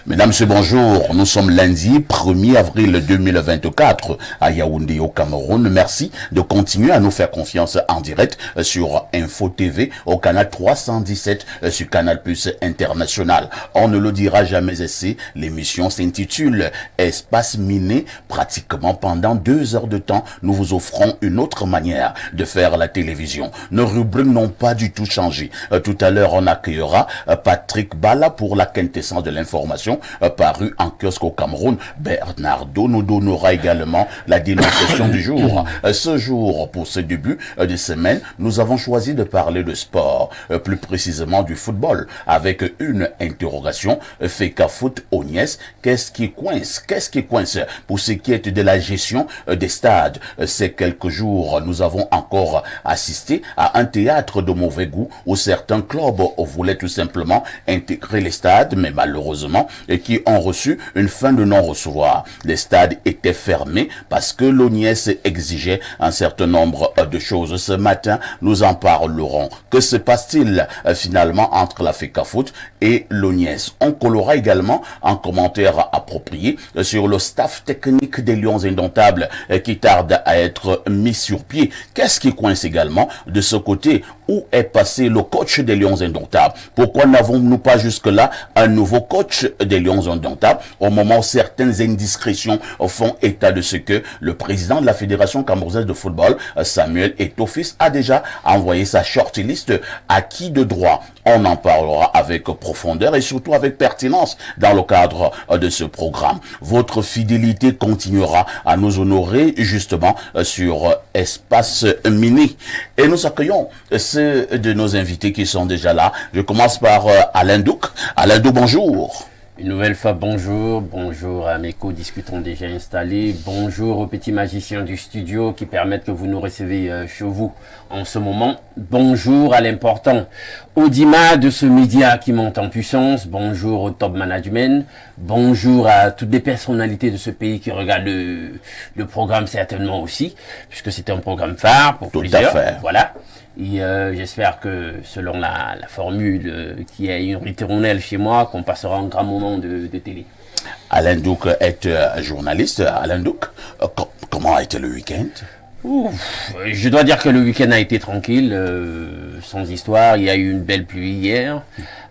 Mesdames, Messieurs, bonjour. Nous sommes lundi 1er avril 2024 à Yaoundé au Cameroun. Merci de continuer à nous faire confiance en direct sur Info TV au canal 317 sur Canal Plus International. On ne le dira jamais assez. L'émission s'intitule Espace miné. Pratiquement pendant 2 heures de temps, nous vous offrons une autre manière de faire la télévision. Nos rubriques n'ont pas du tout changé. Tout à l'heure, on accueillera Patrick Bala pour la quintessence de l'information paru en kiosque au Cameroun. Bernardo nous donnera également la dénonciation du jour. Ce jour, pour ce début de semaine, nous avons choisi de parler de sport, plus précisément du football, avec une interrogation. Feka Foot Ognès, qu'est-ce qui coince? Qu'est-ce qui coince pour ce qui est de la gestion des stades? Ces quelques jours, nous avons encore assisté à un théâtre de mauvais goût où certains clubs voulaient tout simplement intégrer les stades, mais malheureusement, et qui ont reçu une fin de non-recevoir. Les stades étaient fermés parce que l'ONIS exigeait un certain nombre de choses. Ce matin, nous en parlerons. Que se passe-t-il finalement entre la FECAFOOT et l'ONIS? On collera également un commentaire approprié sur le staff technique des Lions Indomptables qui tarde à être mis sur pied. Qu'est-ce qui coince également de ce côté? Où est passé le coach des Lions Indomptables? Pourquoi n'avons-nous pas jusque-là un nouveau coach des Lions Indomptables au moment où certaines indiscrétions font état de ce que le président de la Fédération camerounaise de football, Samuel Eto'o-Fils, a déjà envoyé sa shortlist à qui de droit? On en parlera avec profondeur et surtout avec pertinence dans le cadre de ce programme. Votre fidélité continuera à nous honorer justement sur Espace Mini. Et nous accueillons ceux de nos invités qui sont déjà là. Je commence par Alain Douc. Alain Douc, bonjour. Une nouvelle fois, bonjour. Bonjour à mes co-discutants déjà installés. Bonjour aux petits magiciens du studio qui permettent que vous nous recevez chez vous en ce moment. Bonjour à l'important Audima de ce média qui monte en puissance. Bonjour au top management. Bonjour à toutes les personnalités de ce pays qui regardent le programme certainement aussi, puisque c'est un programme phare pour plusieurs. Tout à fait. Voilà. Et j'espère que selon la formule qui est une ritournelle chez moi, qu'on passera un grand moment de télé. Alain Douc est journaliste. Alain Douc, comment a été le week-end? Je dois dire que le week-end a été tranquille, sans histoire. Il y a eu une belle pluie hier.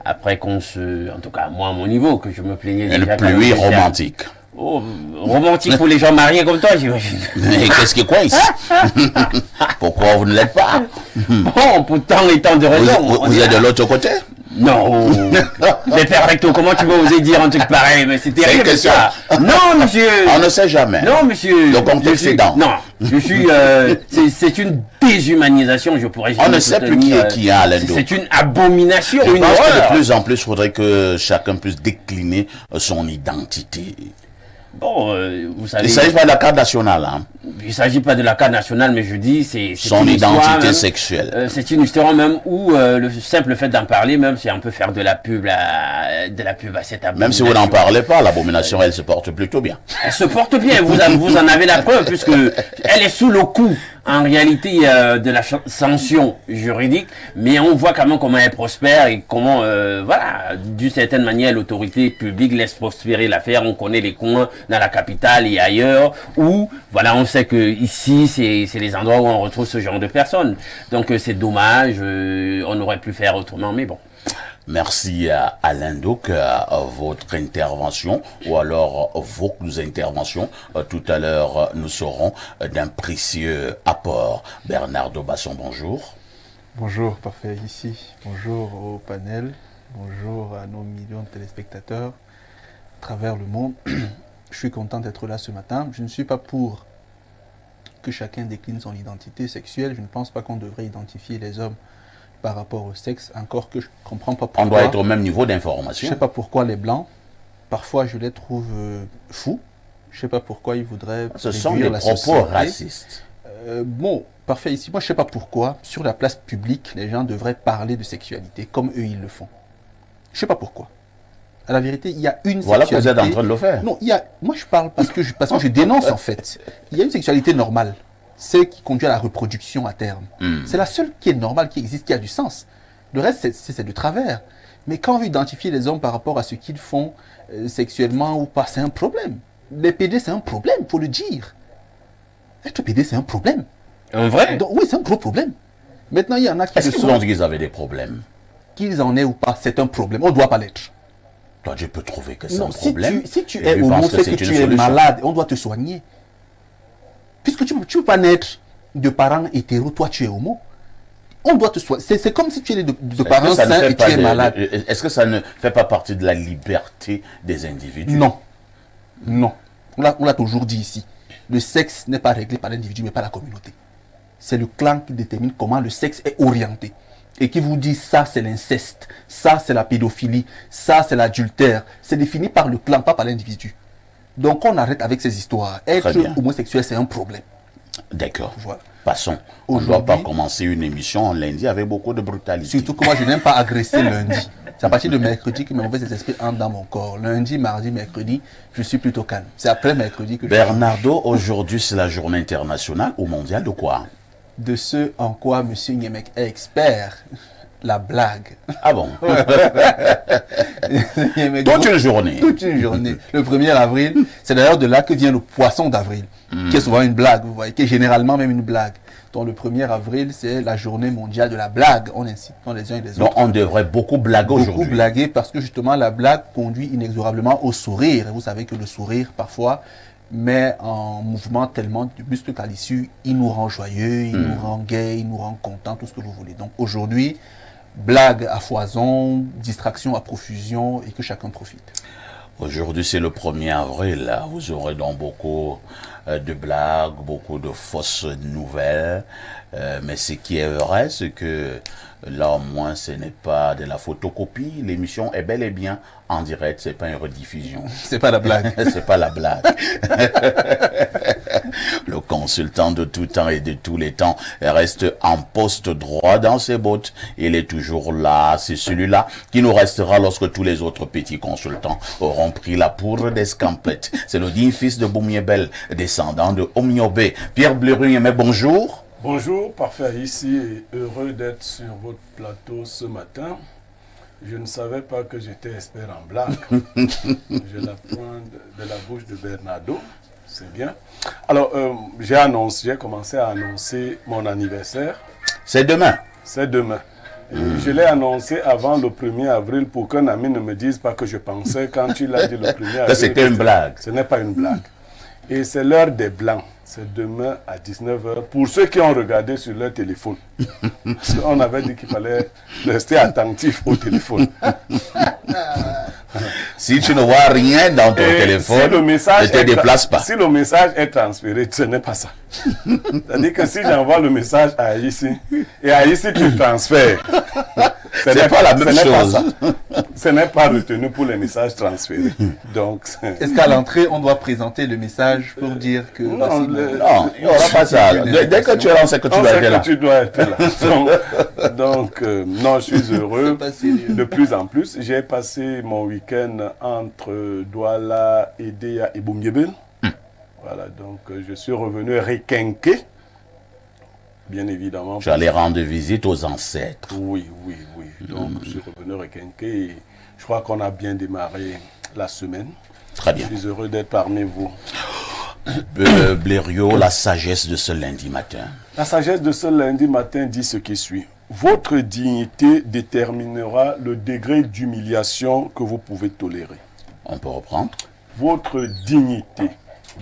Après en tout cas moi à mon niveau, que je me plaignais déjà. Une pluie romantique. Oh, romantique pour les gens mariés comme toi, j'imagine. Mais qu'est-ce qui coince? Pourquoi vous ne l'êtes pas? Bon, pourtant, les temps de raison. Vous êtes de l'autre côté? Non. Mais perfecto, comment tu vas oser dire un truc pareil? Mais c'est terrible ça. Non, monsieur. On ne sait jamais. Non, monsieur. Le contexte est dans. Non, je suis. C'est une déshumanisation, je pourrais dire. On ne sait plus qui a Alain Douc. C'est une abomination. Je pense que de plus en plus, il faudrait que chacun puisse décliner son identité. Bon, vous savez. Il ne s'agit pas de la carte nationale. Hein. Il ne s'agit pas de la carte nationale, mais je dis c'est son identité sexuelle. C'est une histoire même où le simple fait d'en parler, même c'est un peu faire de la pub à cette abomination. Même si vous n'en parlez pas, l'abomination, elle se porte plutôt bien. Elle se porte bien, vous en avez la preuve, puisque elle est sous le coup, en réalité, de la sanction juridique, mais on voit quand même comment elle prospère et comment, voilà, d'une certaine manière, l'autorité publique laisse prospérer l'affaire. On connaît les coins dans la capitale et ailleurs, où, voilà, on sait que ici, c'est les endroits où on retrouve ce genre de personnes. Donc, c'est dommage, on aurait pu faire autrement, mais bon. Merci à Alain Douc, à votre intervention, ou alors vos interventions. Tout à l'heure, nous serons d'un précieux apport. Bernardo Basson, bonjour. Bonjour, parfait ici. Bonjour au panel. Bonjour à nos millions de téléspectateurs à travers le monde. Je suis content d'être là ce matin. Je ne suis pas pour que chacun décline son identité sexuelle. Je ne pense pas qu'on devrait identifier les hommes par rapport au sexe, encore que je ne comprends pas pourquoi. On doit être au même niveau d'information. Je ne sais pas pourquoi les blancs, parfois je les trouve fous. Je ne sais pas pourquoi ils voudraient Ce sont des propos racistes. Bon, parfait ici. Moi, je ne sais pas pourquoi, sur la place publique, les gens devraient parler de sexualité, comme eux, ils le font. Je ne sais pas pourquoi. À la vérité, il y a une voilà sexualité... Voilà que vous êtes en train de le faire. Non, moi je parle parce que je dénonce en fait. Il y a une sexualité normale, celle qui conduit à la reproduction à terme. C'est la seule qui est normale, qui existe, qui a du sens. Le reste, c'est de travers. Mais quand on veut identifier les hommes par rapport à ce qu'ils font sexuellement ou pas, c'est un problème. Les PD, c'est un problème, il faut le dire. Être PD, c'est un problème. Un vrai? Donc, oui, c'est un gros problème. Maintenant, il y en a qui Est-ce qu'ils ont dit qu'ils avaient des problèmes? Qu'ils en aient ou pas, c'est un problème. On ne doit pas l'être. Toi, je peux trouver que c'est Non, un problème. si tu Et es je homo, pense que c'est c'est que une tu es solution. malade. On doit te soigner. Puisque tu ne peux pas naître de parents hétéros, toi tu es homo. On doit te soigner. C'est comme si tu es de Est-ce parents que ça ne sains fait et tu pas es malade. Est-ce que ça ne fait pas partie de la liberté des individus? Non. Non. On l'a toujours dit ici. Le sexe n'est pas réglé par l'individu, mais par la communauté. C'est le clan qui détermine comment le sexe est orienté. Et qui vous dit ça c'est l'inceste, ça c'est la pédophilie, ça c'est l'adultère. C'est défini par le clan, pas par l'individu. Donc on arrête avec ces histoires. Être homosexuel, c'est un problème. D'accord. Voilà. Passons. On ne doit pas commencer une émission en lundi avec beaucoup de brutalité. Surtout que moi, je n'aime pas agresser lundi. C'est à partir de mercredi que mes mauvais esprits entrent dans mon corps. Lundi, mardi, mercredi, je suis plutôt calme. C'est après mercredi que Bernardo, aujourd'hui, c'est la journée internationale ou mondiale de quoi? De ce en quoi M. Niemek est expert. La blague. Ah bon? Toute une journée. Toute une journée. Le 1er avril, c'est d'ailleurs de là que vient le poisson d'avril, qui est souvent une blague, vous voyez, qui est généralement même une blague. Donc le 1er avril, c'est la journée mondiale de la blague. On incite les uns et les autres. Donc on devrait beaucoup blaguer aujourd'hui. Beaucoup blaguer parce que justement la blague conduit inexorablement au sourire. Et vous savez que le sourire, parfois, met en mouvement tellement de muscles qu'à l'issue, il nous rend joyeux, il nous rend gai, il nous rend content, tout ce que vous voulez. Donc aujourd'hui, blague à foison, distraction à profusion et que chacun profite. Aujourd'hui, c'est le 1er avril. Là. Vous aurez donc beaucoup de blagues, beaucoup de fausses nouvelles. Mais ce qui est vrai, c'est que là, au moins, ce n'est pas de la photocopie. L'émission est bel et bien en direct. C'est pas une rediffusion. C'est pas la blague. C'est pas la blague. Le consultant de tout temps et de tous les temps reste en poste droit dans ses bottes. Il est toujours là. C'est celui-là qui nous restera lorsque tous les autres petits consultants auront pris la poudre d'escampette. C'est le digne fils de Boumiebel, descendant de Omniobé. Pierre Blérus, mais bonjour. Bonjour, parfait ici et heureux d'être sur votre plateau ce matin. Je ne savais pas que j'étais expert en blague. Je l'apprends de la bouche de Bernardo. C'est bien. Alors, j'ai commencé à annoncer mon anniversaire. C'est demain. C'est demain. Je l'ai annoncé avant le 1er avril pour qu'un ami ne me dise pas que je pensais quand tu l'as dit le 1er avril. C'était une blague. Ce n'est pas une blague. Et c'est l'heure des Blancs. C'est demain à 19h. Pour ceux qui ont regardé sur leur téléphone. Parce qu'on avait dit qu'il fallait rester attentif au téléphone. Si tu ne vois rien dans ton téléphone, si le message ne te déplace pas. Si le message est transféré, ce n'est pas ça. C'est-à-dire que si j'envoie le message à Aïssi, et Aïssi tu transfères, c'est pas la même chose. Ce n'est pas retenu pour les messages transférés. Donc, est-ce qu'à l'entrée, on doit présenter le message pour dire que... Non, il n'y aura pas ça. Dès que tu es là, on sait que tu dois être là. Tu dois être là. Donc, non, je suis heureux de plus en plus. J'ai passé mon week-end entre Douala, Edea et Boumiebel. Voilà, donc je suis revenu requinqué, bien évidemment. Tu allais rendre visite aux ancêtres. Oui. Donc je suis revenu requinqué et je crois qu'on a bien démarré la semaine. Très bien. Je suis heureux d'être parmi vous. Blériot, la sagesse de ce lundi matin. La sagesse de ce lundi matin dit ce qui suit. Votre dignité déterminera le degré d'humiliation que vous pouvez tolérer. On peut reprendre. Votre dignité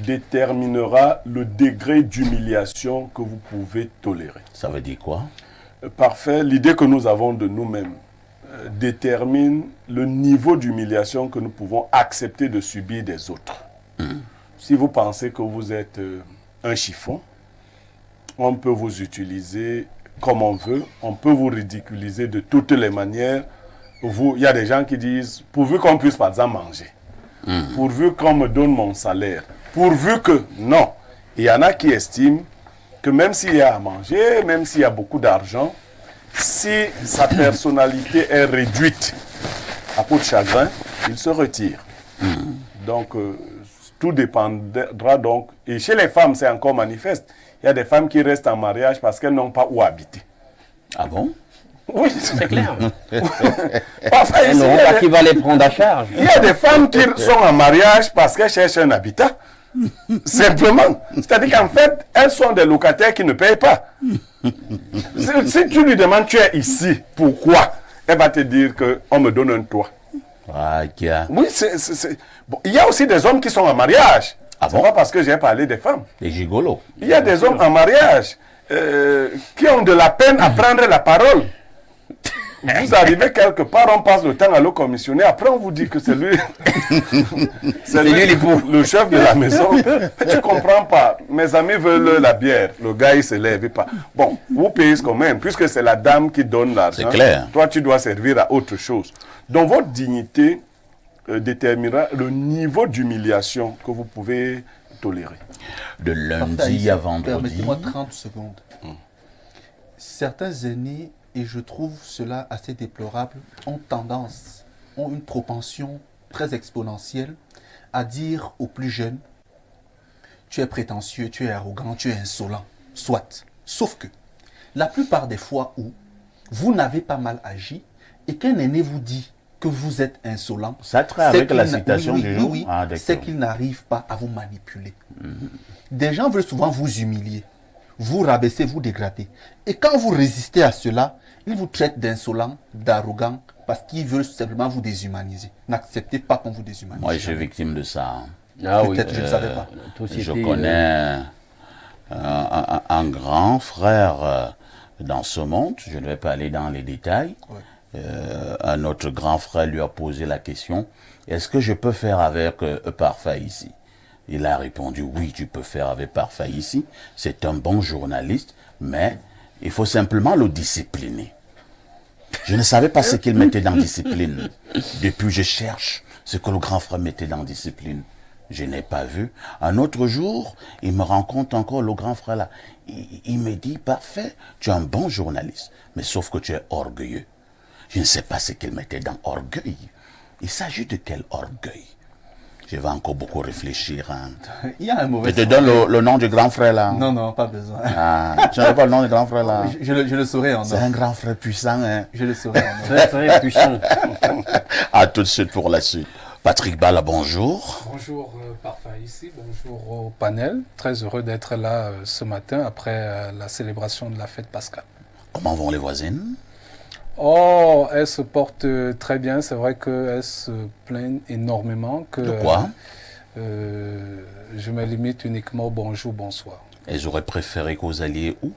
déterminera le degré d'humiliation que vous pouvez tolérer. Ça veut dire quoi? Parfait. L'idée que nous avons de nous-mêmes détermine le niveau d'humiliation que nous pouvons accepter de subir des autres. Si vous pensez que vous êtes un chiffon, on peut vous utiliser comme on veut, on peut vous ridiculiser de toutes les manières. Il y a des gens qui disent, pourvu qu'on puisse par exemple manger, pourvu qu'on me donne mon salaire, pourvu que, non. Il y en a qui estiment que même s'il y a à manger, même s'il y a beaucoup d'argent, si sa personnalité est réduite à peau de chagrin, il se retire. Donc, tout dépendra donc. Et chez les femmes, c'est encore manifeste. Il y a des femmes qui restent en mariage parce qu'elles n'ont pas où habiter. Ah bon? Oui, C'est clair. Enfin, Elles ici, n'auront pas qui va les prendre à charge. il y a des femmes qui sont en mariage parce qu'elles cherchent un habitat. Simplement. C'est-à-dire qu'en fait, elles sont des locataires qui ne payent pas. Si tu lui demandes, tu es ici, pourquoi? Elle va te dire qu'on me donne un toit. Ah, kia. Oui, Bon, il y a aussi des hommes qui sont en mariage. Ah C'est bon? pas parce que j'ai parlé des femmes. Les gigolos. Il y a des hommes en mariage qui ont de la peine à prendre la parole. Vous arrivez quelque part, on passe le temps à le commissionner. Après, on vous dit que c'est lui, c'est lui le chef de la maison. Tu comprends pas. Mes amis veulent la bière. Le gars, il se lève pas. Bon, vous payez quand même, puisque c'est la dame qui donne l'argent. C'est clair. Toi, tu dois servir à autre chose. Donc, votre dignité déterminera le niveau d'humiliation que vous pouvez tolérer. De lundi Parfait, à vendredi. Permettez-moi 30 secondes. Certains aînés, et je trouve cela assez déplorable, ont une propension très exponentielle à dire aux plus jeunes, tu es prétentieux, tu es arrogant, tu es insolent. Soit. Sauf que, la plupart des fois où vous n'avez pas mal agi et qu'un aîné vous dit que vous êtes insolent, Ça traite avec la citation du jour. oui, Ah, d'accord. c'est qu'il n'arrive pas à vous manipuler. Des gens veulent souvent vous humilier, vous rabaisser, vous dégrader. Et quand vous résistez à cela, ils vous traitent d'insolent, d'arrogant, parce qu'ils veulent simplement vous déshumaniser. N'acceptez pas qu'on vous déshumanise. Moi, je suis victime de ça. Ah oui. Peut-être je ne savais pas. Je connais un grand frère dans ce monde. Je ne vais pas aller dans les détails. Ouais. Un autre grand frère lui a posé la question, est-ce que je peux faire avec Parfait ici? Il a répondu, oui, tu peux faire avec Parfait ici. C'est un bon journaliste, mais il faut simplement le discipliner. Je ne savais pas ce qu'il mettait dans discipline. Depuis, je cherche ce que le grand frère mettait dans discipline. Je n'ai pas vu. Un autre jour, il me rencontre encore, le grand frère là. Il me dit, Parfait, tu es un bon journaliste, mais sauf que tu es orgueilleux. Je ne sais pas ce qu'il mettait dans orgueil. Il s'agit de quel orgueil? Je vais encore beaucoup réfléchir. Hein. Il y a un mauvais Je te donne le nom du grand frère là. Non, non, pas besoin. Ah, tu n'as pas le nom du grand frère là. Je le saurai en C'est or. un grand frère puissant. Hein. Je le saurai en or. Très, très puissant. À tout de suite pour la suite. Patrick Bala, bonjour. Bonjour Parfait ici, bonjour au panel. Très heureux d'être là ce matin après la célébration de la fête pascale. Comment vont les voisines? Oh, elles se portent très bien. C'est vrai qu'elles se plaignent énormément. Que, De quoi? Je me limite uniquement au bonjour, bonsoir. Elles auraient préféré que vous alliez où?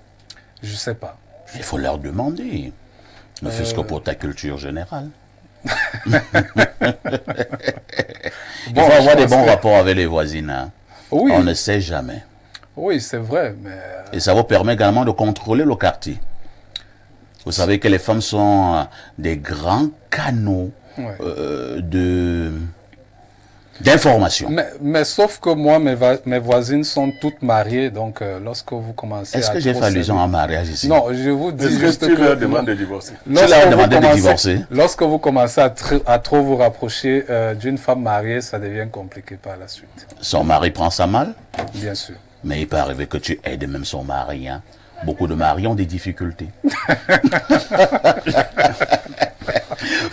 Je sais pas. Il faut leur demander. Ne fût-ce que pour ta culture générale. Il faut avoir des bons rapports avec les voisines. Hein. Oui, On ne sait jamais. oui, c'est vrai, mais Et ça vous permet également de contrôler le quartier. Vous savez que les femmes sont des grands canaux ouais. d'information. Mais sauf que moi, mes voisines sont toutes mariées, donc lorsque vous commencez Est-ce à que j'ai trop fait allusion servir- à mariage ici? Non, je vous dis Est-ce juste que tu que leur demandes de divorcer? Tu leur demandais de divorcer. Lorsque vous commencez à trop vous rapprocher d'une femme mariée, ça devient compliqué par la suite, Son mari prend ça mal, bien sûr. mais il peut arriver que tu aides même son mari. Hein. Beaucoup de maris ont des difficultés.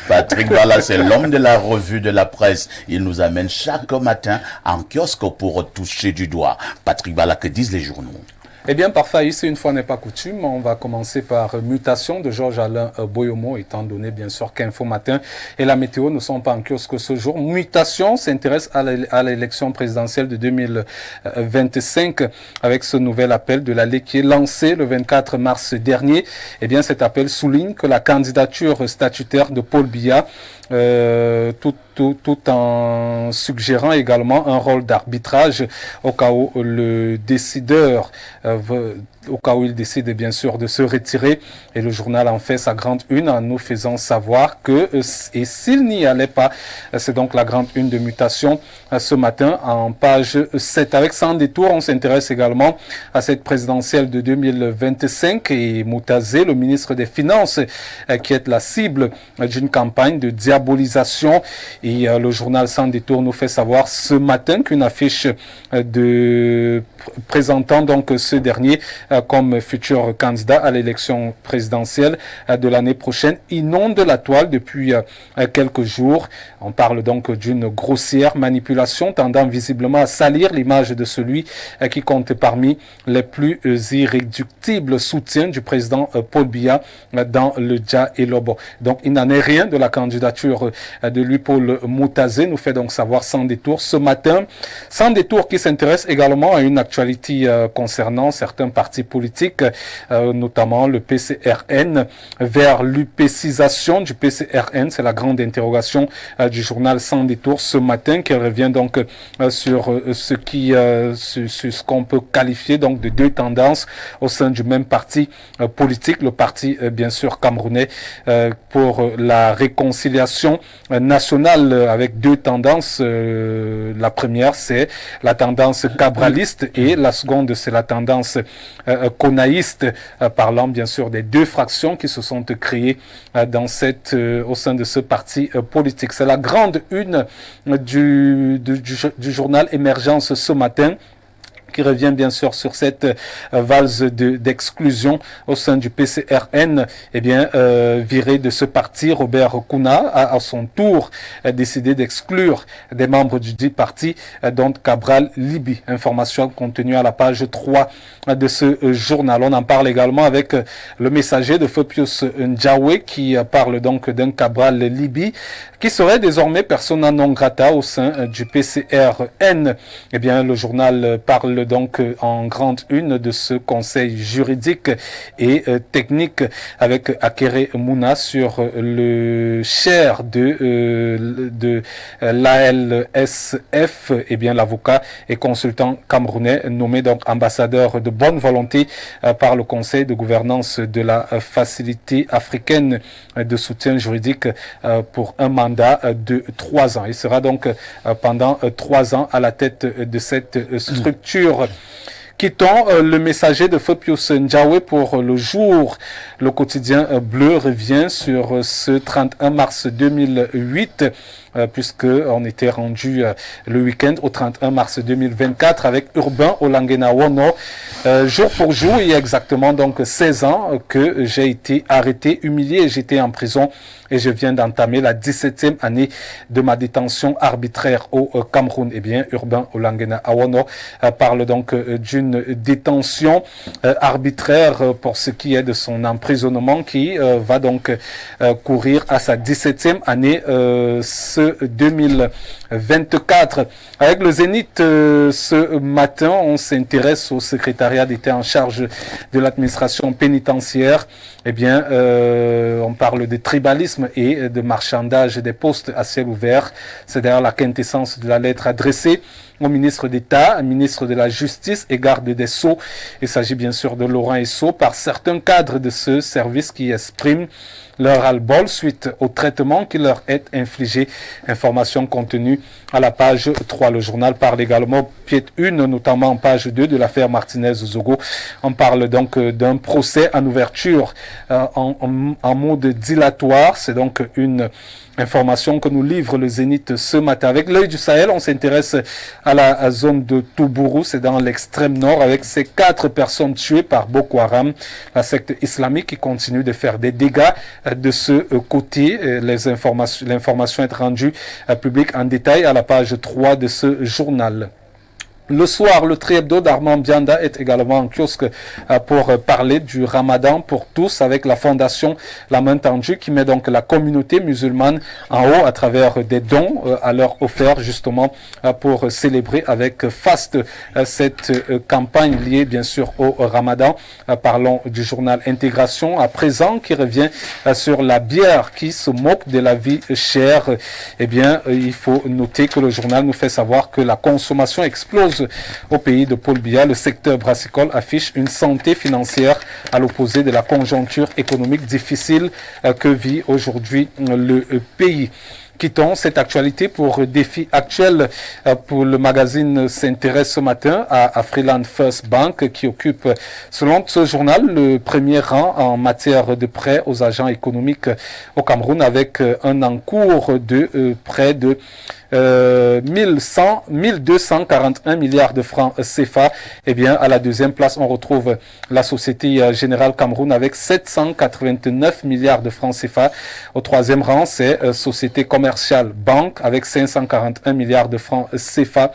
Patrick Bala, c'est l'homme de la revue de la presse. Il nous amène chaque matin en kiosque pour toucher du doigt. Patrick Bala, que disent les journaux? Eh bien, parfait, ici, une fois n'est pas coutume, on va commencer par Mutation de Georges-Alain Boyomo, étant donné bien sûr qu'Info Matin et la météo ne sont pas en kiosque ce jour. Mutation s'intéresse à l'élection présidentielle de 2025 avec ce nouvel appel de l'allée qui est lancé le 24 mars dernier. Eh bien, cet appel souligne que la candidature statutaire de Paul Biya, tout en suggérant également un rôle d'arbitrage au cas où le décideur au cas où il décide bien sûr de se retirer. Et le journal en fait sa grande une en nous faisant savoir que, et s'il n'y allait pas, c'est donc la grande une de Mutation ce matin en page 7. Avec Sans détour, on s'intéresse également à cette présidentielle de 2025 et Moutazé, le ministre des Finances, qui est la cible d'une campagne de diabolisation. Et le journal Sans détour nous fait savoir ce matin qu'une affiche présentant donc ce dernier comme futur candidat à l'élection présidentielle de l'année prochaine, inonde la toile depuis quelques jours. On parle donc d'une grossière manipulation tendant visiblement à salir l'image de celui qui compte parmi les plus irréductibles soutiens du président Paul Biya dans le Dja et Lobo. Donc il n'en est rien de la candidature de lui, Paul Moutazé, nous fait donc savoir sans détour ce matin. Sans détour qui s'intéresse également à une actualité concernant certains partis politiques, notamment le PCRN, vers l'UPCisation du PCRN. C'est la grande interrogation du journal Sans détour ce matin, qui revient donc sur ce qu'on peut qualifier donc de deux tendances au sein du même parti politique, le parti bien sûr camerounais pour la réconciliation nationale, avec deux tendances. La première, c'est la tendance cabraliste et la seconde, c'est la tendance conaïste, parlant bien sûr des deux fractions qui se sont créées au sein de ce parti politique. C'est la grande une du journal Émergence ce matin, qui revient bien sûr sur cette valse d'exclusion au sein du PCRN. Eh bien, viré de ce parti, Robert Kouna a à son tour décidé d'exclure des membres du dit parti, dont Cabral Libi. Information contenue à la page 3 de ce journal. On en parle également avec le messager de Fopius Ndjawe, qui parle donc d'un Cabral Libi qui serait désormais persona non grata au sein du PCRN. Eh bien, le journal parle donc en grande une de ce conseil juridique et technique avec Akere Mouna sur le chair de l'ALSF. Eh bien, l'avocat et consultant camerounais nommé donc ambassadeur de bonne volonté par le conseil de gouvernance de la facilité africaine de soutien juridique pour un mandat de 3 ans. Il sera donc pendant 3 ans à la tête de cette structure. Quittons le messager de Fopius Ndjawe pour le jour. Le quotidien bleu revient sur ce 31 mars 2008, puisque on était rendu le week-end au 31 mars 2024 avec Urbain Olangena Wono. Jour pour jour, il y a exactement donc 16 ans que j'ai été arrêté, humilié, et j'étais en prison et je viens d'entamer la 17e année de ma détention arbitraire au Cameroun. Eh bien, Urbain Olangena Wono parle donc d'une détention arbitraire pour ce qui est de son emprisonnement qui va donc courir à sa 17e année ce 2024. Avec le Zénith ce matin, on s'intéresse au secrétariat d'État en charge de l'administration pénitentiaire. Eh bien, on parle de tribalisme et de marchandage des postes à ciel ouvert. C'est d'ailleurs la quintessence de la lettre adressée au ministre d'État, ministre de la Justice et garde des Sceaux. Il s'agit bien sûr de Laurent Esso, par certains cadres de ce service qui expriment leur ras-le-bol suite au traitement qui leur est infligé. Information contenue à la page 3. Le journal parle également, pied 1, notamment en page 2, de l'affaire Martinez-Zogo. On parle donc d'un procès en ouverture en mode dilatoire. C'est donc une information que nous livre le Zénith ce matin. Avec l'œil du Sahel, on s'intéresse à la zone de Toubourou, c'est dans l'extrême nord, avec ces 4 personnes tuées par Boko Haram, la secte islamique qui continue de faire des dégâts de ce côté. L'information est rendue publique en détail à la page 3 de ce journal. Le soir, le Tri-Hebdo d'Armand Bianda est également en kiosque pour parler du Ramadan pour tous, avec la fondation La Main Tendue qui met donc la communauté musulmane en haut à travers des dons à leur offert justement pour célébrer avec faste cette campagne liée bien sûr au Ramadan. Parlons du journal Intégration à présent qui revient sur la bière qui se moque de la vie chère. Eh bien, il faut noter que le journal nous fait savoir que la consommation explose au pays de Paul Biya. Le secteur brassicole affiche une santé financière à l'opposé de la conjoncture économique difficile que vit aujourd'hui le pays. Quittons cette actualité pour défi actuel. Pour le magazine s'intéresse ce matin à Freeland First Bank qui occupe, selon ce journal, le premier rang en matière de prêts aux agents économiques au Cameroun avec un encours de près de 1241 milliards de francs CFA. Eh bien, à la deuxième place, on retrouve la Société Générale Cameroun avec 789 milliards de francs CFA. Au troisième rang, c'est Société Commerciale Banque avec 541 milliards de francs CFA.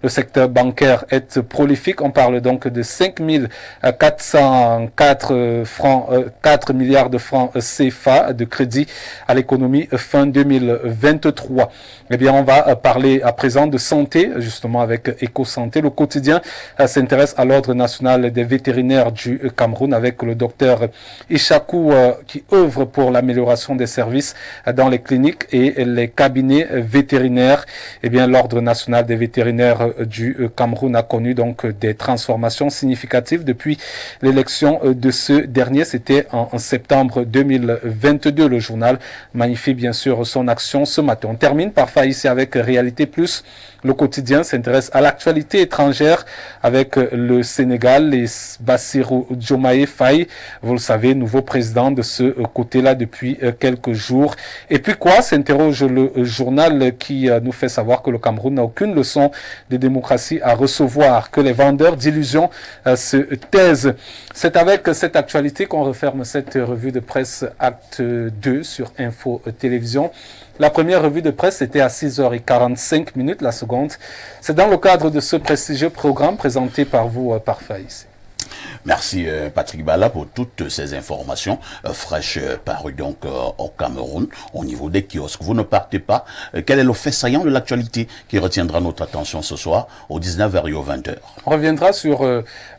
Le secteur bancaire est prolifique. On parle donc de 5404 4 milliards de francs CFA de crédit à l'économie fin 2023. Eh bien, on va parler à présent de santé, justement avec EcoSanté. Le quotidien s'intéresse à l'Ordre national des vétérinaires du Cameroun avec le docteur Ishaku qui œuvre pour l'amélioration des services dans les cliniques et les cabinets vétérinaires. Eh bien, l'Ordre national des vétérinaires du Cameroun a connu donc des transformations significatives depuis l'élection de ce dernier. C'était en septembre 2022. Le journal magnifie bien sûr son action ce matin. On termine parfois ici avec Réalité Plus. Le quotidien s'intéresse à l'actualité étrangère avec le Sénégal et Bassirou Diomaye Faye. Vous le savez, nouveau président de ce côté-là depuis quelques jours. Et puis quoi, s'interroge le journal qui nous fait savoir que le Cameroun n'a aucune leçon de démocratie à recevoir, que les vendeurs d'illusions se taisent. C'est avec cette actualité qu'on referme cette revue de presse Acte 2 sur Info Télévision. La première revue de presse était à 6h45, la seconde. C'est dans le cadre de ce prestigieux programme présenté par vous, par Faïs. Merci Patrick Bala pour toutes ces informations fraîches parues donc au Cameroun au niveau des kiosques. Vous ne partez pas. Quel est le fait saillant de l'actualité qui retiendra notre attention ce soir au 19h et au 20h? On reviendra sur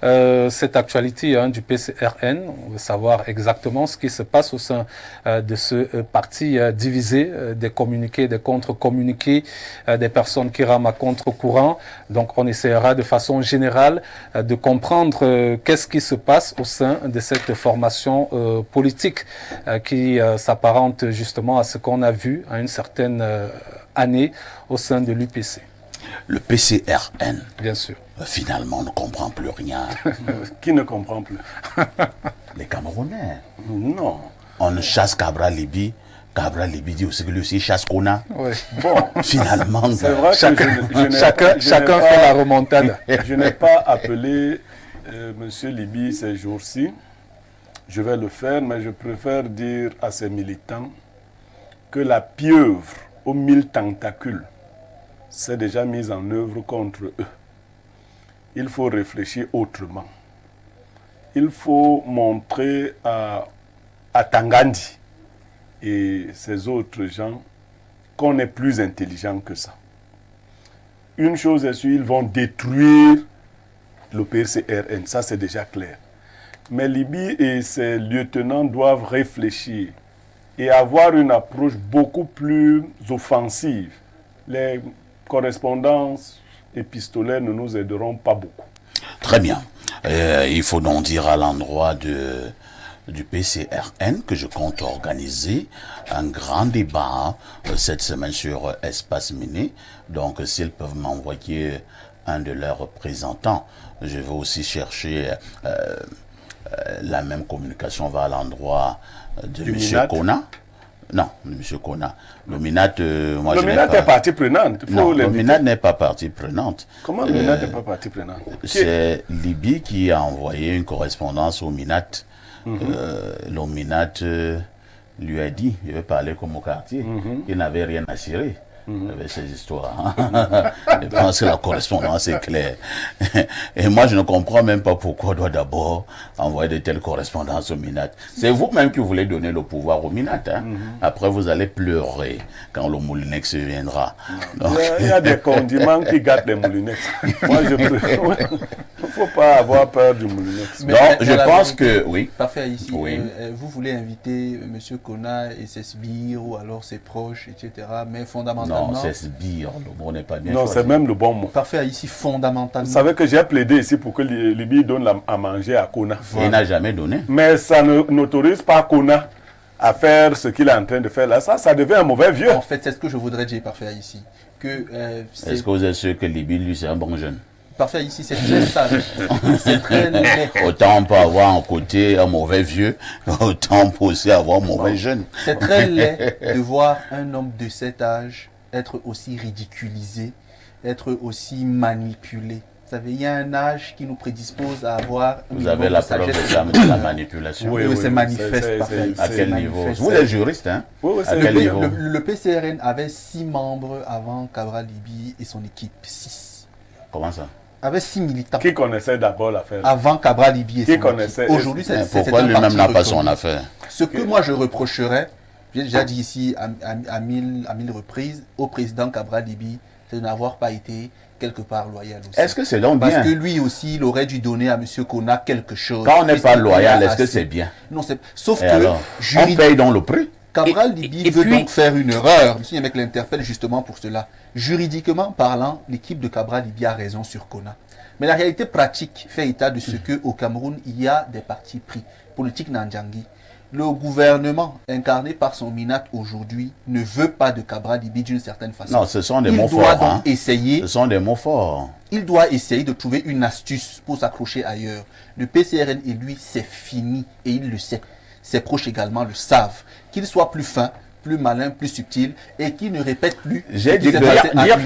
cette actualité du PCRN. On veut savoir exactement ce qui se passe au sein de ce parti divisé, des communiqués, des contre-communiqués, des personnes qui rament à contre-courant. Donc on essaiera de façon générale de comprendre qu'est-ce qui se passe au sein de cette formation politique qui s'apparente justement à ce qu'on a vu à une certaine année au sein de l'UPC. Le PCRN. Bien sûr. Finalement, on ne comprend plus rien. Qui ne comprend plus? Les Camerounais. Non. On chasse Cabral Libi. Cabral Libi dit aussi que lui aussi chasse Kona. Ouais. Bon, Finalement, c'est vrai chacun fait la remontada. Je n'ai pas appelé Monsieur Libi ces jours-ci. Je vais le faire, mais je préfère dire à ces militants que la pieuvre aux 1000 tentacules s'est déjà mise en œuvre contre eux. Il faut réfléchir autrement. Il faut montrer à Tangandi et ces autres gens qu'on est plus intelligent que ça. Une chose est sûre, ils vont détruire le PCRN, ça c'est déjà clair. Mais Libi et ses lieutenants doivent réfléchir et avoir une approche beaucoup plus offensive. Les correspondances épistolaires ne nous aideront pas beaucoup. Très bien. Il faut donc dire à l'endroit du PCRN que je compte organiser un grand débat cette semaine sur Espace Miné. Donc s'ils peuvent m'envoyer un de leurs représentants, je vais aussi chercher la même communication va à l'endroit de M. Kona. Non, de M. Kona. Le MINAT, moi le MINAT est partie prenante. Non, le MINAT n'est pas partie prenante. Comment le MINAT n'est pas partie prenante? C'est Libi qui a envoyé une correspondance au MINAT. Le MINAT lui a dit, je vais parler comme au quartier, qu'il n'avait rien à cirer. Avec ces histoires. Je pense que la correspondance est claire. Et moi, je ne comprends même pas pourquoi on doit d'abord envoyer de telles correspondances au MINAT. C'est vous-même qui voulez donner le pouvoir au MINAT. Hein? Après, vous allez pleurer quand le Moulinex viendra. Donc... Il y a des condiments qui gâtent les Moulinex. Moi, je peux... Il ne faut pas avoir peur du Moulinex. Donc, je pense que... Oui. Parfait, ici. Oui. Vous voulez inviter M. Kona et ses sbires ou alors ses proches, etc. Mais fondamentalement... Non, c'est sbire. Le mot n'est pas bien Non, c'est même le bon mot. Parfait, ici, fondamentalement... Vous savez que j'ai plaidé ici pour que Libi donne à manger à Kona. Il n'a jamais donné. Mais ça n'autorise pas Kona à faire ce qu'il est en train de faire là. Ça devient un mauvais vieux. En fait, c'est ce que je voudrais dire, parfait, ici. Est-ce que vous êtes sûr que Libi, lui, c'est un bon jeune? Parfait, ici, c'est très sage. C'est très laid. Autant on peut avoir un côté un mauvais vieux, autant on peut aussi avoir un mauvais jeune. C'est très laid de voir un homme de cet âge être aussi ridiculisé, être aussi manipulé. Vous savez, il y a un âge qui nous prédispose à avoir... Vous avez la preuve de la manipulation. Oui, c'est manifeste. À quel niveau? Vous êtes juriste, hein? Oui, À quel niveau? Le PCRN avait 6 membres avant Cabral Libye et son équipe. 6. Comment ça? Avait 6 militants. Qui connaissait d'abord l'affaire? Avant Cabral Libye et Qui son connaissait? équipe. Aujourd'hui, c'est Pourquoi un lui-même parti n'a pas son reconnu. affaire? Ce que moi je reprocherais, j'ai déjà dit ici à mille reprises, au président Cabral Libye, c'est de n'avoir pas été quelque part loyal aussi. Est-ce que c'est donc Parce bien? que lui aussi, il aurait dû donner à M. Kona quelque chose. Quand on n'est pas Puisqu'il loyal, a est-ce que assez. c'est bien? Non, c'est... Sauf Et que alors, on paye donc le prix? Cabral Libye et veut puis- donc faire une erreur. M. Yemek l'interpelle justement pour cela. Juridiquement parlant, l'équipe de Cabral Libye a raison sur Kona. Mais la réalité pratique fait état de ce qu'au Cameroun, il y a des partis pris. Politique Nandjangui. Le gouvernement, incarné par son Minat aujourd'hui, ne veut pas de Cabral Libye d'une certaine façon. Non, ce sont des Il mots doit forts. donc Hein. essayer Ce sont des mots forts. il doit essayer de trouver une astuce pour s'accrocher ailleurs. Le PCRN et lui, c'est fini et il le sait. Ses proches également le savent. Qu'il soit plus fin, plus malin, plus subtil et qu'il ne répète plus. J'ai ce qui dit s'est que- passé à Dire Univers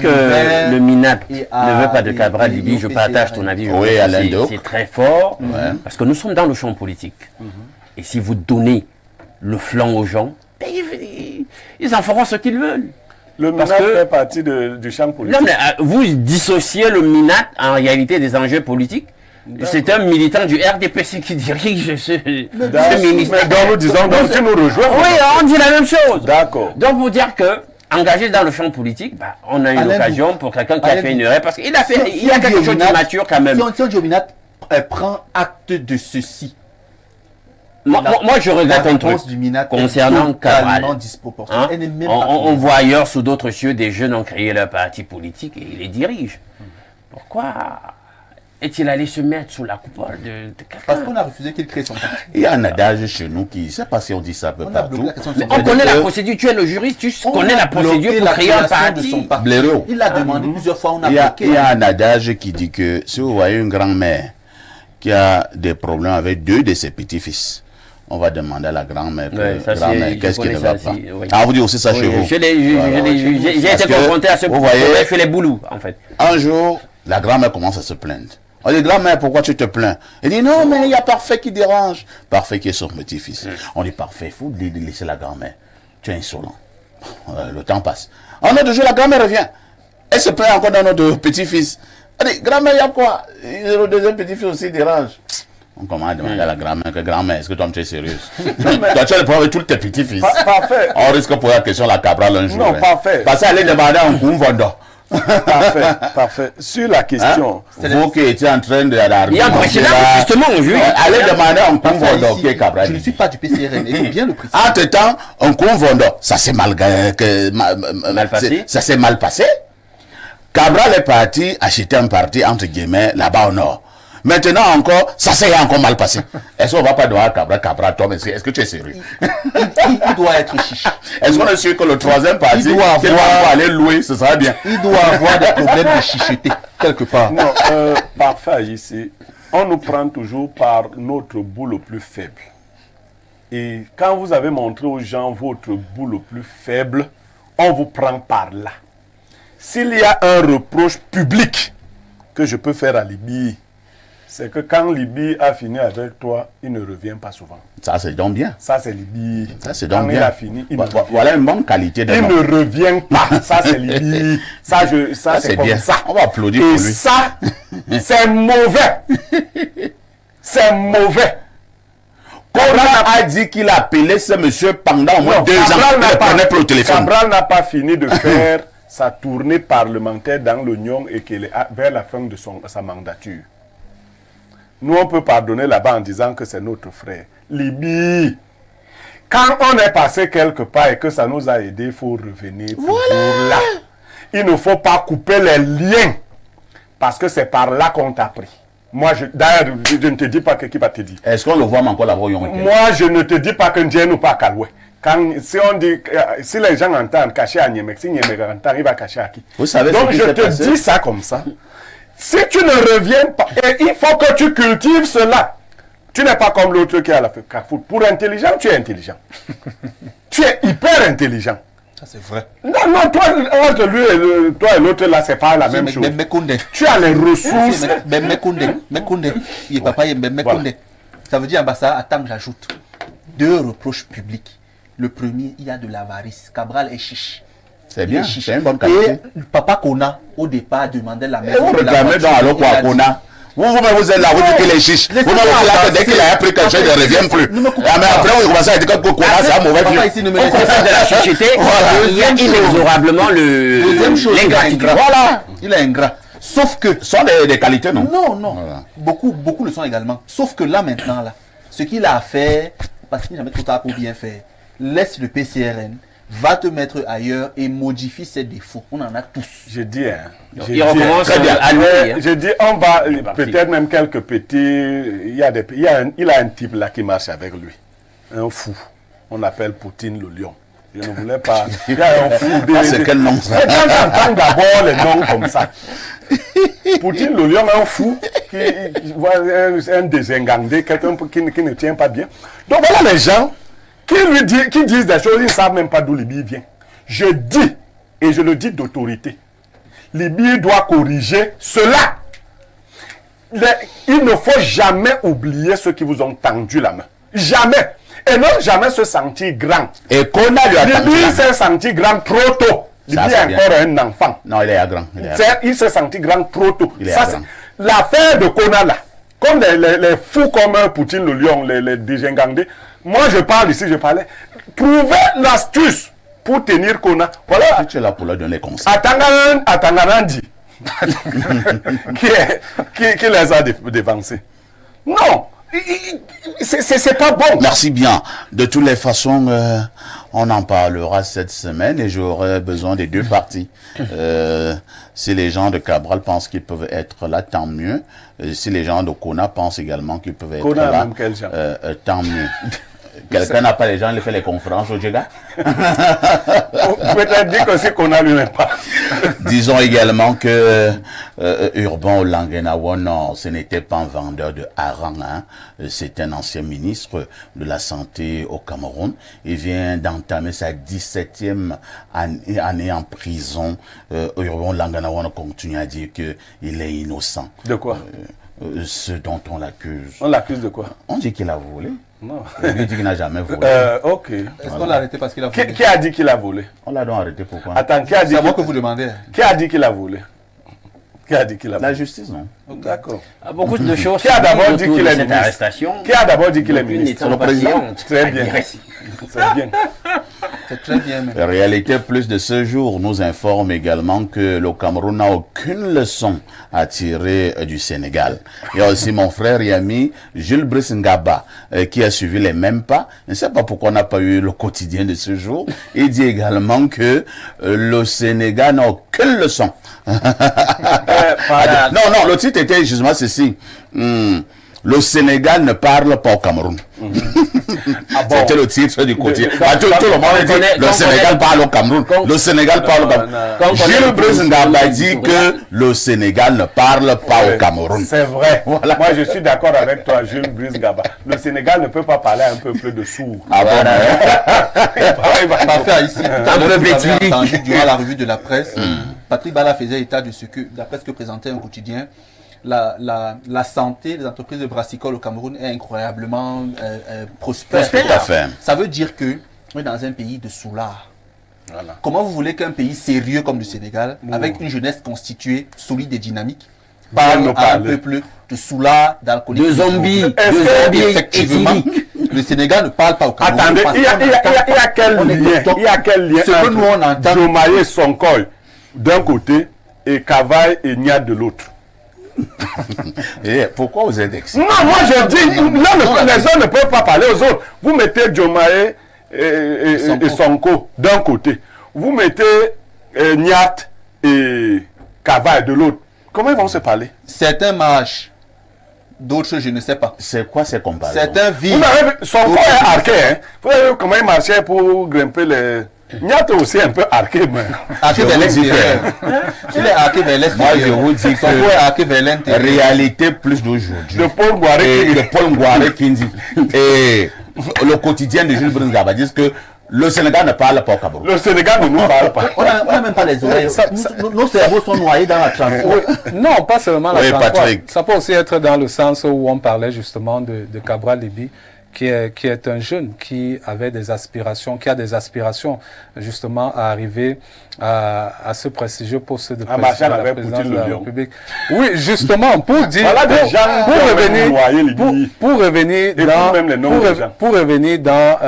que le Minat et ne veut pas de Cabral et Libye, au je PCRN. partage ton avis. je Oui, pense que Alain c'est- Doc. c'est très fort, Ouais. parce que nous sommes dans le champ politique. Et si vous donnez le flanc aux gens, ben, ils en feront ce qu'ils veulent. Le Parce MENAT que- fait partie du champ politique. Non, mais vous dissociez le Minat en réalité des enjeux politiques. C'est un militant du RDPC qui dirige ce ministère. Mais donc nous disons, donc tu nous rejoins. Oui, on dit la même chose. D'accord. Donc, pour dire que, engagé dans le champ politique, bah, on a une Alain occasion Dou- pour quelqu'un qui a Alain fait Dou- une erreur, parce qu'il a fait, Si- il si y a on quelque dit chose de Minat- mature quand même. Si on dit au Minat, prend acte de ceci. Moi, je regrette La un truc réponse du Minat concernant est totalement Cabral. disproportionnée. Hein? Elle n'est même On, pas on voit ailleurs, sous d'autres cieux, des jeunes ont créé leur parti politique et ils les dirigent. Pourquoi est-il allé se mettre sous la coupole de Parce quelqu'un? qu'on a refusé qu'il crée son parti. Il y a un adage chez nous qui, je ne sais pas si on dit ça un peu On a partout. bloqué la question de son On parti. connaît la procédure, tu es le juriste, tu On connais a la procédure bloqué pour la créer un création de son parti. parti. Blaireau. Il l'a demandé plusieurs fois, on a Il y a bloqué. un adage qui dit que si vous voyez une grand-mère qui a des problèmes avec 2 de ses petits-fils, on va demander à la grand-mère, Ouais, ça, grand-mère, je qu'est-ce qui ne connais va ça pas. aussi, oui. Ah, vous dites aussi ça chez vous. J'ai Parce été que, confronté à ce vous problème voyez- chez les boulous, en fait. Un jour, la grand-mère commence à se plaindre. On dit, grand-mère, pourquoi tu te plains? Elle dit, non, mais il y a Parfait qui dérange. Parfait qui est son petit-fils. On dit, Parfait, il faut laisser la grand-mère. Tu es insolent. Le temps passe. En autre jour, la grand-mère revient. Elle se plaint encore dans notre petit-fils. Elle dit, grand-mère, il y a quoi? Le deuxième petit-fils aussi dérange. On commence à demander à la grand-mère, que grand-mère, est-ce que toi, tu es sérieuse? Toi, tu as le problème avec tous tes petits-fils. Parfait. On risque de poser la question à la Cabral un jour. Non, hein. parfait. Parce qu'elle est demandée en Kumvondo. Parfait, parfait. Sur la question, Vous qui étiez en train de Il y a un précédent, justement, aujourd'hui. Allez demander en Enfin, Kumvondo ici, qui est Cabral. je ne suis pas du PCRN, il faut bien le préciser. Entre-temps, en Kumvondo, ça s'est mal passé. Ça s'est mal passé. Cabral est parti acheter un parti, entre guillemets, là-bas au nord. Maintenant encore, ça s'est encore mal passé. Est-ce qu'on ne va pas devoir Cabral, toi, mais est-ce que tu es sérieux? Il doit être chiche. Est-ce qu'on est sûr que le troisième parti, Il doit qu'il avoir- va aller louer, ce sera bien? Il doit avoir des problèmes de chicheté, quelque part. non, parfait ici, on nous prend toujours par notre bout le plus faible. Et quand vous avez montré aux gens votre bout le plus faible, on vous prend par là. S'il y a un reproche public que je peux faire à Libye, c'est que quand Libye a fini avec toi, il ne revient pas souvent. Ça, c'est donc bien. Ça, c'est Libye. Ça, c'est Quand donc il bien. a fini, il ne revient Voilà une bonne qualité de Il nom. ne revient pas. Ça, c'est Libye. Ça, Ça, c'est c'est comme bien. ça. On va applaudir Et pour lui. ça, c'est mauvais. C'est mauvais. Cabral a dit qu'il a appelé ce monsieur pendant au moins Non, 2 ans. Cabral Il n'a ne pas- prenait plus le téléphone. Cabral n'a pas fini de faire sa tournée parlementaire dans l'Union et qu'elle est vers la fin de sa mandature. Nous, on peut pardonner là-bas en disant que c'est notre frère. Libye, quand on est passé quelque part et que ça nous a aidé, il faut revenir toujours là. Il ne faut pas couper les liens parce que c'est par là qu'on t'a pris. Moi, d'ailleurs, je ne te dis pas qui va te dire. Est-ce qu'on le voit encore là-bas? Moi, je ne te dis pas que Ndien ou pas Kaloué. Si on dit, si les gens entendent cacher à Niemek, si Niemek entend, il va cacher à qui? Vous savez Donc ce qui je s'est te passé? dis ça comme ça. Si tu ne reviens pas, et il faut que tu cultives cela. Tu n'es pas comme l'autre qui est à la Carrefour. Pour intelligent, tu es intelligent. Tu es hyper intelligent. Ça, c'est vrai. Non, toi, entre lui et toi et l'autre, là, c'est pas la même chose. Tu as les ressources. Voilà. Ça veut dire, ça, attends que j'ajoute 2 reproches publics. Le premier, il y a de l'avarice. Cabral est chiche. C'est bien, c'est une bonne qualité. Et Papa Kona, au départ, demandait la Et maison. vous réclamez dans Allo Kona. Vous êtes là, vous dites qu'il est chiche. Vous m'avez dit là que dès qu'il a pris quelque chose, il ne revient plus. Mais après, vous commencez à dire que Kona, c'est un mauvais vieux. Au concept de la société, il y a inexorablement l'ingratitude. Voilà, il est ingrat. Sauf que... Ce sont des qualités, non? Non. Voilà. Beaucoup le sont également. Sauf que là, maintenant, là, ce qu'il a à faire, parce qu'il n'a jamais trop tard pour bien faire, laisse le PCRN, va te mettre ailleurs et modifie ses défauts. On en a tous. Je dis, Il recommence à lui. je dis, on va peut-être même quelques petits. Il a un type là qui marche avec lui, un fou. On l'appelle Poutine le lion. Je ne voulais pas. Il y a un fou. C'est quel nom ça? Mais quand j'entends d'abord les noms comme ça, Poutine le lion, un fou, un désengandé, quelqu'un qui ne tient pas bien. Donc voilà les gens qui disent des choses, ils ne savent même pas d'où Libye vient. Je dis, et je le dis d'autorité, Libye doit corriger cela. Il ne faut jamais oublier ceux qui vous ont tendu la main. Jamais. Et non jamais se sentir grand. Et Kona lui a tendu Libye la main. s'est senti grand trop tôt. Libye Ça, est c'est bien. encore un enfant. Non, il est grand. Il s'est senti grand trop tôt. Il est Ça, grand. l'affaire de Kona là, comme les fous comme Poutine le lion, les dégingandés, moi je parle ici, je parlais, trouvez l'astuce pour tenir Kona. Voilà. Tu es là pour leur donner conseil. Atangarandi qui les a dévancés. Non, c'est pas bon. Merci bien. De toutes les façons, on en parlera cette semaine et j'aurai besoin des deux parties. Si les gens de Cabral pensent qu'ils peuvent être là, tant mieux. Si les gens de Kona pensent également qu'ils peuvent être Kona, là, même quel genre? tant mieux. Quelqu'un n'a pas les gens, il fait les conférences au Djega. Peut-être dire que c'est Kona lui-même pas. Disons également que Urban Langenawa, non, ce n'était pas un vendeur de hareng, hein. C'est un ancien ministre de la Santé au Cameroun. Il vient d'entamer sa 17e année en prison. Urban Langenawa continue à dire qu'il est innocent. De quoi? Ce dont on l'accuse. On l'accuse de quoi? On dit qu'il a volé. Non. Il dit qu'il n'a jamais volé. Ok. Est-ce qu'on l'a arrêté parce qu'il a volé? Qui a dit qu'il a volé? On l'a donc arrêté, pourquoi? Attends, qui a dit C'est à moi que vous demandez. Qui a dit qu'il a volé? Qui a dit qu'il a volé? La justice, non? D'accord. Beaucoup de choses. Qui a d'abord dit qu'il est cette ministre? arrestation. Qui a d'abord dit qu'il est Aucune ministre? n'étant Le président. patiente. Très bien. C'est bien. C'est très bien même. La réalité plus de ce jour nous informe également que le Cameroun n'a aucune leçon à tirer du Sénégal. Il y a aussi mon frère et ami Jules Brice Ngaba qui a suivi les mêmes pas. Je ne sais pas pourquoi on n'a pas eu le quotidien de ce jour. Il dit également que le Sénégal n'a aucune leçon. Non, le titre était justement ceci. Le Sénégal ne parle pas au Cameroun. C'était le titre du quotidien. Tout le monde dit le Sénégal parle au Cameroun. Le Sénégal parle au Cameroun. Gilles Brice Ngaba dit que le Sénégal ne parle pas au Cameroun. C'est vrai. Voilà. Moi, je suis d'accord avec toi, Jules Brice Ngaba. Le Sénégal ne peut pas parler à un peuple de sourds. Ah bon? Parfait, ici. Un peu Vous avez bêtisique. entendu durant la revue de la presse, Patrick Bala faisait état de ce que la presse que présentait un quotidien. La santé des entreprises de brassicole au Cameroun est incroyablement prospère. Tout à fait. Ça veut dire que on est dans un pays de soulards. Voilà. Comment vous voulez qu'un pays sérieux comme le Sénégal, avec une jeunesse constituée, solide et dynamique, parle à un peuple de soulards, d'alcooliques, De zombies. De Est-ce zombies effectivement, éthyliques. le Sénégal ne parle pas au Cameroun. Attendez, parce il y a qu'on quel on est lien? au top. Il y a quel lien Ce que nous, on entend- Jomaye Sonkoy d'un côté et Kavaï et Niad de l'autre? Et pourquoi vous êtes excité? Non, moi je dis, les uns ne peuvent pas parler aux autres. Vous mettez Jomaye et Sonko d'un côté. Vous mettez Niat et Kavaï de l'autre. Comment ils vont se parler? Certains marchent, d'autres je ne sais pas. C'est quoi ces comparaisons? Certains vivent. Vous avez vu, Sonko est arqué, hein? Vous avez vu comment il marchait pour grimper les... Niat est aussi un peu arqué, mais... Arqué Je vers vous dis l'extérieur. Il est arqué vers l'extérieur. Moi, je vous dis Son corps est arqué vers l'intérieur. réalité plus d'aujourd'hui. De Paul Guaré Et de Paul Ngouaré qui dit. Et le quotidien de Jules Brice Ngaba dit que Le Sénégal ne parle pas au Cameroun. Le Sénégal ne nous parle pas. On n'a même pas les oreilles. Nos cerveaux sont noyés dans la 33. Non, pas seulement la Oui, 33. Patrick. Ça peut aussi être dans le sens où on parlait justement de Cabral Libi, qui est un jeune qui avait des aspirations, qui a des aspirations justement à arriver à ce prestigieux poste de À marcher président de la avec présidence Poutine de la le lion. République. Oui, justement, pour dire, Voilà des gens qui ont même noyé Libye. pour revenir Et dans, même les noms des gens. pour revenir dans,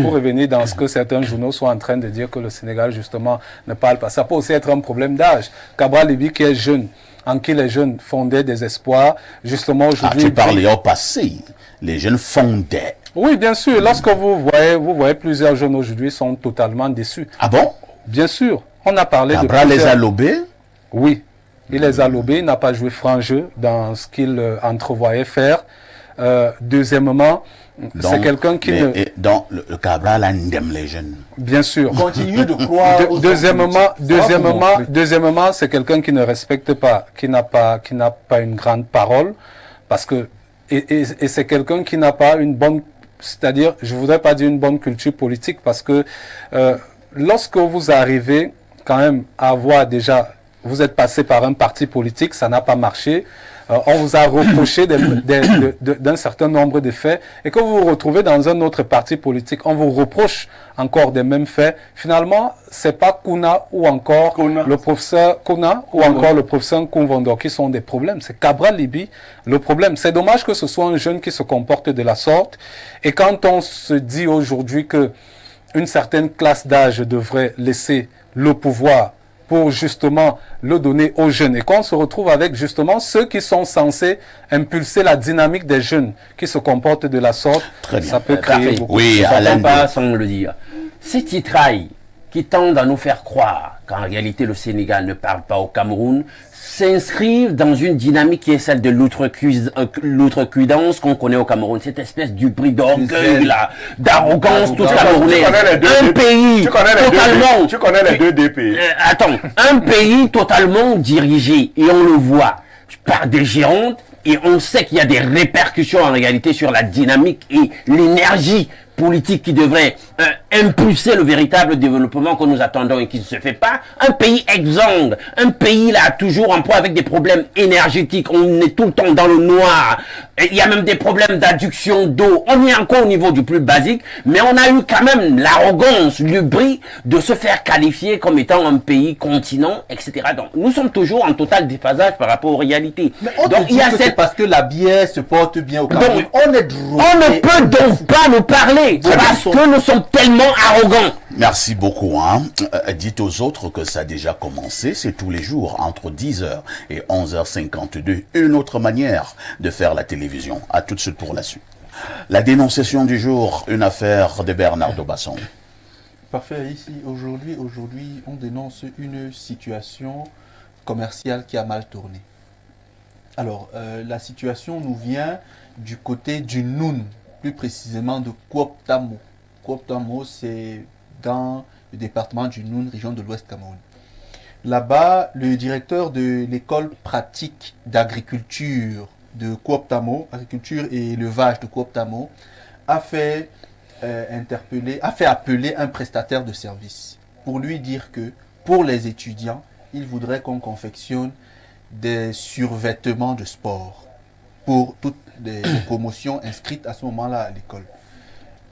pour revenir dans ce que certains journaux sont en train de dire que le Sénégal justement ne parle pas. Ça peut aussi être un problème d'âge. Cabral Libi qui est jeune, en qui les jeunes fondaient des espoirs, justement Ah, aujourd'hui. tu parlais au passé. Les jeunes fondaient. Oui, bien sûr. Lorsque vous voyez plusieurs jeunes aujourd'hui sont totalement déçus. Ah bon? Bien sûr. On a parlé Cabral de les plusieurs... a lobés? Oui. Il les a lobés, il n'a pas joué franc jeu dans ce qu'il entrevoyait faire. Deuxièmement, c'est quelqu'un qui ne... Donc, le Cabral indemne les jeunes. Bien sûr. Continuez de croire. aux Deuxièmement, c'est quelqu'un qui ne respecte pas, qui n'a pas une grande parole, parce que et c'est quelqu'un qui n'a pas une bonne, c'est-à-dire, je voudrais pas dire une bonne culture politique, parce que lorsque vous arrivez quand même à avoir déjà, vous êtes passé par un parti politique, ça n'a pas marché. On vous a reproché d'un certain nombre de faits et que vous vous retrouvez dans un autre parti politique, on vous reproche encore des mêmes faits. Finalement, c'est pas Kouna ou encore le professeur Kouna ou encore le professeur Kounvondo qui sont des problèmes. C'est Cabral Libi le problème. C'est dommage que ce soit un jeune qui se comporte de la sorte. Et quand on se dit aujourd'hui que une certaine classe d'âge devrait laisser le pouvoir pour justement le donner aux jeunes. Et qu'on se retrouve avec justement ceux qui sont censés impulser la dynamique des jeunes qui se comportent de la sorte, Très bien. ça peut créer beaucoup. Oui, Ça Alain. ne pas sans le dire. Ces titrailles qui tendent à nous faire croire qu'en réalité le Sénégal ne parle pas au Cameroun s'inscrivent dans une dynamique qui est celle de l'outrecuidance qu'on connaît au Cameroun, cette espèce d'hybrid d'orgueil là, d'arrogance toute camerounaise. Un pays totalement... Tu connais les deux DP. Attends, un pays totalement dirigé, et on le voit, par des gérontes, et on sait qu'il y a des répercussions en réalité sur la dynamique et l'énergie politique qui devrait impulser le véritable développement que nous attendons et qui ne se fait pas. Un pays exsangue, un pays là toujours en proie avec des problèmes énergétiques, on est tout le temps dans le noir, et il y a même des problèmes d'adduction d'eau, on est encore au niveau du plus basique, mais on a eu quand même l'arrogance, le bris de se faire qualifier comme étant un pays continent, etc. Donc nous sommes toujours en total déphasage par rapport aux réalités. Mais on Donc dit que c'est parce que la bière se porte bien au Cameroun. Donc, On est drôle. on ne peut donc pas nous parler parce que nous sommes tellement arrogants. Merci beaucoup. Hein. Dites aux autres que ça a déjà commencé. C'est tous les jours, entre 10h et 11h52. Une autre manière de faire la télévision. À tout de suite pour la suite. La dénonciation du jour, une affaire de Bernardo Basson. Parfait. Ici, aujourd'hui, on dénonce une situation commerciale qui a mal tourné. Alors, la situation nous vient du côté du Noun, plus précisément de Kuoptamo. Kuoptamo, c'est dans le département du Noun, région de l'Ouest Cameroun. Là-bas, le directeur de l'école pratique d'agriculture de Kuoptamo, agriculture et élevage de Kuoptamo, a fait appeler un prestataire de service pour lui dire que pour les étudiants, il voudrait qu'on confectionne des survêtements de sport pour toutes les promotions inscrites à ce moment-là à l'école.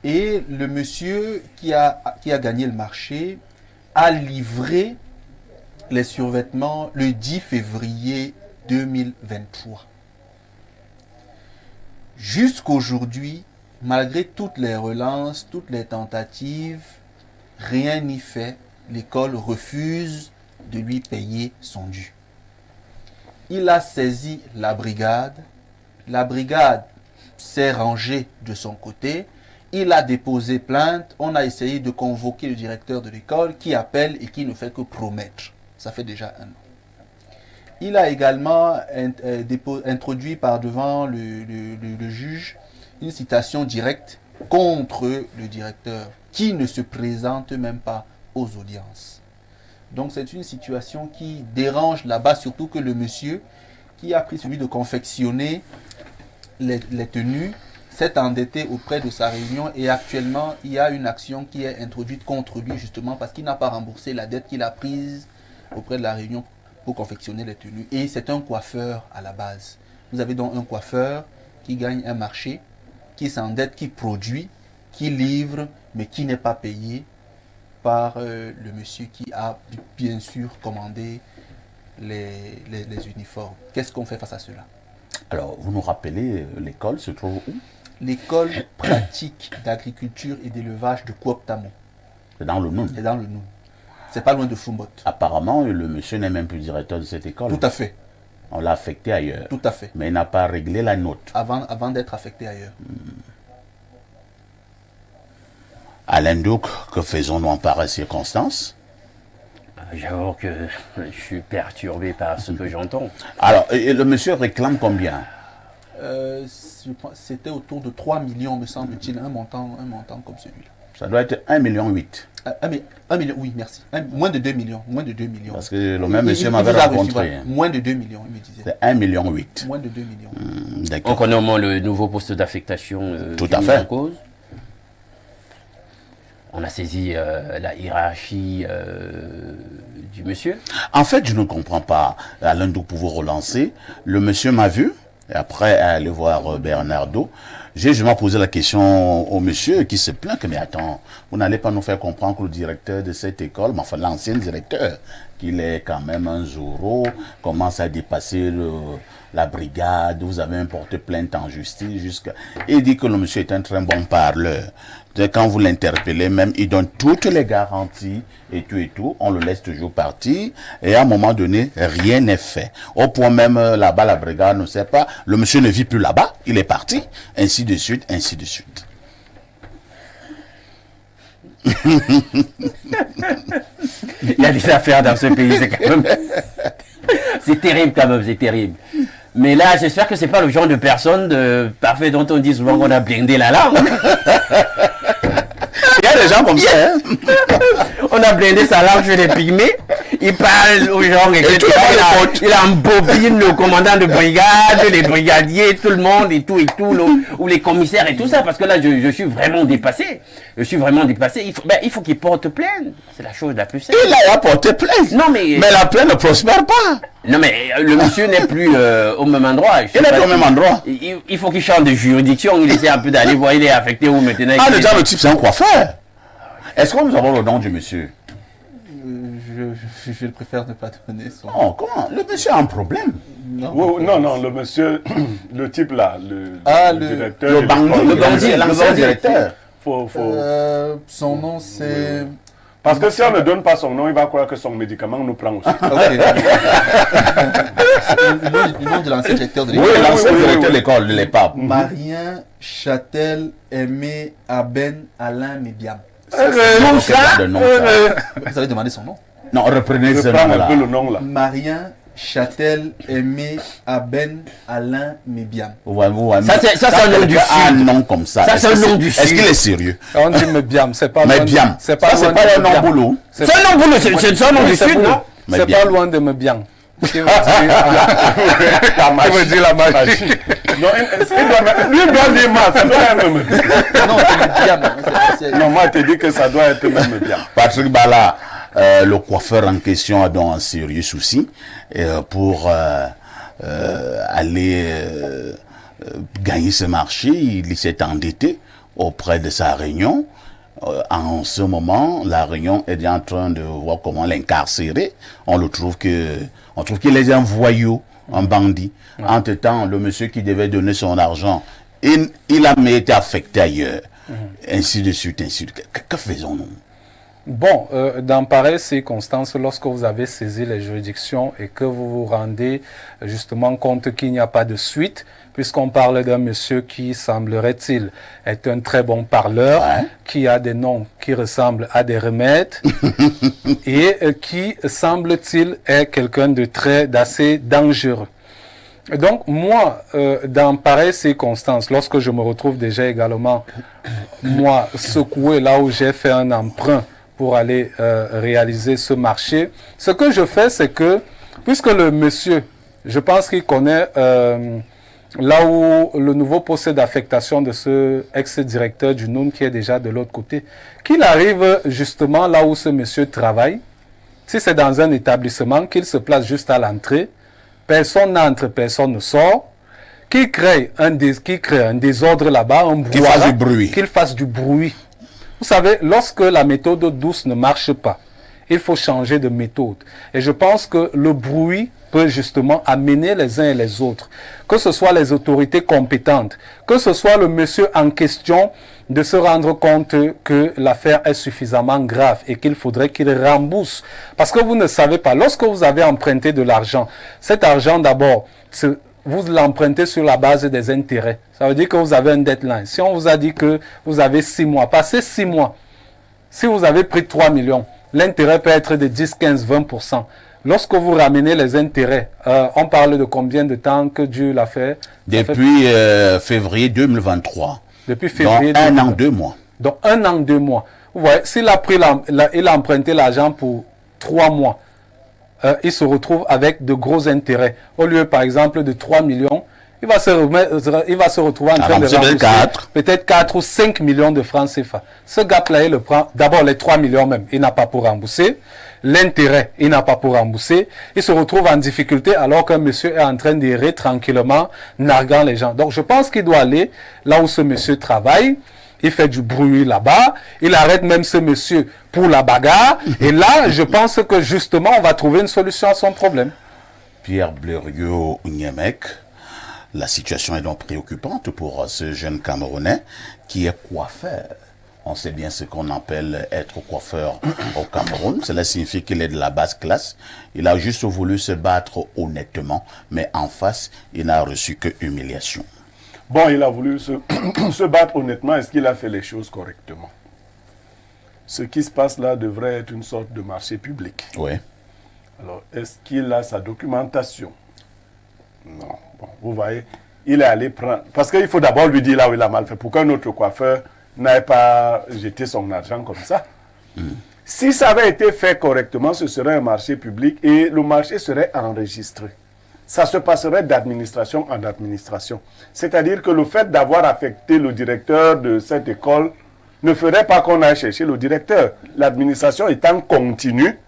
Et le monsieur qui a gagné le marché a livré les survêtements le 10 février 2023. Jusqu'aujourd'hui, malgré toutes les relances, toutes les tentatives, rien n'y fait. L'école refuse de lui payer son dû. Il a saisi la brigade s'est rangée de son côté, il a déposé plainte, on a essayé de convoquer le directeur de l'école qui appelle et qui ne fait que promettre. Ça fait déjà un an. Il a également introduit par devant le juge une citation directe contre le directeur qui ne se présente même pas aux audiences. Donc c'est une situation qui dérange là-bas, surtout que le monsieur qui a pris celui de confectionner les tenues s'est endetté auprès de sa réunion et actuellement, il y a une action qui est introduite contre lui justement parce qu'il n'a pas remboursé la dette qu'il a prise auprès de la réunion pour confectionner les tenues. Et c'est un coiffeur à la base. Vous avez donc un coiffeur qui gagne un marché, qui s'endette, qui produit, qui livre, mais qui n'est pas payé par le monsieur qui a bien sûr commandé les uniformes. Qu'est-ce qu'on fait face à cela? Alors, vous nous rappelez, l'école se trouve où? L'école pratique d'agriculture et d'élevage de Kouoptamo. C'est dans le Noun. C'est dans le Noun. C'est pas loin de Fumbot. Apparemment, le monsieur n'est même plus directeur de cette école. Tout à fait. On l'a affecté ailleurs. Tout à fait. Mais il n'a pas réglé la note. Avant d'être affecté ailleurs. Alain Douk, que faisons-nous en pareille circonstance? J'avoue que je suis perturbé par ce que j'entends. Alors, et le monsieur réclame combien? C'était autour de 3 millions, me semble-t-il, un montant comme celui-là. Ça doit être 1,8 million. Un million, oui, merci. Moins de 2 millions. Moins de 2 millions. Parce que le même monsieur Il m'avait vous a reçu, rencontré. voilà. Moins de 2 millions, il me disait. C'est 1,8 million. Moins de 2 millions. On D'accord. connaît au moins le nouveau poste d'affectation Tout qui à est mis fait. en cause. On a saisi la hiérarchie du monsieur. En fait, je ne comprends pas. Alain Douk, pour vous relancer, le monsieur m'a vu, et après aller voir Bernardo, j'ai justement posé la question au monsieur qui se plaint que, mais attends, vous n'allez pas nous faire comprendre que le directeur de cette école, mais enfin l'ancien directeur, qu'il est quand même un Zorro, commence à dépasser la brigade, vous avez porté plainte en justice jusqu'à... Il dit que le monsieur est un très bon parleur. Quand vous l'interpellez même, il donne toutes les garanties et tout, on le laisse toujours partir et à un moment donné, rien n'est fait. Au point même, là-bas, la brigade ne sait pas, le monsieur ne vit plus là-bas, il est parti, ainsi de suite, ainsi de suite. Il y a des affaires dans ce pays, c'est quand même... C'est terrible quand même, c'est terrible. Mais là, j'espère que c'est pas le genre de personne parfait dont on dit souvent qu'on a blindé la langue. Il y a des gens comme ça, hein? On a blindé sa langue chez les pygmées. Il parle aux gens, etc. Il embobine le commandant de brigade, les brigadiers, tout le monde et tout, ou les commissaires et tout ça. Parce que là, je suis vraiment dépassé. Je suis vraiment dépassé. Il faut qu'il porte plainte. C'est la chose la plus simple. Il a porté plainte. Non, mais la plainte ne prospère pas. Non, mais le monsieur n'est plus au même endroit. Il n'est pas au même endroit. Il faut qu'il change de juridiction. Il essaie un peu d'aller voir. Il est affecté où maintenant? Ah, déjà, le type, c'est un coiffeur. Est-ce que nous avons le nom du monsieur? Je préfère ne pas donner son... Non, comment? Le monsieur a un problème. Oui, non, le monsieur, le type là, le directeur. Le de bandit, l'école, le bandit, l'ancien directeur. son nom, c'est... Parce que si on ne donne pas son nom, il va croire que son médicament nous prend aussi. Le nom de l'ancien directeur de Oui, l'école. l'ancien directeur de l'école, de l'EPAP. Marien Châtel Aimé Aben Alain Mébiam. Comme ça, Vous avez demandé son nom? Non, reprenez ce Reprends un nom-là. peu le nom là. Marien Châtel Aimé Aben Alain Mébiam. Ça, c'est un nom du Un Sud. nom comme ça. Ça, c'est Est-ce un nom que du Est-ce Sud. qu'il est sérieux? On dit Mébiam, c'est pas loin. Mébiam. C'est pas Ça, c'est loin pas de un nom Mébiam. boulot. C'est un nom boulot, c'est un nom du Sud, non? C'est Mébiam. pas loin de Mébiam. Qui veut dire la magie. Non, lui doit dire mal, ça doit être même. Non, c'est Mébiam. Non, moi, je te dis que ça doit être même bien. Patrick Bala, le coiffeur en question a donc un sérieux souci pour aller gagner ce marché. Il s'est endetté auprès de sa réunion. En ce moment, la réunion est en train de voir comment l'incarcérer. On trouve qu'il est un voyou, un bandit. Entre-temps, le monsieur qui devait donner son argent, il a été affecté ailleurs. Ainsi de suite, ainsi de suite. Que faisons-nous? Bon, dans pareilles circonstances, lorsque vous avez saisi les juridictions et que vous vous rendez justement compte qu'il n'y a pas de suite, puisqu'on parle d'un monsieur qui, semblerait-il, est un très bon parleur, qui a des noms qui ressemblent à des remèdes et qui, semble-t-il, est quelqu'un d'assez dangereux. Donc, moi, dans pareilles circonstances, lorsque je me retrouve déjà également, moi, secoué là où j'ai fait un emprunt pour aller réaliser ce marché, ce que je fais, c'est que, puisque le monsieur, je pense qu'il connaît là où le nouveau poste d'affectation de ce ex-directeur du NUN qui est déjà de l'autre côté, qu'il arrive justement là où ce monsieur travaille, si c'est dans un établissement, qu'il se place juste à l'entrée, personne n'entre, personne ne sort, qu'il crée un désordre là-bas, un Qu'il fasse du bruit. Qu'il fasse du bruit. Vous savez, lorsque la méthode douce ne marche pas, il faut changer de méthode. Et je pense que le bruit peut justement amener les uns et les autres, que ce soit les autorités compétentes, que ce soit le monsieur en question, de se rendre compte que l'affaire est suffisamment grave et qu'il faudrait qu'il rembourse. Parce que vous ne savez pas, lorsque vous avez emprunté de l'argent, cet argent d'abord, vous l'empruntez sur la base des intérêts. Ça veut dire que vous avez un deadline. Si on vous a dit que vous avez 6 mois, passez 6 mois. Si vous avez pris 3 millions, l'intérêt peut être de 10, 15, 20%. Lorsque vous ramenez les intérêts, on parle de combien de temps que dure l'affaire? Depuis février 2023. Depuis février Donc 1 an, 2 mois. Donc 1 an, 2 mois. Vous voyez, s'il a il a emprunté l'argent pour 3 mois, il se retrouve avec de gros intérêts. Au lieu, par exemple, de 3 millions, il va se retrouver en train de rembourser peut-être 4 ou 5 millions de francs CFA. Ce gap-là, il le prend d'abord les 3 millions même, il n'a pas pour rembourser. L'intérêt, il n'a pas pour rembourser. Il se retrouve en difficulté alors qu'un monsieur est en train d'errer tranquillement, narguant les gens. Donc je pense qu'il doit aller là où ce monsieur travaille. Il fait du bruit là-bas. Il arrête même ce monsieur pour la bagarre. Et là, je pense que justement, on va trouver une solution à son problème. Pierre Blériot-Niémec, la situation est donc préoccupante pour ce jeune Camerounais qui est coiffeur. On sait bien ce qu'on appelle être coiffeur au Cameroun. Cela signifie qu'il est de la basse classe. Il a juste voulu se battre honnêtement, mais en face, il n'a reçu que humiliation. Bon, il a voulu se battre honnêtement. Est-ce qu'il a fait les choses correctement? Ce qui se passe là devrait être une sorte de marché public. Oui. Alors, est-ce qu'il a sa documentation? Non. Bon, vous voyez, il est allé prendre... Parce qu'il faut d'abord lui dire là où il a mal fait. Pour qu'un autre coiffeur n'ait pas jeté son argent comme ça. Si ça avait été fait correctement, ce serait un marché public et le marché serait enregistré. Ça se passerait d'administration en administration. C'est-à-dire que le fait d'avoir affecté le directeur de cette école ne ferait pas qu'on aille chercher le directeur. L'administration étant continue,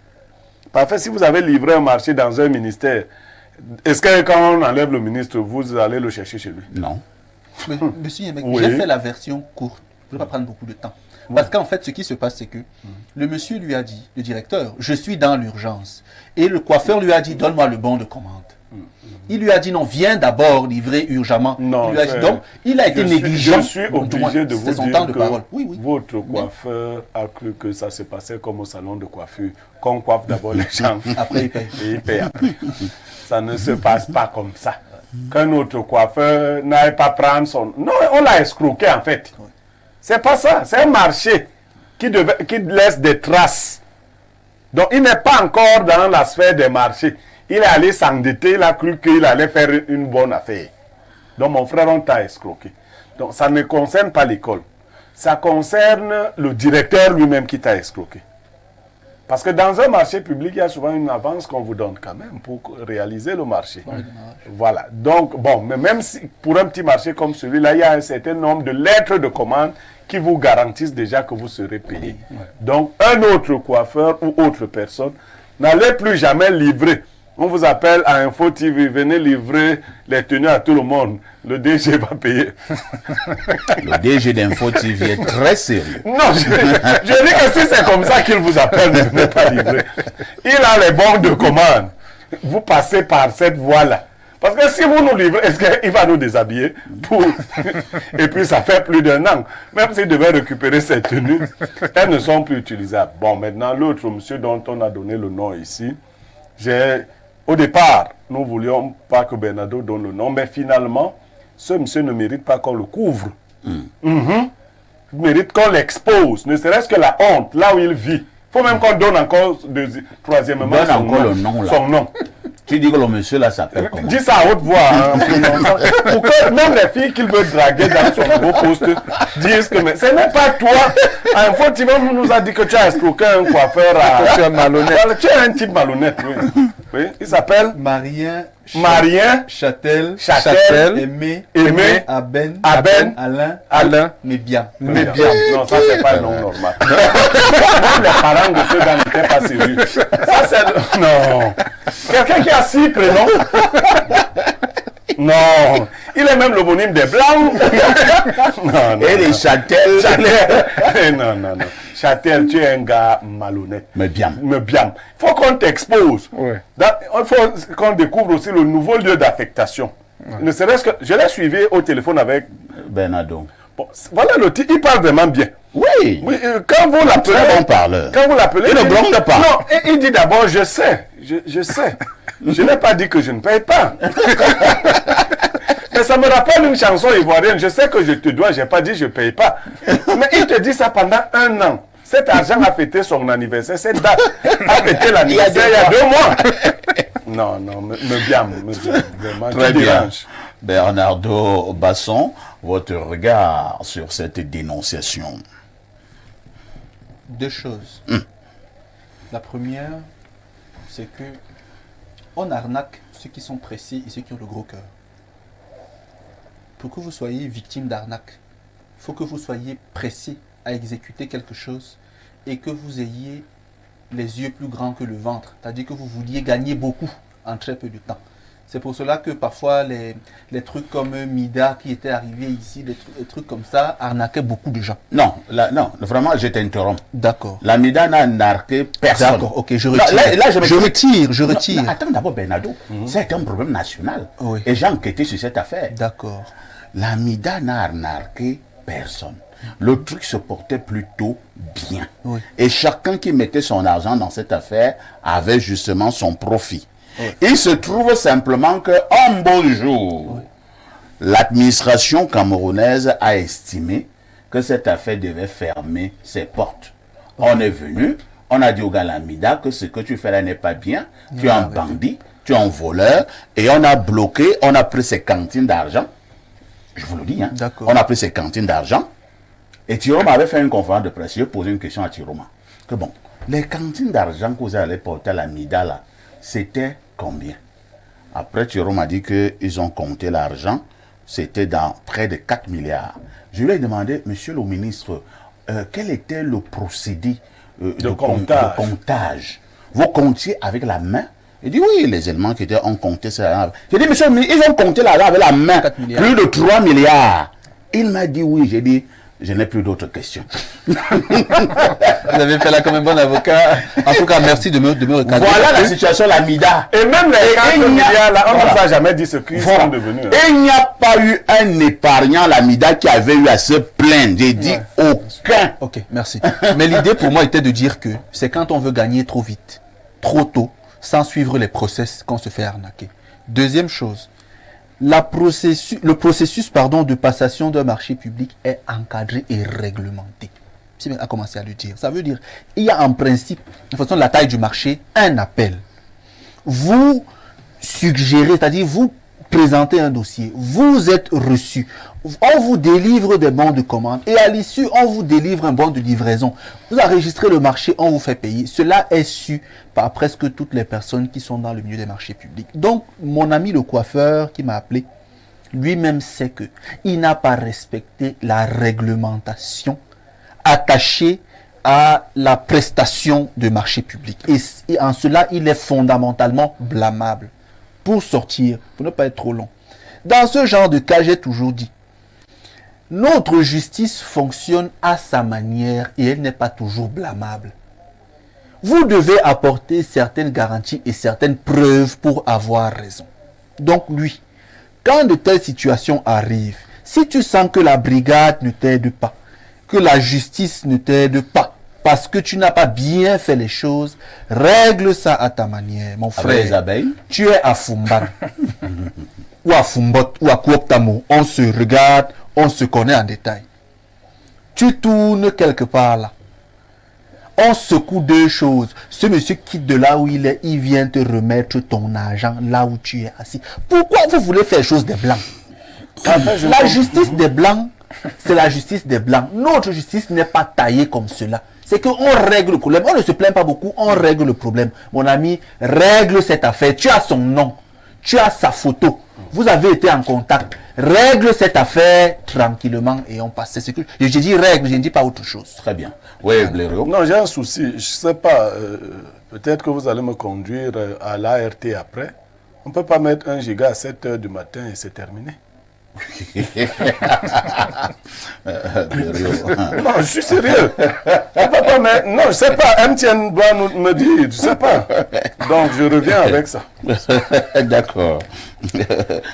parfait, si vous avez livré un marché dans un ministère, est-ce que quand on enlève le ministre, vous allez le chercher chez lui? Non. Monsieur Yemek, Oui. j'ai fait la version courte. Je ne vais pas prendre beaucoup de temps. Parce qu'en fait, ce qui se passe, c'est que le monsieur lui a dit, le directeur, je suis dans l'urgence. Et le coiffeur lui a dit, donne-moi le bon de commande. Il lui a dit, non, viens d'abord livrer urgemment. Non, il lui a dit, donc, il a été négligent. Je suis obligé de vous son dire temps de que parole. Oui, oui. votre coiffeur a cru que ça se passait comme au salon de coiffure. Qu'on coiffe d'abord les gens. Après, il paye. Et il paye après. Ça ne se passe pas comme ça. Qu'un autre coiffeur n'aille pas prendre son... Non, on l'a escroqué en fait. C'est pas ça. C'est un marché qui laisse des traces. Donc, il n'est pas encore dans la sphère des marchés. Il est allé s'endetter, il a cru qu'il allait faire une bonne affaire. Donc, mon frère, on t'a escroqué. Donc, ça ne concerne pas l'école. Ça concerne le directeur lui-même qui t'a escroqué. Parce que dans un marché public, il y a souvent une avance qu'on vous donne quand même pour réaliser le marché. Voilà. Donc, bon, mais même si pour un petit marché comme celui-là, il y a un certain nombre de lettres de commande qui vous garantissent déjà que vous serez payé. Donc, un autre coiffeur ou autre personne, n'allez plus jamais livrer. On vous appelle à Info TV, venez livrer les tenues à tout le monde. Le DG va payer. Le DG d'Info TV est très sérieux. Non, je dis que si c'est comme ça qu'il vous appelle, ne venez pas livrer. Il a les bons de commande. Vous passez par cette voie-là. Parce que si vous nous livrez, est-ce qu'il va nous déshabiller Et puis ça fait plus d'1 an. Même s'il devait récupérer ces tenues, elles ne sont plus utilisables. Bon, maintenant, l'autre monsieur dont on a donné le nom ici, au départ, nous ne voulions pas que Bernardo donne le nom, mais finalement, ce monsieur ne mérite pas qu'on le couvre. Il mérite qu'on l'expose, ne serait-ce que la honte, là où il vit. Il faut même qu'on donne encore, troisièmement, son nom. Tu dis que le monsieur là s'appelle comment? Dis ça à haute voix, hein, pour que même les filles qu'il veut draguer dans son nouveau poste disent que mais, ce n'est pas toi. Info TV nous a dit que tu as escroqué un coiffeur à... Tu es malhonnête. Tu es un type malhonnête, oui. Oui, il s'appelle Marien Châtel, Aimé, Aben, Alain, Mébiam. Non, ça c'est pas le nom normal. Même les parents de ceux gars n'étaient pas sérieux. Ça c'est... Non. Quelqu'un qui a 6 prénoms. Non. Il est même l'homonyme des Blancs. Non. Et les Châtel. Non. Châtel, tu es un gars malhonnête. Mais bien. Il faut qu'on t'expose. Ouais. Il faut qu'on découvre aussi le nouveau lieu d'affectation. Ne serait-ce que... Je l'ai suivi au téléphone avec... Bernardo. Bon, voilà le titre. Il parle vraiment bien. Oui. Oui, quand vous l'appelez... Très bon parleur. Quand vous l'appelez... Il ne blonde pas. Non, il dit d'abord, je sais. Je sais. Je n'ai pas dit que je ne paye pas. Mais ça me rappelle une chanson ivoirienne. Je sais que je te dois, je n'ai pas dit je ne paye pas. Mais il te dit ça pendant 1 an. Cet argent a fêté son anniversaire. Cette date a fêté l'anniversaire il y a 2 mois. Non, me bien. Vraiment, Très tu bien. déranges. Bernardo Basson, votre regard sur cette dénonciation. 2 choses. La première, c'est que on arnaque ceux qui sont pressés et ceux qui ont le gros cœur. Pour que vous soyez victime d'arnaque, il faut que vous soyez pressé à exécuter quelque chose et que vous ayez les yeux plus grands que le ventre. C'est-à-dire que vous vouliez gagner beaucoup en très peu de temps. C'est pour cela que parfois les trucs comme Mida qui était arrivé ici, des trucs comme ça, arnaquaient beaucoup de gens. Non, vraiment, je t'interromps. D'accord. La MIDA n'a narqué personne. D'accord, ok, je retire. Je retire. Non, attends d'abord, Bernardo. C'est un problème national. Oui. Et j'ai enquêté sur cette affaire. D'accord. La MIDA n'a narqué personne. Le truc se portait plutôt bien. Oui. Et chacun qui mettait son argent dans cette affaire avait justement son profit. Oui. Il se trouve simplement qu'un beau jour, l'administration camerounaise a estimé que cette affaire devait fermer ses portes. On est venu, on a dit au gars Lamida que ce que tu fais là n'est pas bien, tu es un bandit, tu es un voleur, et on a bloqué, on a pris ses cantines d'argent. Je vous le dis, hein. On a pris ses cantines d'argent. Et Tiroma avait fait une conférence de presse. J'ai posé une question à Tiroma. Que bon, les cantines d'argent que vous allez porter à la MIDA là, c'était combien? Après, Tiroma a dit qu'ils ont compté l'argent. C'était dans près de 4 milliards. Je lui ai demandé, monsieur le ministre, quel était le procédé de comptage? Vous comptiez avec la main? Il dit oui, les éléments qui étaient ont compté ça. J'ai dit, monsieur le ministre, ils ont compté l'argent avec la main. Plus de 3 milliards. Il m'a dit oui. J'ai dit, je n'ai plus d'autres questions. Vous avez fait là comme un bon avocat. En tout cas, merci de me recadrer. Voilà la situation, la MIDA. Et même les 4 milliards là, on ne nous a jamais dit ce qu'ils sont devenus. Et il n'y a pas eu un épargnant, la MIDA, qui avait eu à se plaindre. J'ai dit aucun. Ok, merci. Mais l'idée pour moi était de dire que c'est quand on veut gagner trop vite, trop tôt, sans suivre les process qu'on se fait arnaquer. Deuxième chose, le processus de passation d'un marché public est encadré et réglementé. Si on a commencé à le dire. Ça veut dire il y a en principe, en fonction de la taille du marché, un appel. Vous suggérez, c'est-à-dire vous présentez un dossier, vous êtes reçu, on vous délivre des bons de commande et à l'issue, on vous délivre un bon de livraison. Vous enregistrez le marché, on vous fait payer. Cela est su par presque toutes les personnes qui sont dans le milieu des marchés publics. Donc, mon ami le coiffeur qui m'a appelé, lui-même sait que il n'a pas respecté la réglementation attachée à la prestation de marché public. Et en cela, il est fondamentalement blâmable. Pour sortir, pour ne pas être trop long. Dans ce genre de cas, j'ai toujours dit, notre justice fonctionne à sa manière et elle n'est pas toujours blâmable. Vous devez apporter certaines garanties et certaines preuves pour avoir raison. Donc lui, quand de telles situations arrivent, si tu sens que la brigade ne t'aide pas, que la justice ne t'aide pas, parce que tu n'as pas bien fait les choses, règle ça à ta manière, mon frère. Tu es à Fumban, ou à Fumbot, ou à Kuoptamo. On se regarde, on se connaît en détail. Tu tournes quelque part là. On secoue 2 choses. Ce monsieur quitte de là où il est, il vient te remettre ton argent là où tu es assis. Pourquoi vous voulez faire chose des blancs? La justice des blancs, c'est la justice des blancs. Notre justice n'est pas taillée comme cela. c'est qu'on règle le problème. On ne se plaint pas beaucoup, on règle le problème. Mon ami, règle cette affaire. Tu as son nom, tu as sa photo. Vous avez été en contact. Règle cette affaire tranquillement et on passe. C'est ce que je dis règle, je ne dis pas autre chose. Très bien. Oui, Blériot. Non, j'ai un souci. Je ne sais pas, peut-être que vous allez me conduire à l'ART après. On ne peut pas mettre 1 giga à 7 h du matin et c'est terminé. Non, je suis sérieux. On peut pas mettre... Non, je ne sais pas. MTN doit me dire. Je ne sais pas. Donc, je reviens avec ça. D'accord.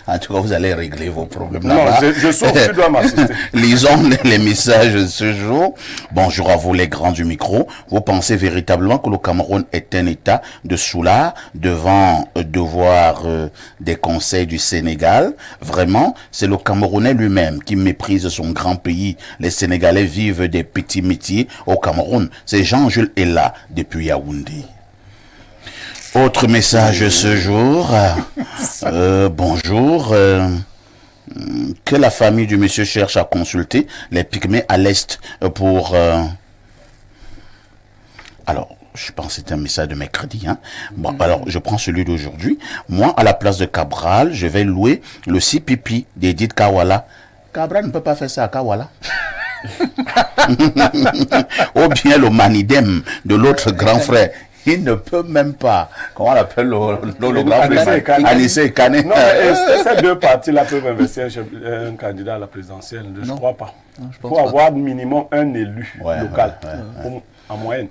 En tout cas, vous allez régler vos problèmes Non, là-bas. je souffre, tu dois m'assister. Lisons les messages de ce jour. Bonjour à vous les grands du micro. Vous pensez véritablement que le Cameroun est un état de soulard devant devoir des conseils du Sénégal? Vraiment, c'est le Camerounais lui-même qui méprise son grand pays. Les Sénégalais vivent des petits métiers au Cameroun. C'est Jean-Jules est là depuis Yaoundé. Autre message ce jour. Bonjour. Que la famille du monsieur cherche à consulter les pygmées à l'est pour... Alors, je pense que c'est un message de mercredi. Hein? Bon, alors, je prends celui d'aujourd'hui. Moi, à la place de Cabral, je vais louer le CPP d'Edith Kawala. Cabral ne peut pas faire ça à Kawala. Ou bien le Manidem de l'autre grand frère. Il ne peut même pas. Comment on appelle l'hologramme? Anissé Kane. Non, mais ces deux partis-là peuvent investir un candidat à la présidentielle. Je ne crois pas. Il faut avoir minimum un élu local. En moyenne.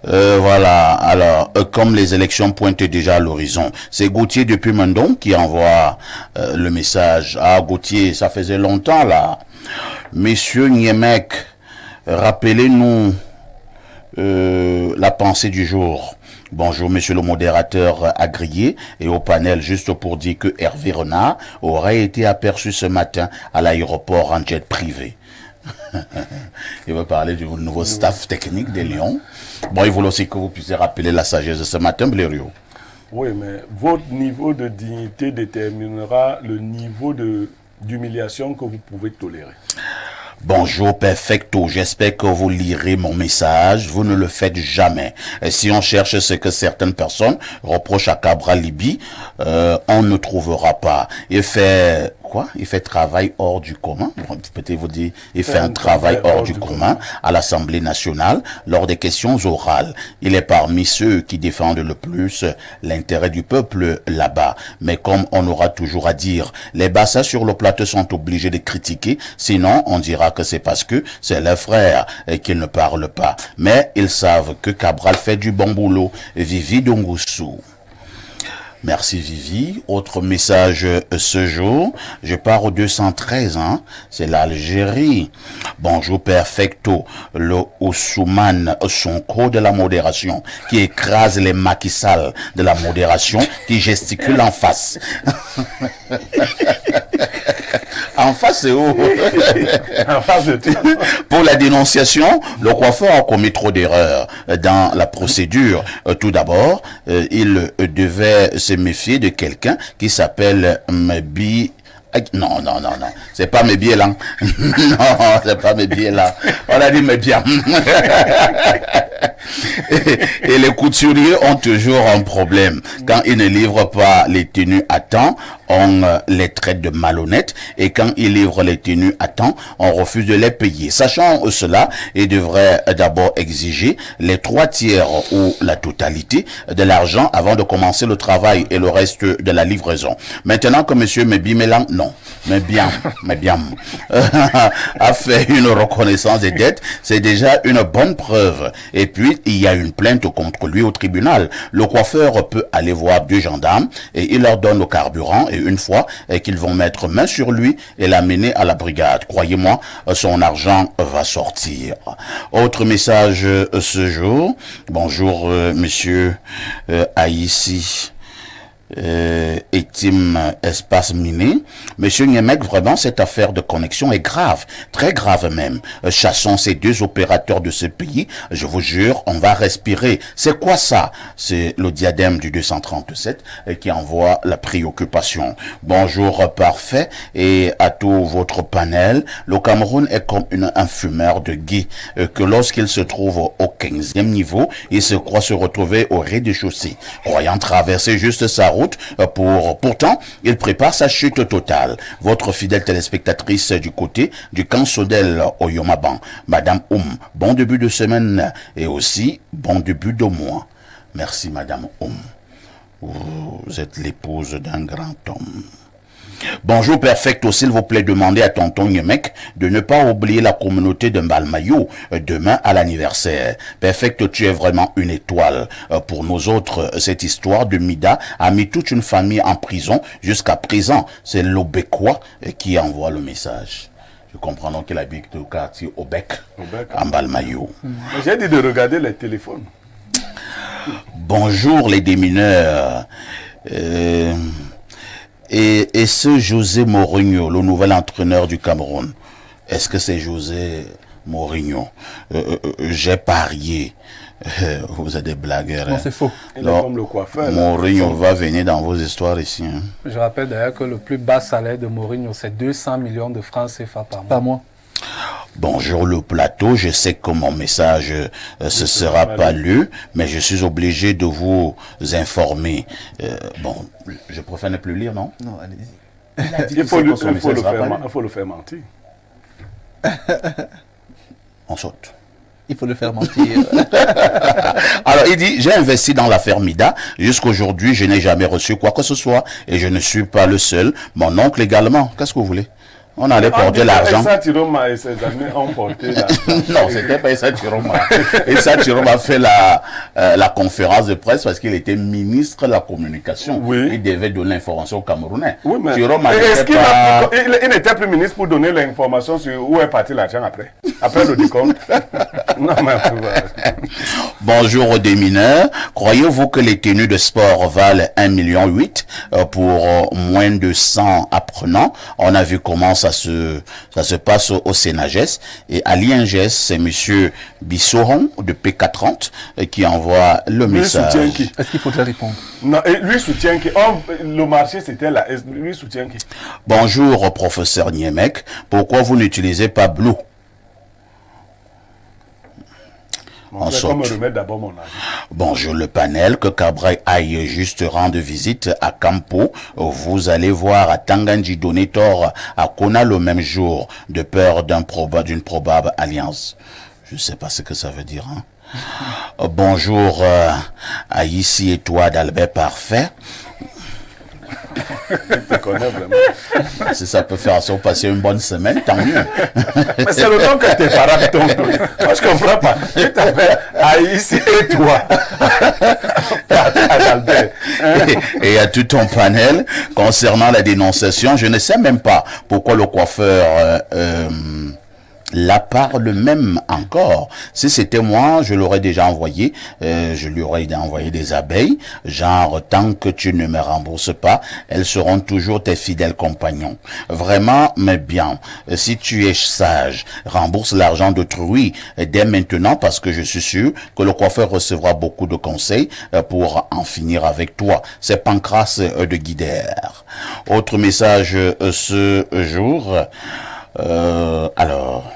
Voilà, alors, comme les élections pointent déjà à l'horizon, c'est Gauthier depuis Mendon qui envoie le message. Ah, Gauthier, ça faisait longtemps là. Messieurs Niemek, rappelez-nous la pensée du jour. Bonjour, monsieur le modérateur agréé et au panel, juste pour dire que Hervé Renard aurait été aperçu ce matin à l'aéroport en jet privé. Il veut parler du nouveau staff technique des Lions. Bon, il voulait aussi que vous puissiez rappeler la sagesse de ce matin, Blériot. Oui, mais votre niveau de dignité déterminera le niveau d'humiliation que vous pouvez tolérer. Bonjour perfecto, j'espère que vous lirez mon message, vous ne le faites jamais. Et si on cherche ce que certaines personnes reprochent à Cabral Libi, on ne trouvera pas. Il fait quoi? Il fait travail hors du commun. Peut-être vous dire, il fait un travail hors du commun à l'Assemblée nationale lors des questions orales. Il est parmi ceux qui défendent le plus l'intérêt du peuple là-bas. Mais comme on aura toujours à dire, les bassins sur le plateau sont obligés de critiquer, sinon on dira que c'est parce que c'est leurs frères et qu'ils ne parlent pas. Mais ils savent que Cabral fait du bon boulot. Vivi Dongoussou. Merci Vivi. Autre message ce jour. Je pars au 213, hein. C'est l'Algérie. Bonjour perfecto. Le Ousmane Sonko de la modération qui écrase les maquissales de la modération qui gesticule en face. En face, c'est où? En face de tout. Pour la dénonciation, le coiffeur a commis trop d'erreurs dans la procédure. Tout d'abord, il devait se méfier de quelqu'un qui s'appelle Mebi. Non, c'est pas mes billets là. Non, c'est pas mes billets là. On a dit mes biens. Et les couturiers ont toujours un problème. Quand ils ne livrent pas les tenues à temps, on les traite de malhonnêtes. Et quand ils livrent les tenues à temps, on refuse de les payer. Sachant cela, ils devraient d'abord exiger les 3/3 ou la totalité de l'argent avant de commencer le travail et le reste de la livraison. Maintenant que monsieur Mebimelang, non, mais bien, a fait une reconnaissance des dettes, c'est déjà une bonne preuve. Et puis, il y a une plainte contre lui au tribunal. Le coiffeur peut aller voir 2 gendarmes et il leur donne le carburant et une fois qu'ils vont mettre main sur lui et l'amener à la brigade. Croyez-moi, son argent va sortir. Autre message ce jour. Bonjour, monsieur Aïssi. Etim Espace Miné. Monsieur Niemek, vraiment, cette affaire de connexion est grave, très grave même. Chassons ces deux opérateurs de ce pays. Je vous jure, on va respirer. C'est quoi ça? C'est le diadème du 237 qui envoie la préoccupation. Bonjour, parfait. Et à tout votre panel, le Cameroun est comme un fumeur de guy que lorsqu'il se trouve au 15e niveau, il se croit se retrouver au rez-de-chaussée, croyant traverser juste sa route. Pourtant, il prépare sa chute totale. Votre fidèle téléspectatrice du côté du camp Sodel au Yomaban, Madame bon début de semaine et aussi bon début de mois. Merci Madame Vous êtes l'épouse d'un grand homme. Bonjour Perfecto, s'il vous plaît, demandez à tonton Niemek de ne pas oublier la communauté de Mbalmayo demain à l'anniversaire. Perfecto, tu es vraiment une étoile. Pour nous autres, cette histoire de Mida a mis toute une famille en prison jusqu'à présent. C'est l'Obécois qui envoie le message. Je comprends donc qu'il habite au quartier Obek, à Mbalmayo. J'ai dit de regarder les téléphones. Bonjour les démineurs. Et ce José Mourinho, le nouvel entraîneur du Cameroun, est-ce que c'est José Mourinho? J'ai parié. Vous êtes des blagueurs. Non, c'est faux. Il est comme le coiffeur. Mourinho va venir dans vos histoires ici. Hein. Je rappelle d'ailleurs que le plus bas salaire de Mourinho, c'est 200 millions de francs CFA par mois. Pas moi. Bonjour le plateau, je sais que mon message ce sera pas lu, mais je suis obligé de vous informer. Bon, je préfère ne plus lire, non? Non, allez-y. Il faut le faire mentir. On saute. Il faut le faire mentir. Alors, il dit, j'ai investi dans l'affaire Mida. Jusqu'aujourd'hui, je n'ai jamais reçu quoi que ce soit. Et je ne suis pas le seul. Mon oncle également. Qu'est-ce que vous voulez? On allait porter l'argent. Issa Tiroma et ses amis ont porté l'argent. Non, c'était pas Issa Tiroma. Issa Tiroma a fait la conférence de presse parce qu'il était ministre de la communication. Oui. Il devait donner l'information aux Camerounais. Oui, mais Tiroma est-ce qu'il pas... il n'était plus ministre pour donner l'information sur où est parti l'argent après? Après le décompte. Non, mais... Bonjour aux démineurs. Croyez-vous que les tenues de sport valent 1,8 million pour moins de 100 apprenants? On a vu comment ça se passe au Sénagès. Et à l'INGS, c'est monsieur Bissoron de P430 qui envoie le message. Est-ce qu'il faut déjà répondre? Non, et lui soutient que le marché c'était là. Lui soutient que... Bonjour professeur Niemek. Pourquoi vous n'utilisez pas Blue? On me remettre d'abord mon avis. Bonjour le panel, que Cabral aille juste rendre visite à Campo. Vous allez voir à Tanganji donner tort à Kona le même jour, de peur d'une probable alliance. Je ne sais pas ce que ça veut dire. Hein? Bonjour à Ici et toi d'Albert Parfait. Je te connais vraiment. Si ça peut faire ça passer une bonne semaine, tant mieux. Mais c'est le temps que tes parents t'ont donné. Moi, je comprends pas. Je t'appelle Aïssi et toi. Et à tout ton panel, concernant la dénonciation, je ne sais même pas pourquoi le coiffeur la parle même encore. Si c'était moi, je l'aurais déjà envoyé, je lui aurais envoyé des abeilles, genre tant que tu ne me rembourses pas, elles seront toujours tes fidèles compagnons. Vraiment, mais bien, si tu es sage, rembourse l'argent d'autrui dès maintenant parce que je suis sûr que le coiffeur recevra beaucoup de conseils pour en finir avec toi. C'est Pancras de Guidère. Autre message ce jour, alors...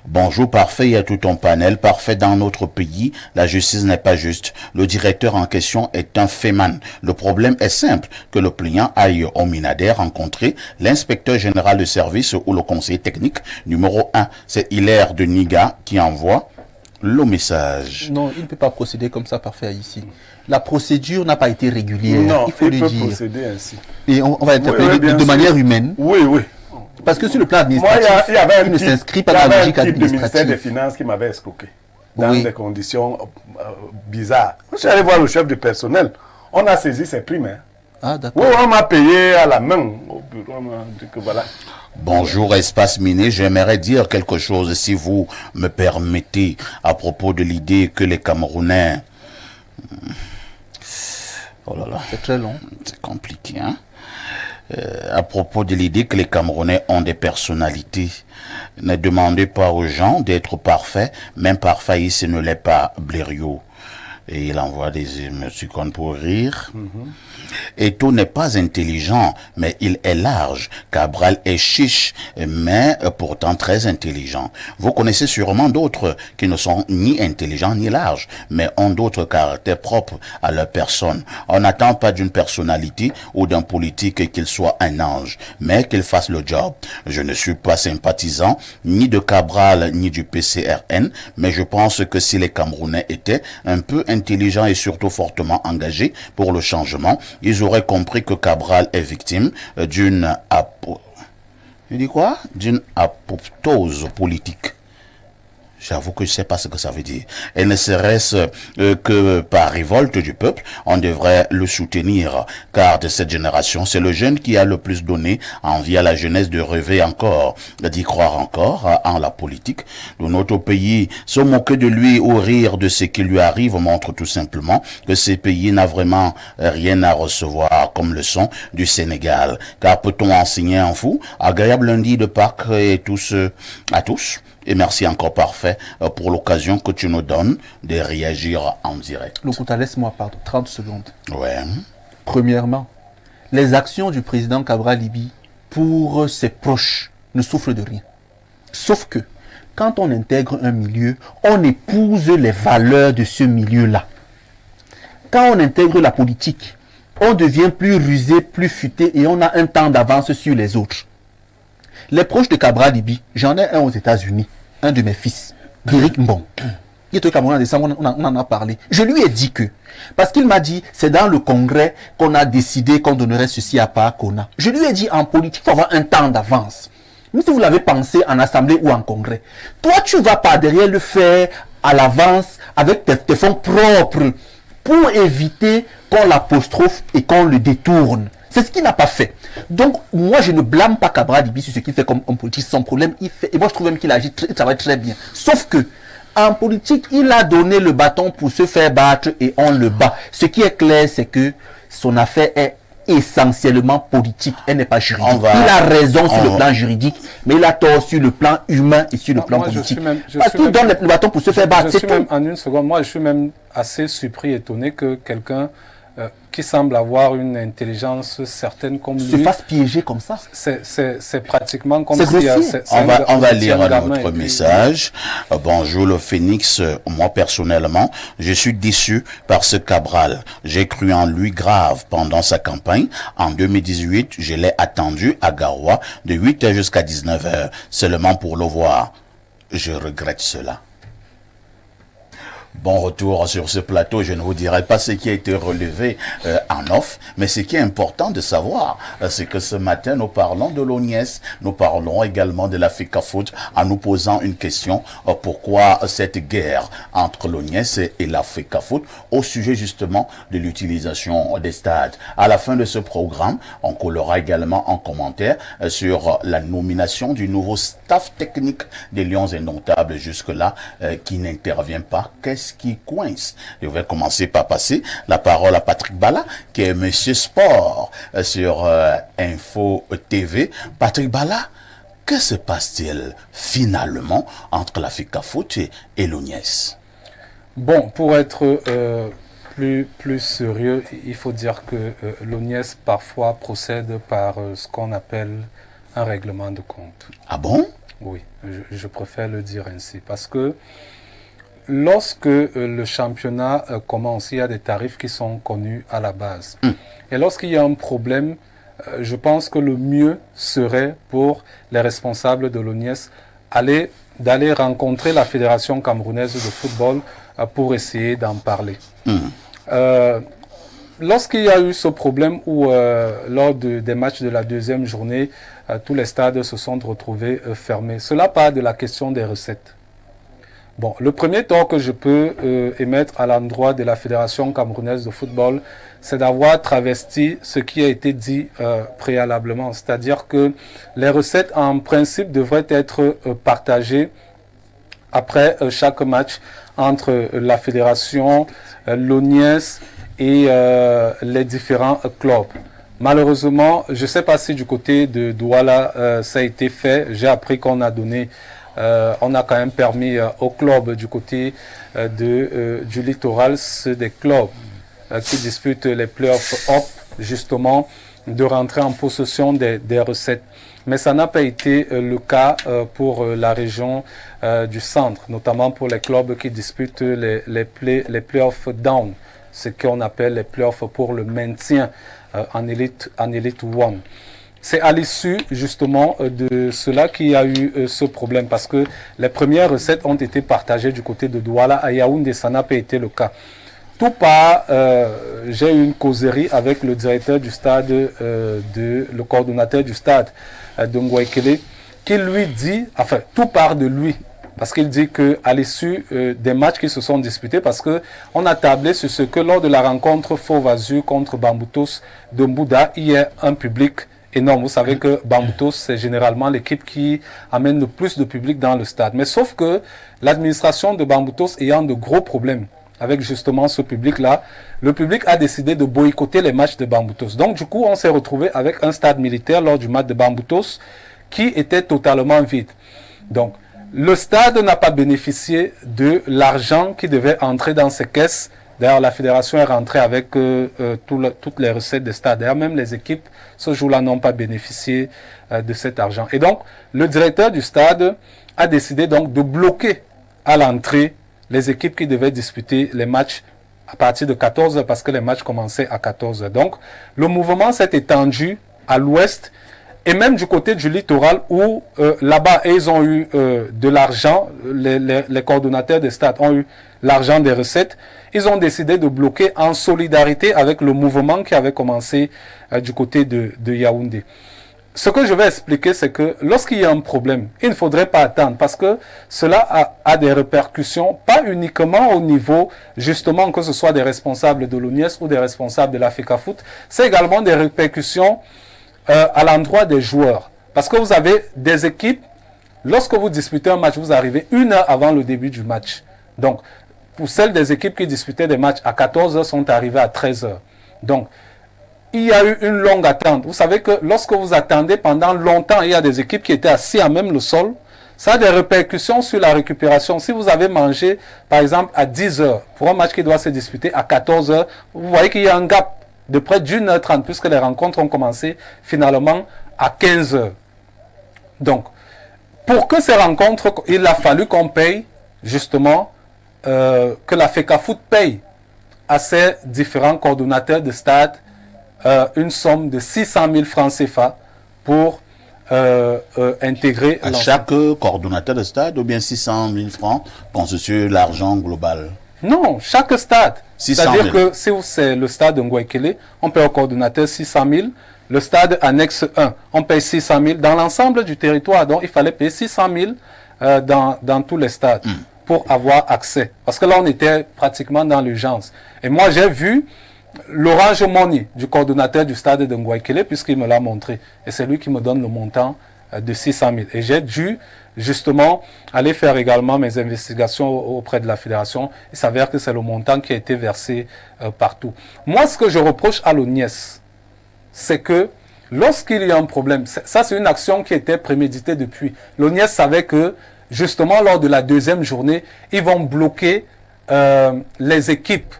Bonjour, parfait, il y a tout ton panel. Parfait, dans notre pays, la justice n'est pas juste. Le directeur en question est un féman. Le problème est simple, que le plaignant aille au Minader rencontrer l'inspecteur général de service ou le conseiller technique numéro 1. C'est Hilaire de Niga qui envoie le message. Non, il ne peut pas procéder comme ça, parfait, ici. La procédure n'a pas été régulière. Non, il faut le peut dire. procéder ainsi. Et on va interpeller de manière humaine. Oui, oui. Parce que sur le plan Moi, administratif, il y avait il ne s'inscrit pas dans la logique du ministère des administrative. Finances qui m'avait escroqué dans Oui. des conditions bizarres. Je suis allé voir le chef du personnel. On a saisi ses primes. Hein. Ah, d'accord. Oui, on m'a payé à la main au bureau. On m'a dit que voilà. Bonjour Espace Miné, j'aimerais dire quelque chose si vous me permettez à propos de l'idée que les Camerounais Oh là là, C'est très long. c'est compliqué, hein. À propos de l'idée que les Camerounais ont des personnalités, ne demandez pas aux gens d'être parfaits, même parfois ce ne l'est pas, Blériot. Et il envoie des émoticônes pour rire. Eto'o n'est pas intelligent, mais il est large. Cabral est chiche, mais pourtant très intelligent. Vous connaissez sûrement d'autres qui ne sont ni intelligents ni larges, mais ont d'autres caractères propres à leur personne. On n'attend pas d'une personnalité ou d'un politique qu'il soit un ange, mais qu'il fasse le job. Je ne suis pas sympathisant ni de Cabral ni du PCRN, mais je pense que si les Camerounais étaient un peu intelligents et surtout fortement engagés pour le changement, ils auraient compris que Cabral est victime d'une d'une apoptose politique. J'avoue que je ne sais pas ce que ça veut dire. Et ne serait-ce que par révolte du peuple, on devrait le soutenir. Car de cette génération, c'est le jeune qui a le plus donné envie à la jeunesse de rêver encore, d'y croire encore en la politique. De notre pays, se moquer de lui ou rire de ce qui lui arrive montre tout simplement que ce pays n'a vraiment rien à recevoir comme leçon du Sénégal. Car peut-on enseigner un fou? Agréable lundi de Pâques à tous. Et merci encore Parfait pour l'occasion que tu nous donnes de réagir en direct. Lokuta, laisse-moi, 30 secondes. Ouais. Premièrement, les actions du président Cabral Libi pour ses proches ne souffrent de rien. Sauf que, quand on intègre un milieu, on épouse les valeurs de ce milieu-là. Quand on intègre la politique, on devient plus rusé, plus futé et on a un temps d'avance sur les autres. Les proches de Cabral Libi, j'en ai un aux États-Unis, un de mes fils, Derrick Mbong. Il est au Cameroun, on en a parlé. Je lui ai dit que, parce qu'il m'a dit, c'est dans le congrès qu'on a décidé qu'on donnerait ceci à Paakona. Je lui ai dit, en politique, il faut avoir un temps d'avance. Même si vous l'avez pensé en assemblée ou en congrès, toi, tu vas pas derrière le faire à l'avance avec tes fonds propres pour éviter qu'on l'apostrophe et qu'on le détourne. C'est ce qu'il n'a pas fait. Donc, moi, je ne blâme pas Cabral Libi sur ce qu'il fait comme homme politique. Son problème, il fait. Et moi, je trouve même qu'il agit, il travaille très bien. Sauf que, en politique, il a donné le bâton pour se faire battre et on le bat. Ce qui est clair, c'est que son affaire est essentiellement politique. Elle n'est pas juridique. Il a raison sur le plan juridique, mais il a tort sur le plan humain et sur le plan politique. Parce qu'il donne le bâton pour se faire battre. En une seconde, moi, je suis même assez surpris, étonné que quelqu'un qui semble avoir une intelligence certaine comme lui se fasse piéger comme ça. C'est pratiquement comme si on va lire notre message. Bonjour le Phénix. Moi personnellement, je suis déçu par ce Cabral. J'ai cru en lui grave pendant sa campagne. En 2018, je l'ai attendu à Garoua de 8h jusqu'à 19h seulement pour le voir. Je regrette cela. Bon retour sur ce plateau. Je ne vous dirai pas ce qui a été relevé en off, mais ce qui est important de savoir, c'est que ce matin, nous parlons de l'ONIES, nous parlons également de la FECAFOOT en nous posant une question, pourquoi cette guerre entre l'ONIES et la FECAFOOT au sujet justement de l'utilisation des stades. À la fin de ce programme, on collera également en commentaire sur la nomination du nouveau staff technique des Lions Indomptables jusque-là, qui n'intervient pas. Qu'est-ce qui coince? Je vais commencer par passer la parole à Patrick Bala, qui est Monsieur Sport sur Info TV. Patrick Bala, que se passe-t-il finalement entre la FECAFOOT et l'ONIES? Bon, pour être plus sérieux, il faut dire que l'ONIES parfois procède par ce qu'on appelle un règlement de compte. Ah bon? Oui, je préfère le dire ainsi, parce que lorsque le championnat commence, il y a des tarifs qui sont connus à la base. Et lorsqu'il y a un problème, je pense que le mieux serait pour les responsables de l'ONIES d'aller rencontrer la Fédération camerounaise de football pour essayer d'en parler. Lorsqu'il y a eu ce problème où, lors des matchs de la deuxième journée, tous les stades se sont retrouvés fermés, cela part de la question des recettes. Bon, le premier tort que je peux émettre à l'endroit de la Fédération camerounaise de football, c'est d'avoir travesti ce qui a été dit préalablement. C'est-à-dire que les recettes, en principe, devraient être partagées après chaque match entre la Fédération, l'ONIES et les différents clubs. Malheureusement, je ne sais pas si du côté de Douala ça a été fait. J'ai appris qu'on a donné, on a quand même permis aux clubs du côté du littoral, c'est des clubs qui disputent les playoffs up, justement, de rentrer en possession des recettes. Mais ça n'a pas été le cas pour la région du centre, notamment pour les clubs qui disputent les playoffs down, ce qu'on appelle les playoffs pour le maintien en Elite 1. C'est à l'issue justement de cela qu'il y a eu ce problème, parce que les premières recettes ont été partagées du côté de Douala. À Yaoundé, ça n'a pas été le cas. Tout part, j'ai eu une causerie avec le directeur du stade, le coordonnateur du stade de Ngouaikele, qui lui dit, enfin, tout part de lui, parce qu'il dit qu'à l'issue des matchs qui se sont disputés, parce qu'on a tablé sur ce que lors de la rencontre Fauve-Azur contre Bamboutos de Mbouda, il y a un public énorme. Vous savez que Bamboutos, c'est généralement l'équipe qui amène le plus de public dans le stade. Mais sauf que l'administration de Bamboutos ayant de gros problèmes avec justement ce public-là, le public a décidé de boycotter les matchs de Bamboutos. Donc du coup, on s'est retrouvé avec un stade militaire lors du match de Bamboutos qui était totalement vide. Donc, le stade n'a pas bénéficié de l'argent qui devait entrer dans ses caisses. D'ailleurs, la fédération est rentrée avec toutes les recettes des stades. D'ailleurs, même les équipes, ce jour-là, n'ont pas bénéficié de cet argent. Et donc, le directeur du stade a décidé donc de bloquer à l'entrée les équipes qui devaient disputer les matchs à partir de 14h, parce que les matchs commençaient à 14h. Donc, le mouvement s'est étendu à l'ouest, et même du côté du littoral où là-bas, ils ont eu de l'argent, les coordonnateurs des stades ont eu l'argent des recettes. Ils ont décidé de bloquer en solidarité avec le mouvement qui avait commencé du côté de Yaoundé. Ce que je vais expliquer, c'est que lorsqu'il y a un problème, il ne faudrait pas attendre, parce que cela a des répercussions, pas uniquement au niveau, justement, que ce soit des responsables de l'ONIES ou des responsables de la FECAFOOT, c'est également des répercussions à l'endroit des joueurs. Parce que vous avez des équipes, lorsque vous disputez un match, vous arrivez 1 heure avant le début du match. Donc, pour celles des équipes qui disputaient des matchs à 14h, sont arrivées à 13h. Donc, il y a eu une longue attente. Vous savez que lorsque vous attendez pendant longtemps, il y a des équipes qui étaient assises à même le sol. Ça a des répercussions sur la récupération. Si vous avez mangé, par exemple, à 10h, pour un match qui doit se disputer à 14h, vous voyez qu'il y a un gap de près d'1h30, puisque les rencontres ont commencé finalement à 15h. Donc, pour que ces rencontres, il a fallu qu'on paye, justement, que la FECAFOOT paye à ces différents coordonnateurs de stade une somme de 600 000 francs CFA pour intégrer... À chaque coordonnateur de stade, ou bien 600 000 francs constitue l'argent global? Non, chaque stade. 600 000. C'est-à-dire que si c'est le stade de Ngouaikele, on paye au coordonnateur 600 000. Le stade annexe 1, on paye 600 000 dans l'ensemble du territoire. Donc, il fallait payer 600 000 dans tous les stades pour avoir accès. Parce que là, on était pratiquement dans l'urgence. Et moi, j'ai vu l'Orange Money du coordonnateur du stade de Ngouaikele, puisqu'il me l'a montré. Et c'est lui qui me donne le montant de 600 000. Et j'ai dû justement aller faire également mes investigations auprès de la fédération. Il s'avère que c'est le montant qui a été versé partout. Moi, ce que je reproche à l'ONIES, c'est que lorsqu'il y a un problème, ça c'est une action qui était préméditée depuis. L'ONIES savait que justement lors de la deuxième journée, ils vont bloquer les équipes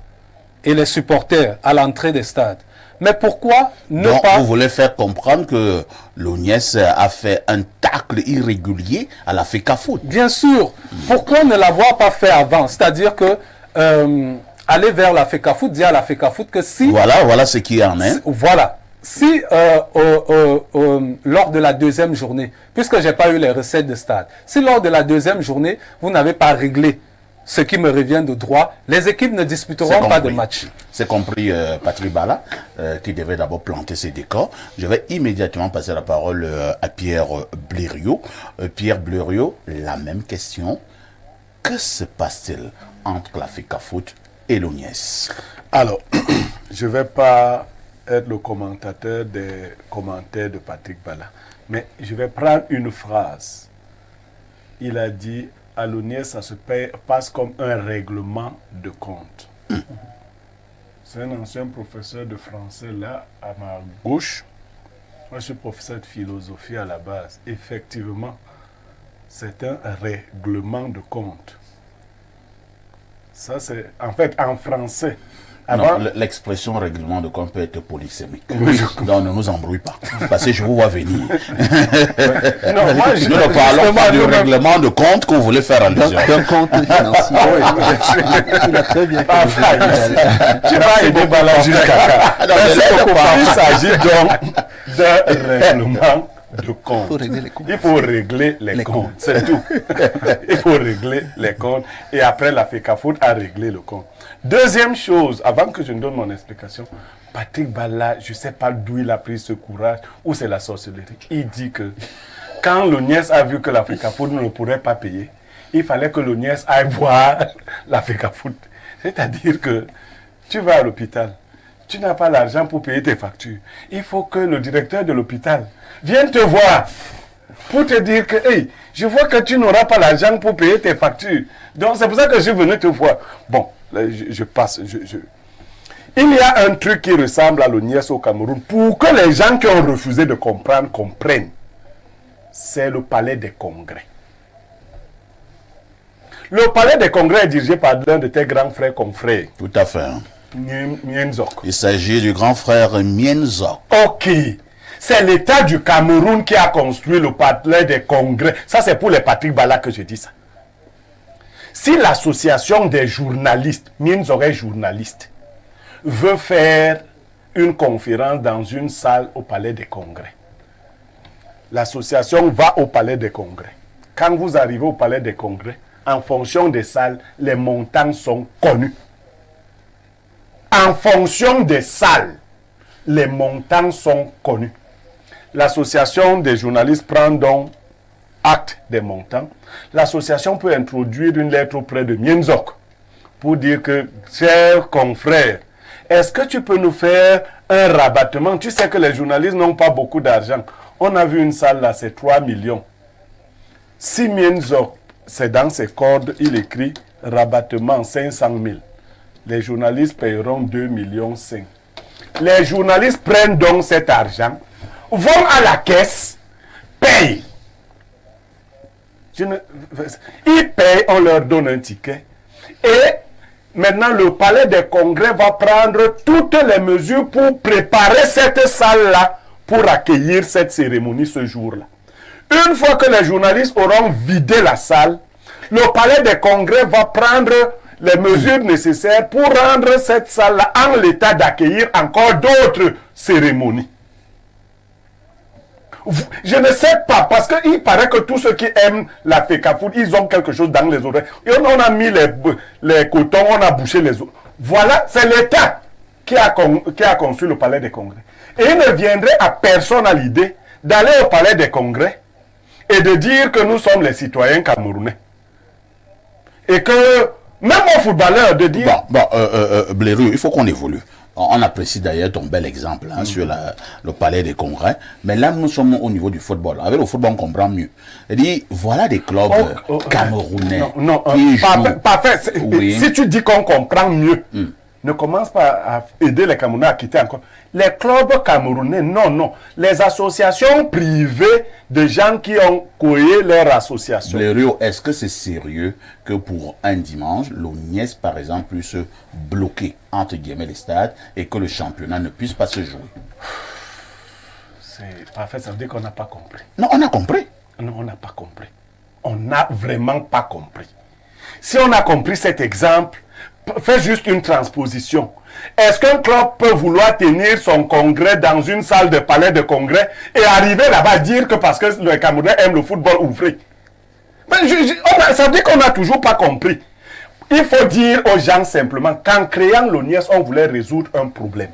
et les supporters à l'entrée des stades. Mais pourquoi ne Donc, pas... vous voulez faire comprendre que l'ONIES a fait un tacle irrégulier à la FECAFOOT? Bien sûr. Pourquoi ne l'avoir pas fait avant? C'est-à-dire que aller vers la FECAFOOT, dire à la FECAFOOT que si... Voilà ce qui en est. Voilà. Si lors de la deuxième journée, puisque je n'ai pas eu les recettes de stade, si lors de la deuxième journée, vous n'avez pas réglé ce qui me revient de droit, les équipes ne disputeront pas de match. C'est compris, Patrick Bala, qui devait d'abord planter ses décors. Je vais immédiatement passer la parole à Pierre Blériot. Pierre Blériot, la même question. Que se passe-t-il entre la FECAFOOT et l'ONIES? Alors, je ne vais pas être le commentateur des commentaires de Patrick Bala, mais je vais prendre une phrase. Il a dit: à l'ONIES, ça se passe comme un règlement de compte. C'est un ancien professeur de français là, à ma gauche. Moi, je suis professeur de philosophie à la base. Effectivement, c'est un règlement de compte. Ça, c'est... En fait, en français... Avant... Non, l'expression règlement de compte peut être polysémique. Donc, ne nous embrouille pas. Parce que je vous vois venir. Non, moi, Nous ne parlons pas du règlement de compte qu'on voulait faire allusion. D'un compte financier. Il a très bien fait. Tu vas aider Balaji Kaka. Il s'agit donc d'un règlement de compte. Il faut régler les comptes. C'est tout. Il faut régler les comptes. Et après, la FECAFOOT a réglé le compte. Deuxième chose, avant que je ne donne mon explication, Patrick Bala, je ne sais pas d'où il a pris ce courage, ou c'est la sorcellerie. Il dit que quand l'ONIES a vu que la FECAFOOT ne pourrait pas payer, il fallait que l'ONIES aille voir la FECAFOOT. C'est-à-dire que tu vas à l'hôpital, tu n'as pas l'argent pour payer tes factures. Il faut que le directeur de l'hôpital vienne te voir pour te dire que, hey, je vois que tu n'auras pas l'argent pour payer tes factures. Donc c'est pour ça que je venais te voir. Bon, là, je passe. Il y a un truc qui ressemble à l'ONIES au Cameroun pour que les gens qui ont refusé de comprendre comprennent. C'est le palais des congrès. Le palais des congrès est dirigé par l'un de tes grands frères confrères. Tout à fait. Mienzok. Il s'agit du grand frère Mienzok. Ok. C'est l'État du Cameroun qui a construit le palais des congrès. Ça, c'est pour les Patrick Bala que je dis ça. Si l'association des journalistes, Mienzok est journaliste, veut faire une conférence dans une salle au palais des congrès, l'association va au palais des congrès. Quand vous arrivez au palais des congrès, en fonction des salles, les montants sont connus. En fonction des salles, les montants sont connus. L'association des journalistes prend donc acte des montants. L'association peut introduire une lettre auprès de Mienzok pour dire que, cher confrère, est-ce que tu peux nous faire un rabattement? Tu sais que les journalistes n'ont pas beaucoup d'argent. On a vu une salle là, c'est 3 millions. Si Mienzok, c'est dans ses cordes, il écrit rabattement 500 000. Les journalistes paieront 2,5 millions. Les journalistes prennent donc cet argent, vont à la caisse, payent. Ils payent, on leur donne un ticket. Et maintenant, le palais des congrès va prendre toutes les mesures pour préparer cette salle-là pour accueillir cette cérémonie ce jour-là. Une fois que les journalistes auront vidé la salle, le palais des congrès va prendre les mesures nécessaires pour rendre cette salle-là en l'état d'accueillir encore d'autres cérémonies. Je ne sais pas, parce qu'il paraît que tous ceux qui aiment la FECAFOOT, ils ont quelque chose dans les oreilles. Et on a mis les cotons, on a bouché les autres. Voilà, c'est l'État qui a construit le palais des congrès. Et il ne viendrait à personne à l'idée d'aller au palais des congrès et de dire que nous sommes les citoyens camerounais. Et que, même aux footballeurs, de dire... Blairu, il faut qu'on évolue. On apprécie d'ailleurs ton bel exemple sur le palais des congrès. Mais là, nous sommes au niveau du football. Avec le football, on comprend mieux. Il dit, voilà des clubs camerounais. Parfait. Oui. Si tu dis qu'on comprend mieux, ne commence pas à aider les Camerounais à quitter encore. Les clubs camerounais, non. Les associations privées de gens qui ont créé leur association. Blairu, est-ce que c'est sérieux que pour un dimanche, l'ONIES, par exemple, puisse bloquer, entre guillemets, les stades et que le championnat ne puisse pas se jouer? C'est parfait, ça veut dire qu'on n'a pas compris. Non, on a compris. Non, on n'a pas compris. On n'a vraiment pas compris. Si on a compris cet exemple, fais juste une transposition. Est-ce qu'un club peut vouloir tenir son congrès dans une salle de palais de congrès et arriver là-bas dire que parce que le Camerounais aime le football ouvré? Ça veut dire qu'on n'a toujours pas compris. Il faut dire aux gens simplement qu'en créant l'ONIES, on voulait résoudre un problème.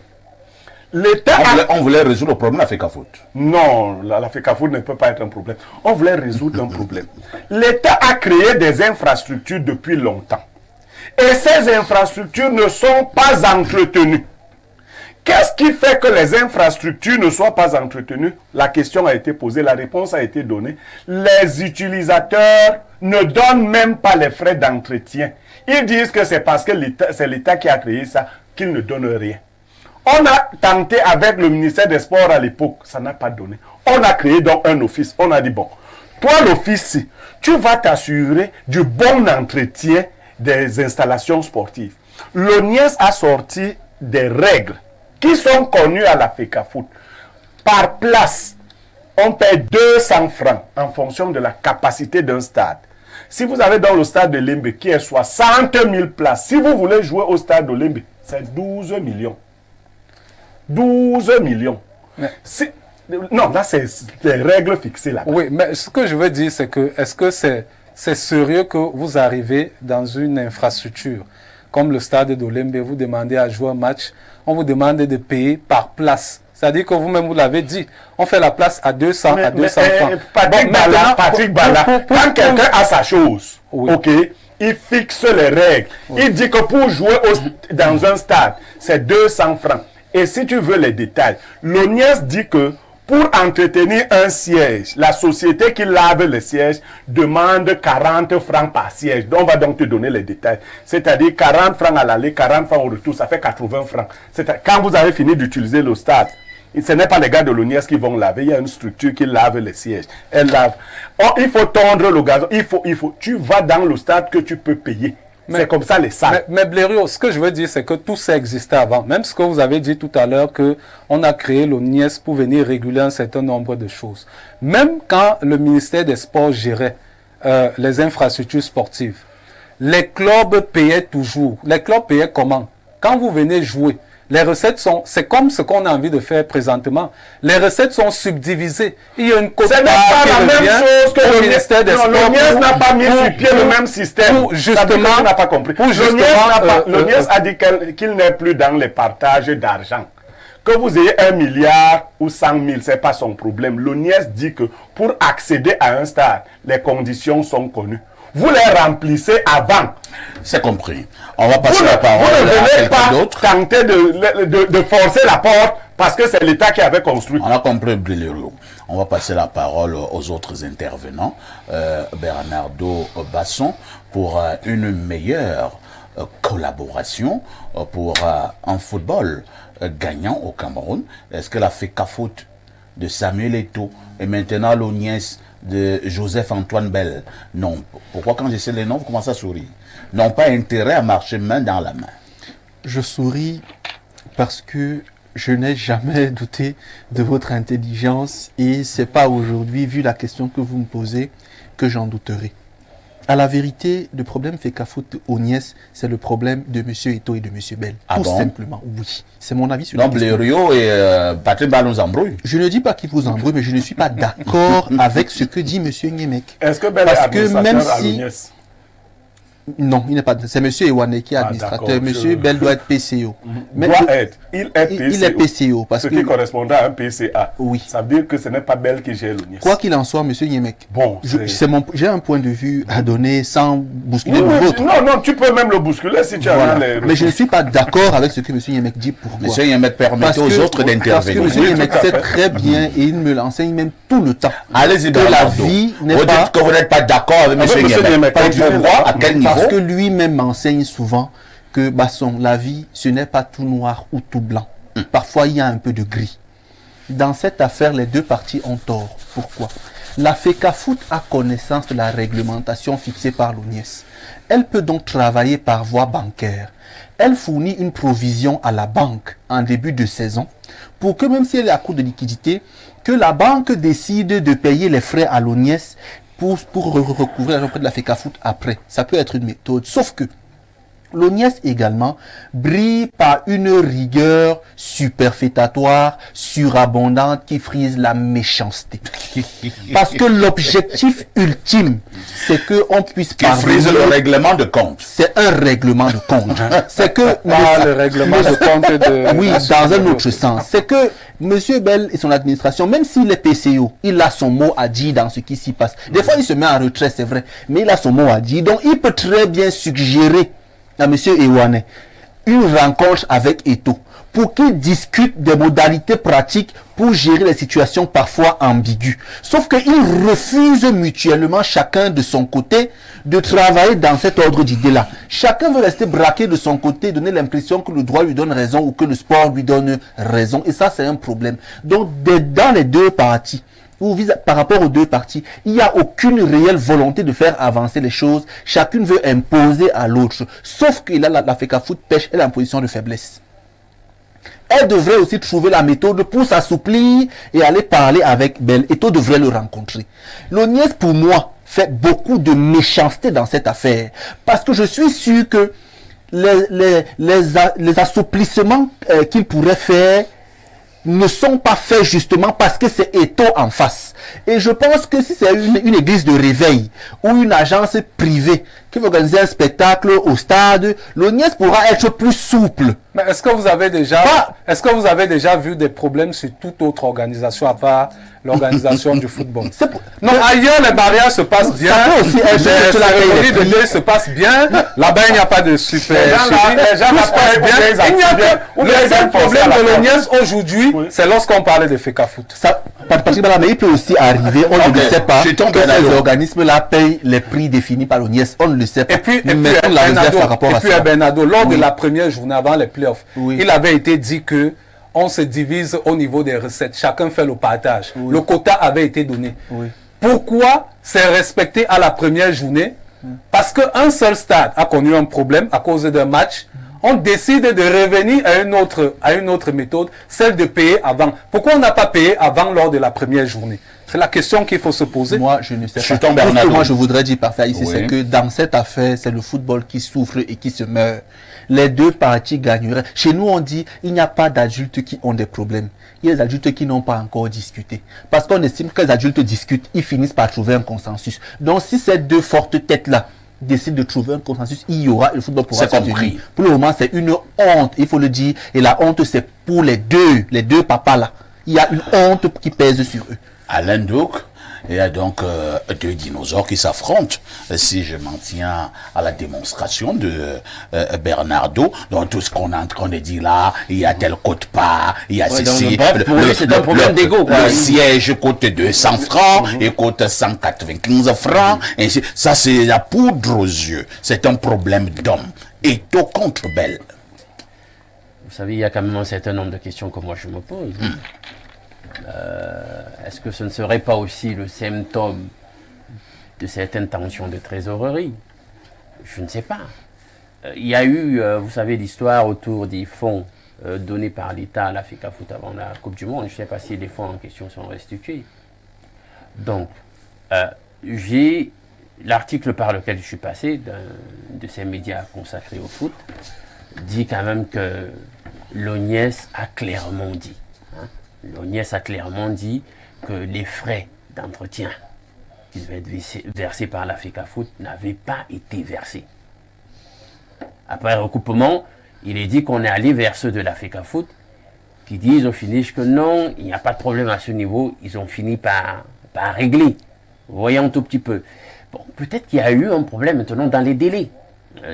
On voulait résoudre le problème de la FECAFOOT. Non, la FECAFOOT ne peut pas être un problème. On voulait résoudre un problème. L'État a créé des infrastructures depuis longtemps. Et ces infrastructures ne sont pas entretenues. Qu'est-ce qui fait que les infrastructures ne soient pas entretenues? La question a été posée, la réponse a été donnée. Les utilisateurs ne donnent même pas les frais d'entretien. Ils disent que c'est parce que c'est l'État qui a créé ça. qu'il ne donne rien. On a tenté avec le ministère des Sports à l'époque, ça n'a pas donné. On a créé donc un office. On a dit, bon, toi l'office, tu vas t'assurer du bon entretien des installations sportives. L'ONIES a sorti des règles qui sont connues à la FECAFOOT. Par place, on paie 200 francs en fonction de la capacité d'un stade. Si vous avez dans le stade de Limbe qui est 60 000 places, si vous voulez jouer au stade de Limbe, c'est 12 millions. 12 millions. Non, là, c'est des règles fixées là. Oui, mais ce que je veux dire, c'est que est-ce que c'est sérieux que vous arrivez dans une infrastructure comme le stade d'Olembe, vous demandez à jouer un match, on vous demande de payer par place. C'est-à-dire que vous-même, vous l'avez dit, on fait la place à 200 francs. Patrick Bala, quand quelqu'un a sa chose, oui. Ok, il fixe les règles. Oui. Il dit que pour jouer dans un stade, c'est 200 francs. Et si tu veux les détails, l'ONIES dit que pour entretenir un siège, la société qui lave le siège demande 40 francs par siège. Donc, on va donc te donner les détails. C'est-à-dire 40 francs à l'aller, 40 francs au retour, ça fait 80 francs. Quand vous avez fini d'utiliser le stade, ce n'est pas les gars de l'ONIES qui vont laver, il y a une structure qui lave les sièges. Elle lave. Oh, il faut tondre le gazon, tu vas dans le stade que tu peux payer. C'est comme ça les salles. Mais Blériot, ce que je veux dire, c'est que tout ça existait avant. Même ce que vous avez dit tout à l'heure, qu'on a créé l'ONIES pour venir réguler un certain nombre de choses. Même quand le ministère des Sports gérait les infrastructures sportives, les clubs payaient toujours. Les clubs payaient comment? Quand vous venez jouer, les recettes c'est comme ce qu'on a envie de faire présentement. Les recettes sont subdivisées. Il y a une quote. Ce n'est pas la même chose que le ministère des Sports. L'ONIES n'a pas mis sur pied le même système. Justement, on n'a pas compris. L'ONIES a dit qu'il n'est plus dans les partages d'argent. Que vous ayez 1 milliard ou 100 000, ce n'est pas son problème. L'ONIES dit que pour accéder à un stade, les conditions sont connues. Vous les remplissez avant. C'est compris. On va passer la parole à quelqu'un d'autre. Tenter de forcer la porte parce que c'est l'État qui avait construit. On a compris, Blériot. On va passer la parole aux autres intervenants. Bernardo Basson, pour une meilleure collaboration pour un football gagnant au Cameroun. Est-ce que la FECAFOOT de Samuel Eto'o et maintenant l'ONIES de Joseph-Antoine Bell, non. Pourquoi quand j'essaie les noms, vous commencez à sourire? N'ont pas intérêt à marcher main dans la main. Je souris parce que je n'ai jamais douté de votre intelligence et c'est pas aujourd'hui, vu la question que vous me posez, que j'en douterai. À la vérité, le problème FECAFOOT ONIES, c'est le problème de M. Eto'o et de M. Bell. Tout simplement, oui. C'est mon avis sur la question. Blériot et Patrick Ball nous embrouillent. Je ne dis pas qu'il vous embrouille, mais je ne suis pas d'accord avec ce que dit M. Nyemek. Est-ce que Bell est administrateur à l'ONIES? Non, il n'est pas. C'est M. Ewane qui est administrateur. M. Bell doit être PCO. Mais il est PCO. Parce qui correspond à un PCA. Oui. Ça veut dire que ce n'est pas Bell qui gère l'ONIES. Quoi qu'il en soit, M. Nyemek, bon, j'ai un point de vue à donner sans bousculer le vôtre. Non, tu peux même le bousculer si tu as les... Mais je ne suis pas d'accord avec ce que M. Nyemek dit. Pourquoi? M. Nyemek permet aux autres d'intervenir. Parce que M. Nyemek sait très bien et il me l'enseigne même tout le temps. Allez-y, que la vie n'est pas... Vous dites que vous n'êtes pas d'accord avec M. Nyemek. À quel niveau? Parce que lui-même m'enseigne souvent que Basson, la vie, ce n'est pas tout noir ou tout blanc. Parfois, il y a un peu de gris. Dans cette affaire, les deux parties ont tort. Pourquoi? La FECAFOOT a connaissance de la réglementation fixée par l'ONIES. Elle peut donc travailler par voie bancaire. Elle fournit une provision à la banque en début de saison pour que même si elle est à court de liquidité, que la banque décide de payer les frais à l'ONIES pour recouvrir l'argent auprès de la FECAFOOT après. Ça peut être une méthode. Sauf que l'ONIES également brille par une rigueur superfétatoire, surabondante qui frise la méchanceté. Parce que l'objectif ultime, c'est qu'on puisse parler... Qui frise le règlement de compte. C'est un règlement de compte. C'est que... le règlement de compte de... Oui, dans un autre sens. C'est que M. Bell et son administration, même s'il est PCO, il a son mot à dire dans ce qui s'y passe. Des fois, il se met en retrait, c'est vrai, mais il a son mot à dire. Donc, il peut très bien suggérer à M. Ewane une rencontre avec Eto'o pour qu'ils discutent des modalités pratiques pour gérer les situations parfois ambiguës. Sauf qu'ils refusent mutuellement, chacun de son côté, de travailler dans cet ordre d'idées-là. Chacun veut rester braqué de son côté, donner l'impression que le droit lui donne raison ou que le sport lui donne raison. Et ça, c'est un problème. Donc, dans les deux parties, ou par rapport aux deux parties, il n'y a aucune réelle volonté de faire avancer les choses. Chacune veut imposer à l'autre. Sauf que là, la FECAFOOT pêche, elle est en position de faiblesse. Elle devrait aussi trouver la méthode pour s'assouplir et aller parler avec Bell. Eto'o devrait le rencontrer. L'ONIES, pour moi, fait beaucoup de méchanceté dans cette affaire. Parce que je suis sûr que les assouplissements qu'il pourrait faire ne sont pas faits justement parce que c'est Eto'o en face. Et je pense que si c'est une église de réveil ou une agence privée qui va organiser un spectacle au stade, l'ONIES pourra être plus souple. Mais est-ce que vous avez déjà vu des problèmes sur toute autre organisation à part l'organisation du football? Non, ailleurs les mariages se passent bien, les cérémonies de deuil se passent bien, là-bas il n'y a pas de super. Les gens se passent bien. Le seul problème de l'ONIES aujourd'hui, c'est lorsqu'on parlait de FECAFOOT. Mais il peut aussi arriver, on ne le sait pas, que ces organismes-là payent les prix définis par l'ONIES, on ne le sait pas. Et puis Bernardo, lors de la première journée avant les playoffs, il avait été dit que on se divise au niveau des recettes, chacun fait le partage. Le quota avait été donné. Pourquoi c'est respecté à la première journée? Parce qu'un seul stade a connu un problème à cause d'un match. On décide de revenir à une autre méthode, celle de payer avant. Pourquoi on n'a pas payé avant lors de la première journée? C'est la question qu'il faut se poser. Moi, je ne sais pas. Tout ce que moi, je voudrais dire parfait ici, c'est que dans cette affaire, c'est le football qui souffre et qui se meurt. Les deux parties gagneraient. Chez nous, on dit, il n'y a pas d'adultes qui ont des problèmes. Il y a des adultes qui n'ont pas encore discuté. Parce qu'on estime que les adultes discutent, ils finissent par trouver un consensus. Donc, si ces deux fortes têtes-là décident de trouver un consensus, il y aura, le football pourra se tenir. Pour le moment, c'est une honte, il faut le dire. Et la honte, c'est pour les deux papas-là. Il y a une honte qui pèse sur eux. Alain Douk, il y a donc deux dinosaures qui s'affrontent. Si je m'en tiens à la démonstration de Bernardo, donc tout ce qu'on est en train de dire là, il y a tel cote pas, il y a ceci. C'est un problème d'ego. Le siège coûte 200 francs et coûte 195 francs. Et ça, c'est la poudre aux yeux. C'est un problème d'homme. Eto'o contre Bell. Vous savez, il y a quand même un certain nombre de questions que moi je me pose. Est-ce que ce ne serait pas aussi le symptôme de certaines tensions de trésorerie? Je ne sais pas. Il y a eu, vous savez, l'histoire autour des fonds donnés par l'État à la FECAFOOT avant la Coupe du Monde. Je ne sais pas si les fonds en question sont restitués. Donc, j'ai l'article par lequel je suis passé, de ces médias consacrés au foot, dit quand même que l'ONIES a clairement dit. L'ONIES a clairement dit que les frais d'entretien qui devaient être versés par la FECAFOOT n'avaient pas été versés. Après recoupement, il est dit qu'on est allé vers ceux de la FECAFOOT qui disent au finish que non, il n'y a pas de problème à ce niveau, ils ont fini par régler. Voyons un tout petit peu. Bon, peut-être qu'il y a eu un problème maintenant dans les délais,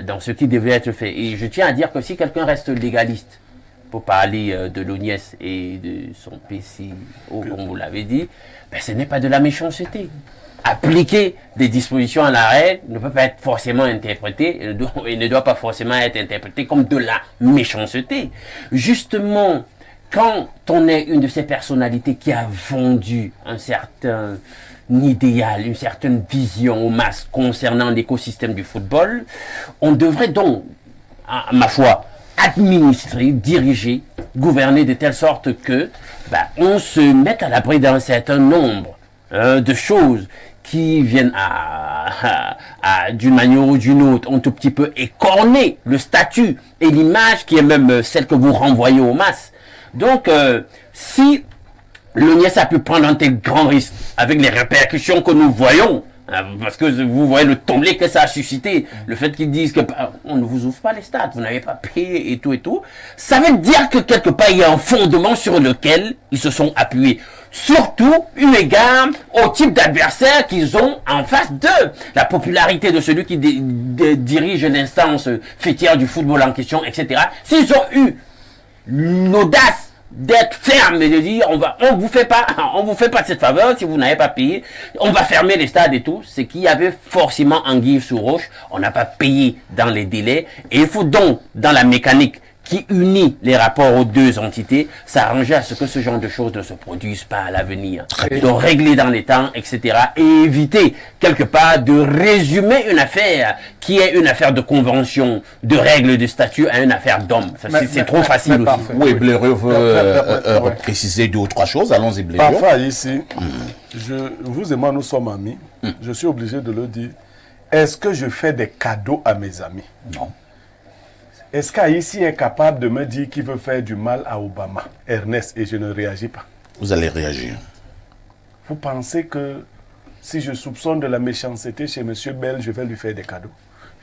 dans ce qui devait être fait. Et je tiens à dire que si quelqu'un reste légaliste, pour parler de l'ONIES et de son PCO, comme vous l'avez dit, ben ce n'est pas de la méchanceté. Appliquer des dispositions à l'arrêt ne peut pas être forcément interprété et ne doit pas forcément être interprété comme de la méchanceté. Justement, quand on est une de ces personnalités qui a vendu un certain idéal, une certaine vision aux masses concernant l'écosystème du football, on devrait donc, à ma foi, administrer, diriger, gouverner de telle sorte que on se mette à l'abri d'un certain nombre de choses qui viennent d'une manière ou d'une autre, un tout petit peu écorner le statut et l'image qui est même celle que vous renvoyez aux masses. Donc, si l'ONIES a pu prendre un tel grand risque avec les répercussions que nous voyons, parce que vous voyez le tollé que ça a suscité, le fait qu'ils disent que on ne vous ouvre pas les stades, vous n'avez pas payé et tout, ça veut dire que quelque part il y a un fondement sur lequel ils se sont appuyés. Surtout eu égard au type d'adversaire qu'ils ont en face d'eux. La popularité de celui qui dirige l'instance fêtière du football en question, etc. S'ils ont eu l'audace d'être ferme et de dire on vous fait pas cette faveur si vous n'avez pas payé, on va fermer les stades et tout. C'est qu'il y avait forcément anguille sous roche, on n'a pas payé dans les délais et il faut donc dans la mécanique qui unit les rapports aux deux entités, s'arranger à ce que ce genre de choses ne se produisent pas à l'avenir. De régler dans les temps, etc. Et éviter, quelque part, de résumer une affaire qui est une affaire de convention, de règles de statut à une affaire d'homme. C'est trop facile aussi. Oui, Blériot veut préciser 2 ou 3 choses. Allons-y, Blériot. Parfois, ici, vous et moi, nous sommes amis. Je suis obligé de le dire. Est-ce que je fais des cadeaux à mes amis? Non. Est-ce qu'Haïti est capable de me dire qu'il veut faire du mal à Obama, Ernest, et je ne réagis pas? Vous allez réagir. Vous pensez que si je soupçonne de la méchanceté chez M. Bell, je vais lui faire des cadeaux?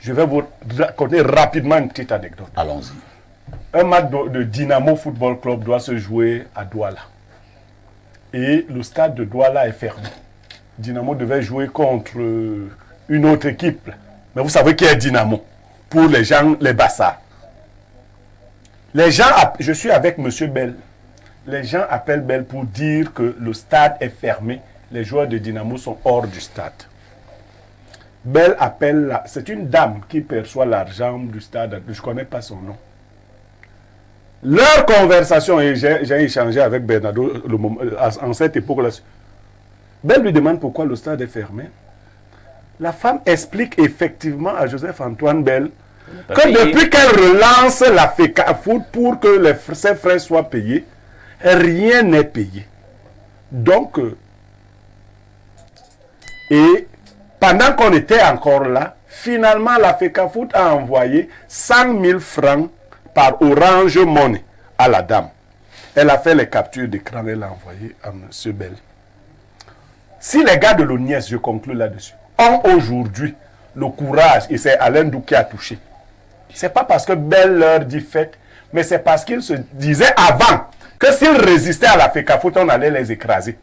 Je vais vous raconter rapidement une petite anecdote. Allons-y. Un match de Dynamo Football Club doit se jouer à Douala. Et le stade de Douala est fermé. Dynamo devait jouer contre une autre équipe. Mais vous savez qui est Dynamo? Pour les gens, les Bassards. Les gens, je suis avec M. Bell. Les gens appellent Bell pour dire que le stade est fermé. Les joueurs de Dynamo sont hors du stade. Bell appelle, c'est une dame qui perçoit l'argent du stade. Je ne connais pas son nom. Leur conversation, et j'ai échangé avec Bernardo en cette époque-là. Bell lui demande pourquoi le stade est fermé. La femme explique effectivement à Joseph-Antoine Bell que depuis qu'elle relance la FECA Foot pour que ses frais soient payés, rien n'est payé. Donc, et pendant qu'on était encore là, finalement la FECA Foot a envoyé 100 000 francs par Orange Money à la dame. Elle a fait les captures d'écran, elle a envoyé à M. Bell. Si les gars de l'ONIES, je conclue là-dessus, ont aujourd'hui le courage, et c'est Alain Dou qui a touché, c'est pas parce que Bell leur dit faites, mais c'est parce qu'ils se disaient avant que s'ils résistaient à la FECAFOOT, on allait les écraser.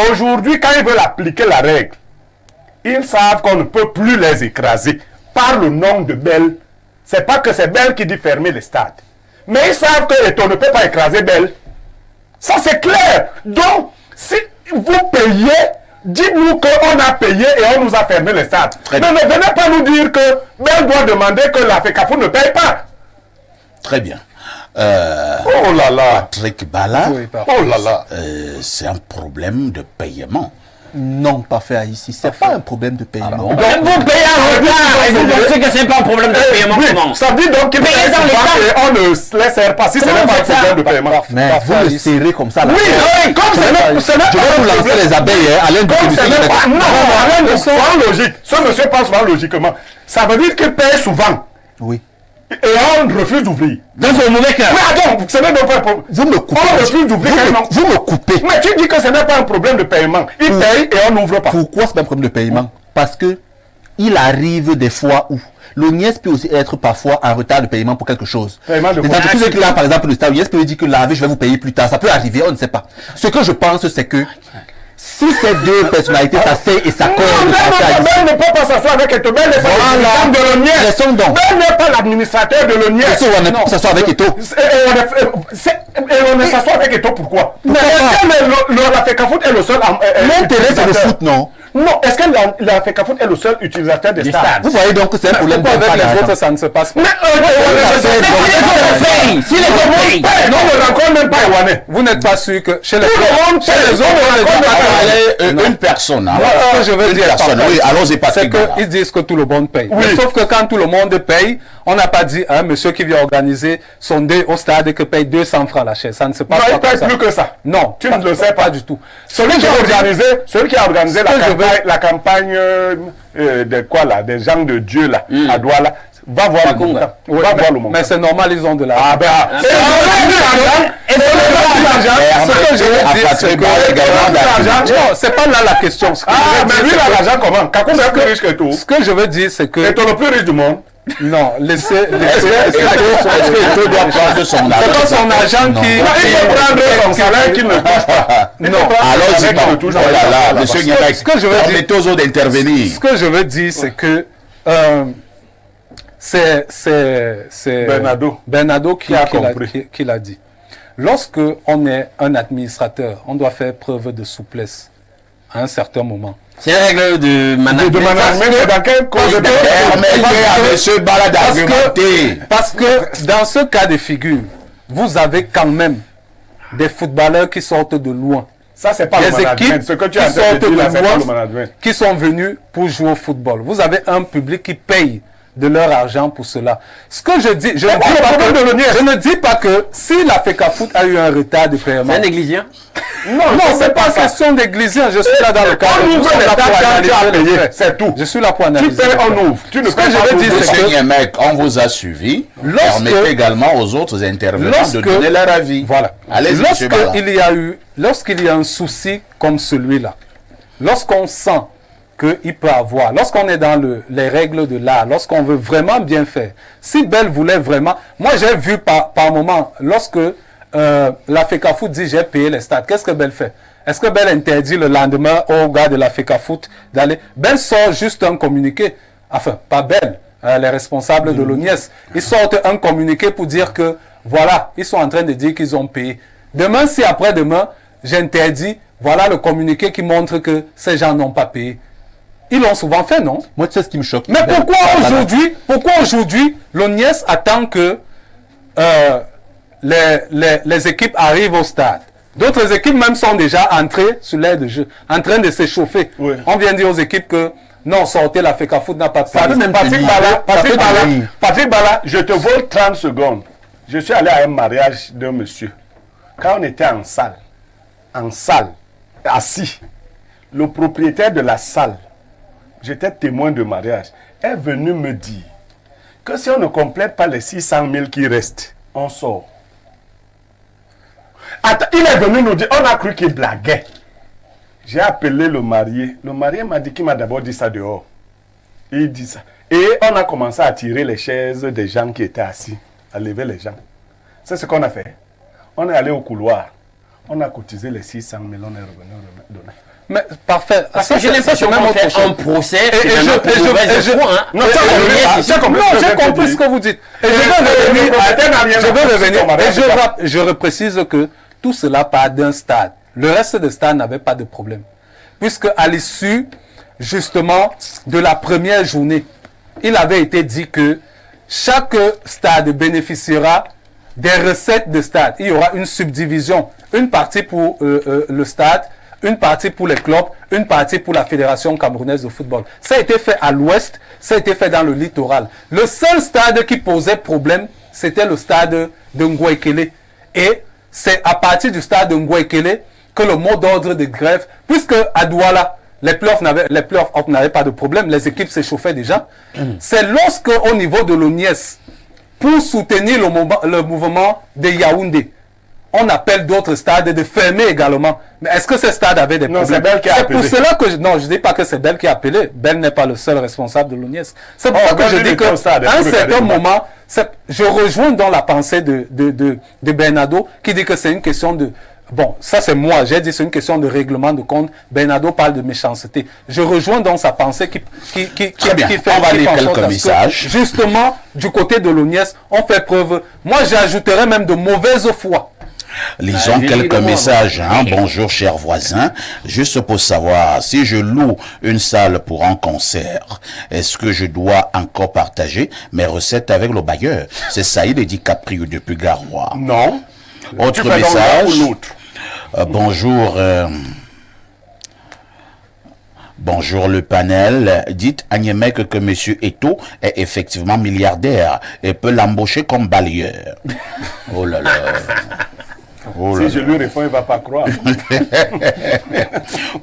Aujourd'hui, quand ils veulent appliquer la règle, ils savent qu'on ne peut plus les écraser par le nom de Bell. C'est pas que c'est Bell qui dit fermer les stades. Mais ils savent qu'on ne peut pas écraser Bell. Ça c'est clair. Donc, si vous payez, dites-nous qu'on a payé et on nous a fermé les stades. Mais ne venez pas nous dire que Bell doit demander que la FECAFOOT ne paye pas. Très bien. Oh là là. Patrick Bala, Oui, Oh là là. c'est un problème de paiement. Non, pas fait ici. C'est pas un problème de paiement. bon? Donc vous payez en retard et vous pensez que c'est pas un problème de paiement comment? Ça dit donc qu'il Payez dans les temps. on ne les sert pas si ce Comment n'est pas vous un faites problème ça? de paiement. Mais vous le serrez comme ça. Là. Oui, oui, comme ce n'est Je vais vous lancer les abeilles, hein, Alain Comme Dou- ce n'est pas... Non, Alain, souvent logique. Ce monsieur pense souvent logiquement. Ça veut dire qu'il paye souvent. Oui. Et on refuse d'ouvrir. Dans un mauvais cas. Mais attends, ce n'est donc pas un problème. Vous me coupez. On refuse d'ouvrir. Vous me coupez. Mais tu dis que ce n'est pas un problème de paiement. Il paye et on n'ouvre pas. Pourquoi c'est pas un problème de paiement? Parce que il arrive des fois où l'ONIES peut aussi être parfois en retard de paiement pour quelque chose. Paiement de Les quoi? entreprises qui là, par exemple, le stade, l'ONIES peut dire que là, je vais vous payer plus tard. Ça peut arriver, on ne sait pas. Ce que je pense, c'est que si ces deux personnalités s'asseyent et s'accordent, Bell ne peut pas s'asseoir avec Eto. Bell n'est pas l'administrateur de l'ONIES. Laissons donc. Bell n'est pas l'administrateur de l'ONIES. on ne peut pas s'asseoir avec Eto. Et on ne s'assoit avec Eto, pourquoi? Pourquoi Est-ce que la FECAFOOT est le seul L'intérêt, c'est le utilisateur? foot, non? Non, est-ce que la FECAFOOT est le seul utilisateur des stades? Vous voyez donc que c'est un problème Pourquoi de avec les d'argent. autres, ça ne se passe pas? Mais Si les autres payent. non, on ne rencontre même pas Ewané. Vous n'êtes pas sûr que chez les Tout le monde chez paye. les autres, on les Allez, a pas. Une personne. hein. Moi, ce que je veux Une dire, personne. par Oui, contre, allons-y, c'est Patrick Bala. qu'ils disent que tout le monde paye. Oui. Mais sauf que quand tout le monde paye, on n'a pas dit à un monsieur qui vient organiser son dé au stade et que paye 200 francs la chaise. Ça ne se passe Non, pas il comme paye ça. plus que ça. Non, Tu ne le sais pas. Pas du tout. Celui qui a organisé Ce que je veux- la campagne des gens de Dieu là, à Douala, va voir le montant. Oui, Va voir le montant. mais c'est normal, ils ont de la. Ah ben, c'est Ce que je veux dire, c'est Patrick que. Bala également d'activité. Non, c'est pas là la question. Ce que Ah, je veux mais dire, lui, il c'est a que- l'argent comment? Kakoum est plus riche que tout. Ce que je veux dire, c'est Et que. tu es le plus riche du monde. Non, laissez. Est-ce que Eto doit prendre son C'est pas argent? son argent Non, il peut prendre son salaire qu'il ne touche pas. Il peut prendre son Allons-y, salaire qu'il ne bon. touche Oh pas. là là, monsieur Niamek, ce que je veux dire- permettez aux autres d'intervenir. Ce que je veux dire, c'est que c'est Bernardo qui a compris. qui l'a dit. Lorsque on est un administrateur, on doit faire preuve de souplesse à un certain moment. C'est une règle de management. Dans quel Parce que dans ce cas de figure, vous avez quand même des footballeurs qui sortent de loin. Ça, c'est pas le management. Ce que tu as dit là, c'est pas le management. Qui sont venus pour jouer au football. Vous avez un public qui paye de leur argent pour cela. Ce que je dis, je ne dis pas que si la FECAFOOT a eu un retard de paiement. C'est un négligent? Non, c'est pas question d'églisiens. Je suis là dans le cadre. C'est tout. Je suis là pour analyser. Tu payes, on ouvre. Tu ne Ce que je veux dire, c'est que on vous a suivi. Permettez également aux autres intervenants de donner leur avis. Voilà. Lorsqu'il y a un souci comme celui-là, lorsqu'on sent qu'il peut avoir, lorsqu'on est dans les règles de l'art, lorsqu'on veut vraiment bien faire, si Bell voulait vraiment, moi j'ai vu par moment, lorsque la FECAFOOT dit j'ai payé les stades, qu'est-ce que Bell fait? Est-ce que Bell interdit le lendemain aux gars de la FECAFOOT d'aller? Bell sort juste un communiqué, enfin pas Bell, les responsables de l'ONIES, ils sortent un communiqué pour dire que voilà, ils sont en train de dire qu'ils ont payé. Demain, si après-demain, j'interdis, voilà le communiqué qui montre que ces gens n'ont pas payé. Ils l'ont souvent fait, non? Moi, tu sais ce qui me choque. Mais pourquoi aujourd'hui, l'ONIES attend que les équipes arrivent au stade? D'autres équipes même sont déjà entrées sur l'aire de jeu, en train de s'échauffer. Oui. On vient dire aux équipes que non, sortez, la FECAFOOT n'a pas de Patrick Bala, je te vole 30 secondes. Je suis allé à un mariage d'un monsieur. Quand on était en salle, assis, le propriétaire de la salle, j'étais témoin de mariage, est venu me dire que si on ne complète pas les 600 000 qui restent, on sort. Attends, il est venu nous dire, on a cru qu'il blaguait. J'ai appelé le marié. Le marié m'a dit qu'il m'a d'abord dit ça dehors. Il dit ça. Et on a commencé à tirer les chaises des gens qui étaient assis, à lever les gens. C'est ce qu'on a fait. On est allé au couloir. On a cotisé les 600 000, on est revenu donner. Mais parfait. Parce que j'ai l'impression qu'on fait un procès. J'ai compris ce que vous dites. Et je vais revenir. Et je reprécise que tout cela part d'un stade. Le reste des stades n'avait pas de problème. Puisque à l'issue, justement, de la première journée, il avait été dit que chaque stade bénéficiera des recettes de stade. Il y aura une subdivision. Une partie pour le stade, une partie pour les clubs, une partie pour la Fédération camerounaise de football. Ça a été fait à l'ouest, ça a été fait dans le littoral. Le seul stade qui posait problème, c'était le stade de Ngouekele. Et c'est à partir du stade de Ngouekele que le mot d'ordre de grève, puisque à Douala, les playoffs n'avaient pas de problème, les équipes s'échauffaient déjà. C'est lorsque, au niveau de l'ONIES, pour soutenir le mouvement de Yaoundé, on appelle d'autres stades de fermer également. Mais est-ce que ces stades avaient des problèmes? C'est Bell qui a appelé. C'est pour cela que non, je ne dis pas que c'est Bell qui a appelé. Bell n'est pas le seul responsable de l'ONIES. C'est pour ça que je dis qu'à un certain moment, je rejoins dans la pensée de Bernardo qui dit que c'est une question de... Bon, ça c'est moi, j'ai dit c'est une question de règlement de compte. Bernardo parle de méchanceté. Je rejoins dans sa pensée qui fait... On va lire quelques messages. Justement, du côté de l'ONIES, on fait preuve... Moi, j'ajouterais même de mauvaise foi. Lisons quelques messages. Bonjour, chers voisins. Juste pour savoir, si je loue une salle pour un concert, est-ce que je dois encore partager mes recettes avec le bailleur? C'est Saïd et DiCaprio depuis Garoua. Non. Autre message. Bonjour. Bonjour le panel. Dites à Niemek que Monsieur Eto'o est effectivement milliardaire et peut l'embaucher comme balayeur. Oh là là. Oh si je lui réponds, il ne va pas croire.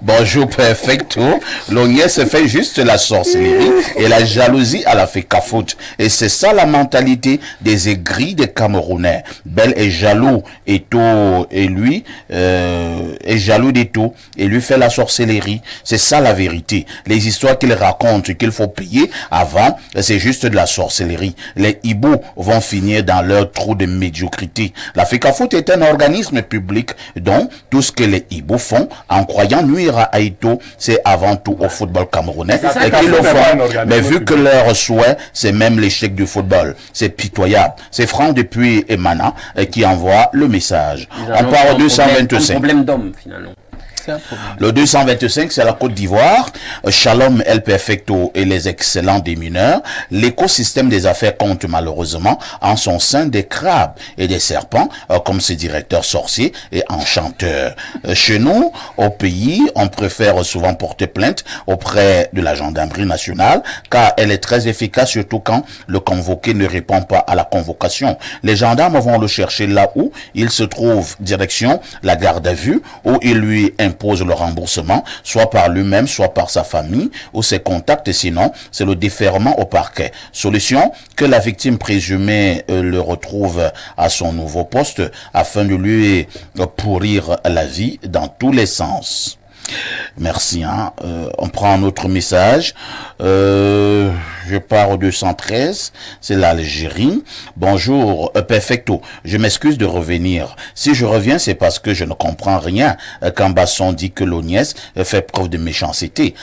Bonjour, perfecto. L'ONIES fait juste la sorcellerie et la jalousie à la FECAFOOT. Et c'est ça la mentalité des aigris des Camerounais. Bell est jaloux Eto'o et lui est jaloux d'Eto'o et lui fait la sorcellerie. C'est ça la vérité. Les histoires qu'il raconte qu'il faut payer avant, c'est juste de la sorcellerie. Les hiboux vont finir dans leur trou de médiocrité. La FECAFOOT est un organisme organisme public dont tout ce que les Ibo font en croyant nuire à Aïto, c'est avant tout au football camerounais et qu'ils le font. Mais vu que leur souhait, c'est même l'échec du football. C'est pitoyable. C'est Franck depuis Emana qui envoie le message. On part au 225. Un problème d'homme, finalement. Le 225, c'est la Côte d'Ivoire. Shalom El Perfecto et les excellents démineurs. L'écosystème des affaires compte malheureusement en son sein des crabes et des serpents, comme ses directeurs sorciers et enchanteurs. Chez nous, au pays, on préfère souvent porter plainte auprès de la gendarmerie nationale, car elle est très efficace, surtout quand le convoqué ne répond pas à la convocation. Les gendarmes vont le chercher là où il se trouve, direction la garde à vue, où il lui impose le remboursement, soit par lui-même, soit par sa famille ou ses contacts, et sinon, c'est le défèrement au parquet. Solution, que la victime présumée le retrouve à son nouveau poste afin de lui pourrir la vie dans tous les sens. Merci. On prend un autre message. Je pars au 213. C'est l'Algérie. Bonjour, perfecto. Je m'excuse de revenir. Si je reviens, c'est parce que je ne comprends rien quand Basson dit que l'Ognès fait preuve de méchanceté.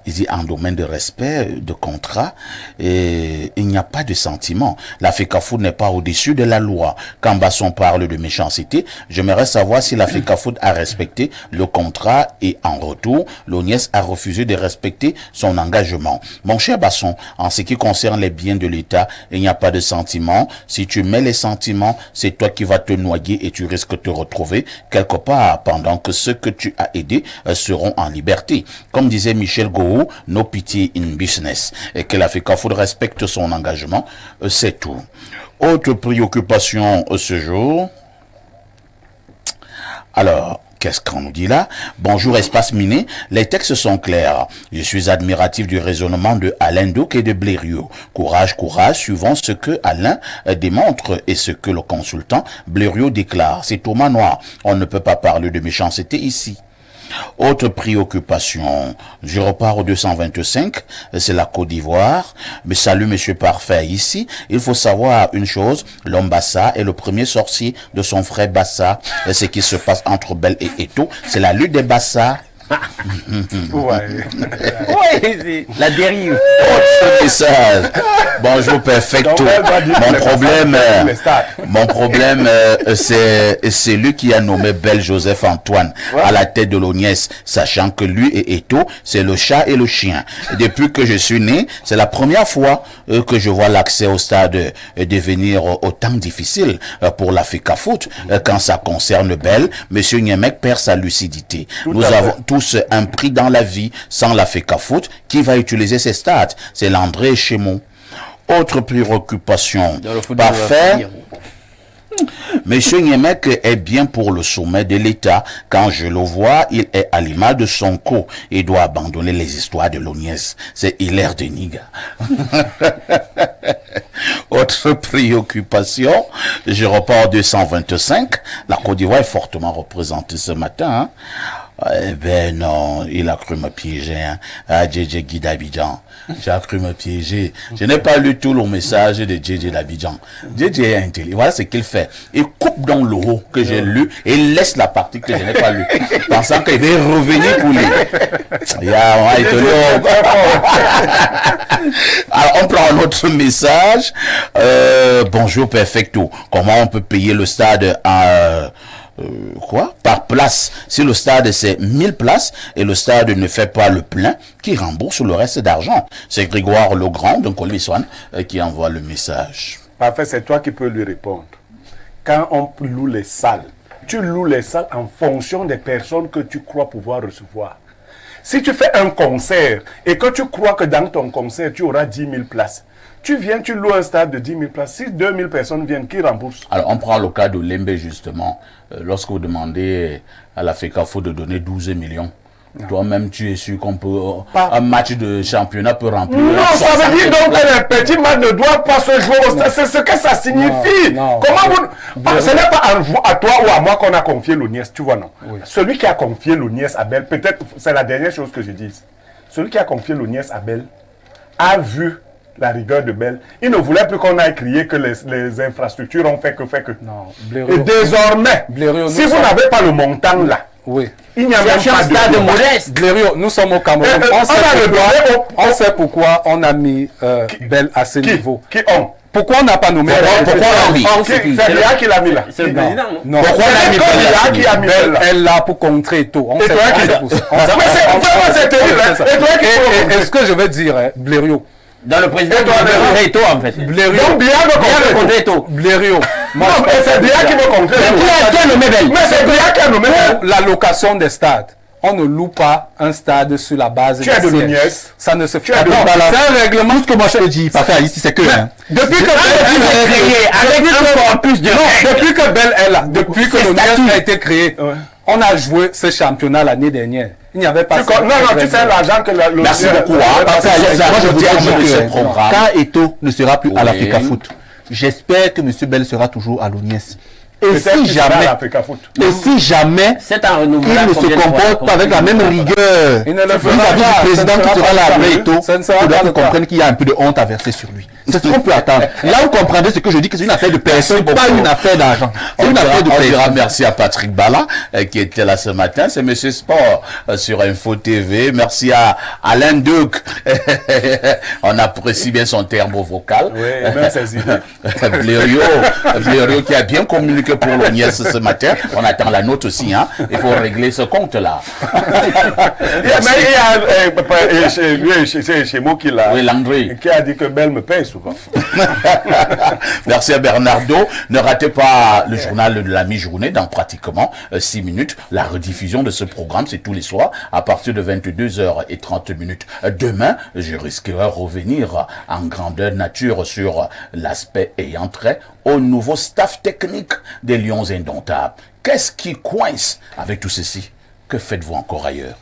Il dit en domaine de respect, de contrat, et il n'y a pas de sentiment. La FECAFOOT n'est pas au-dessus de la loi. Quand Basson parle de méchanceté, j'aimerais savoir si la FECAFOOT a respecté le contrat et en retour, l'ONIES a refusé de respecter son engagement. Mon cher Basson, en ce qui concerne les biens de l'État, il n'y a pas de sentiment. Si tu mets les sentiments, c'est toi qui vas te noyer et tu risques de te retrouver quelque part pendant que ceux que tu as aidés seront en liberté. Comme disait Michel Gou, no pity in business, et que la FECAFOOT respecte son engagement, c'est tout. Autre préoccupation ce jour. Alors, qu'est-ce qu'on nous dit là? Bonjour Espace Miné, les textes sont clairs. Je suis admiratif du raisonnement de Alain Douk et de Blériot. Courage, courage, suivant ce que Alain démontre et ce que le consultant Blériot déclare. C'est Thomas Noir. On ne peut pas parler de méchanceté ici. Autre préoccupation, je repars au 225, c'est la Côte d'Ivoire. Mais salut Monsieur Parfait ici. Il faut savoir une chose, l'homme Bassa est le premier sorcier de son frère Bassa. Ce qui se passe entre Bel et Eto, c'est la lutte des Bassa. Ouais, la dérive. Autre message. Bonjour perfecto. Mon problème, c'est lui qui a nommé Bel Joseph Antoine à la tête de l'ONIES, sachant que lui et Eto, c'est le chat et le chien. Depuis que je suis né, c'est la première fois que je vois l'accès au stade devenir autant difficile pour la FECAFOOT. Quand ça concerne Bel, Monsieur Niemek perd sa lucidité. Nous avons tous un prix dans la vie. Sans la FECAFOOT, qui va utiliser ces stades? C'est Landré Chémon. Autre préoccupation. Parfait. Monsieur Niemek est bien pour le sommet de l'État. Quand je le vois, il est à l'image de Sonko et doit abandonner les histoires de l'ONIES. C'est Hilaire Deniga. Autre préoccupation, je repars au 225. La Côte d'Ivoire est fortement représentée ce matin. Eh ben non, il a cru me piéger. JJ Guy d'Abidjan. J'ai cru me piéger. Je n'ai pas lu tout le message de JJ d'Abidjan. JJ est intelligent. Voilà ce qu'il fait. Il coupe dans l'euro que j'ai lu et il laisse la partie que je n'ai pas lue. Pensant qu'il va revenir pour lui. Alors, on prend un autre message. Bonjour Perfecto. Comment on peut payer le stade à... par place? Si le stade c'est 1000 places et le stade ne fait pas le plein, qui rembourse le reste d'argent? C'est Grégoire Legrand de Coliswan qui envoie le message. Parfait, c'est toi qui peux lui répondre. Quand on loue les salles, tu loues les salles en fonction des personnes que tu crois pouvoir recevoir. Si tu fais un concert et que tu crois que dans ton concert tu auras 10 000 places, tu viens, tu loues un stade de 10 000 places. Si 2 000 personnes viennent, qui rembourse? Alors, on prend le cas de Lembe, justement. Lorsque vous demandez à la FECAFOOT de donner 12 millions, toi-même, tu es sûr qu'on peut... un match de championnat peut remplir... Non, ça veut dire donc que les petits matchs ne doivent pas se jouer au stade. C'est ce que ça signifie. Non. Comment vous... Ce n'est pas à toi ou à moi qu'on a confié l'ONIES, tu vois, non? Oui. Celui qui a confié l'ONIES à Bel, peut-être, c'est la dernière chose que je dise. Celui qui a confié l'ONIES à Bel a vu la rigueur de Bell. Il ne voulait plus qu'on aille crier que les infrastructures ont fait que. Non, Et désormais, Blériot, si nous vous sommes- n'avez pas le montant là, Oui. il n'y a même C'est un pas de stade débat. modeste. Blériot, nous sommes au Cameroun. on On sait pourquoi on a mis Bell à ce niveau. Qui ont Pourquoi on n'a pas nommé Pourquoi on l'a mis? C'est Biya qui l'a mis là. C'est le président, non? Non. Pourquoi on a mis C'est Bell Biya qui a mis Bell là. Elle là pour contrer Eto. On Et sait toi pas, qui- on sait- Mais c'est terrible, hein. Et toi qui faut le Et ce que je veux dire, Blériot, Dans le président, Et toi, il Blériot? veut Eto, en fait. Blériot, Donc Biya veut Bien contrer. contre Eto. Blériot, Non, mais c'est Biya qui veut contrer. Qui a nommé Bell? Mais c'est Biya qui a nommé Bell. pour la location des stades, on ne loue pas un stade sur la base Tu as des de sièges. l'Ognès. Ça ne se fait as pas. de- Non, c'est un règlement. Tout ce que moi je te dis, pas faire ici, c'est que. hein, Depuis que Avec un corpus de règles. depuis que Bell est là, depuis que C'est l'ONUS statut. a été créé, Ouais. on a joué ce championnat l'année dernière. Il n'y avait pas. Non, tu sais l'argent que la Merci beaucoup. Parce que, moi, je vous terme dis de ce que programme. quand Eto ne sera plus à Oui. l'Africa Foot, j'espère que M. Bell sera toujours à l'ONIES. Et Peut-être si qu'il sera à jamais, l'Africa Foot. et si jamais C'est un il renouvelable. ne se combien de fois? comporte pas avec la même rigueur Il ne le fera vis-à-vis pas, du président ça ne qui sera sera pas là le après cas. Eto, Ça ne sera il faudra pas qu'on le cas. comprenne qu'il y a un peu de honte à verser sur lui. C'est ce qu'on peut attendre. Là, vous comprendrez ce que je dis, que c'est une affaire de personne, Merci pas beaucoup. une affaire d'argent. C'est On une affaire de dira personne. merci à Patrick Bala qui était là ce matin. C'est Monsieur Sport sur Info TV. Merci à Alain Duc. On apprécie bien son terme vocal. Oui, et même ses idées. Blériot qui a bien communiqué pour l'ONIES ce matin. On attend la note aussi. Hein. Il faut régler ce compte-là. Mais il y a chez moi qui l'a. Oui, Landry. Qui a dit que Bell me paye souvent. Merci à Bernardo. Ne ratez pas le journal de la mi-journée dans pratiquement 6 minutes. La rediffusion de ce programme, c'est tous les soirs à partir de 22h30. Demain, je risquerai de revenir en grandeur nature sur l'aspect ayant trait au nouveau staff technique des Lions Indomptables. Qu'est-ce qui coince avec tout ceci? Que faites-vous encore ailleurs?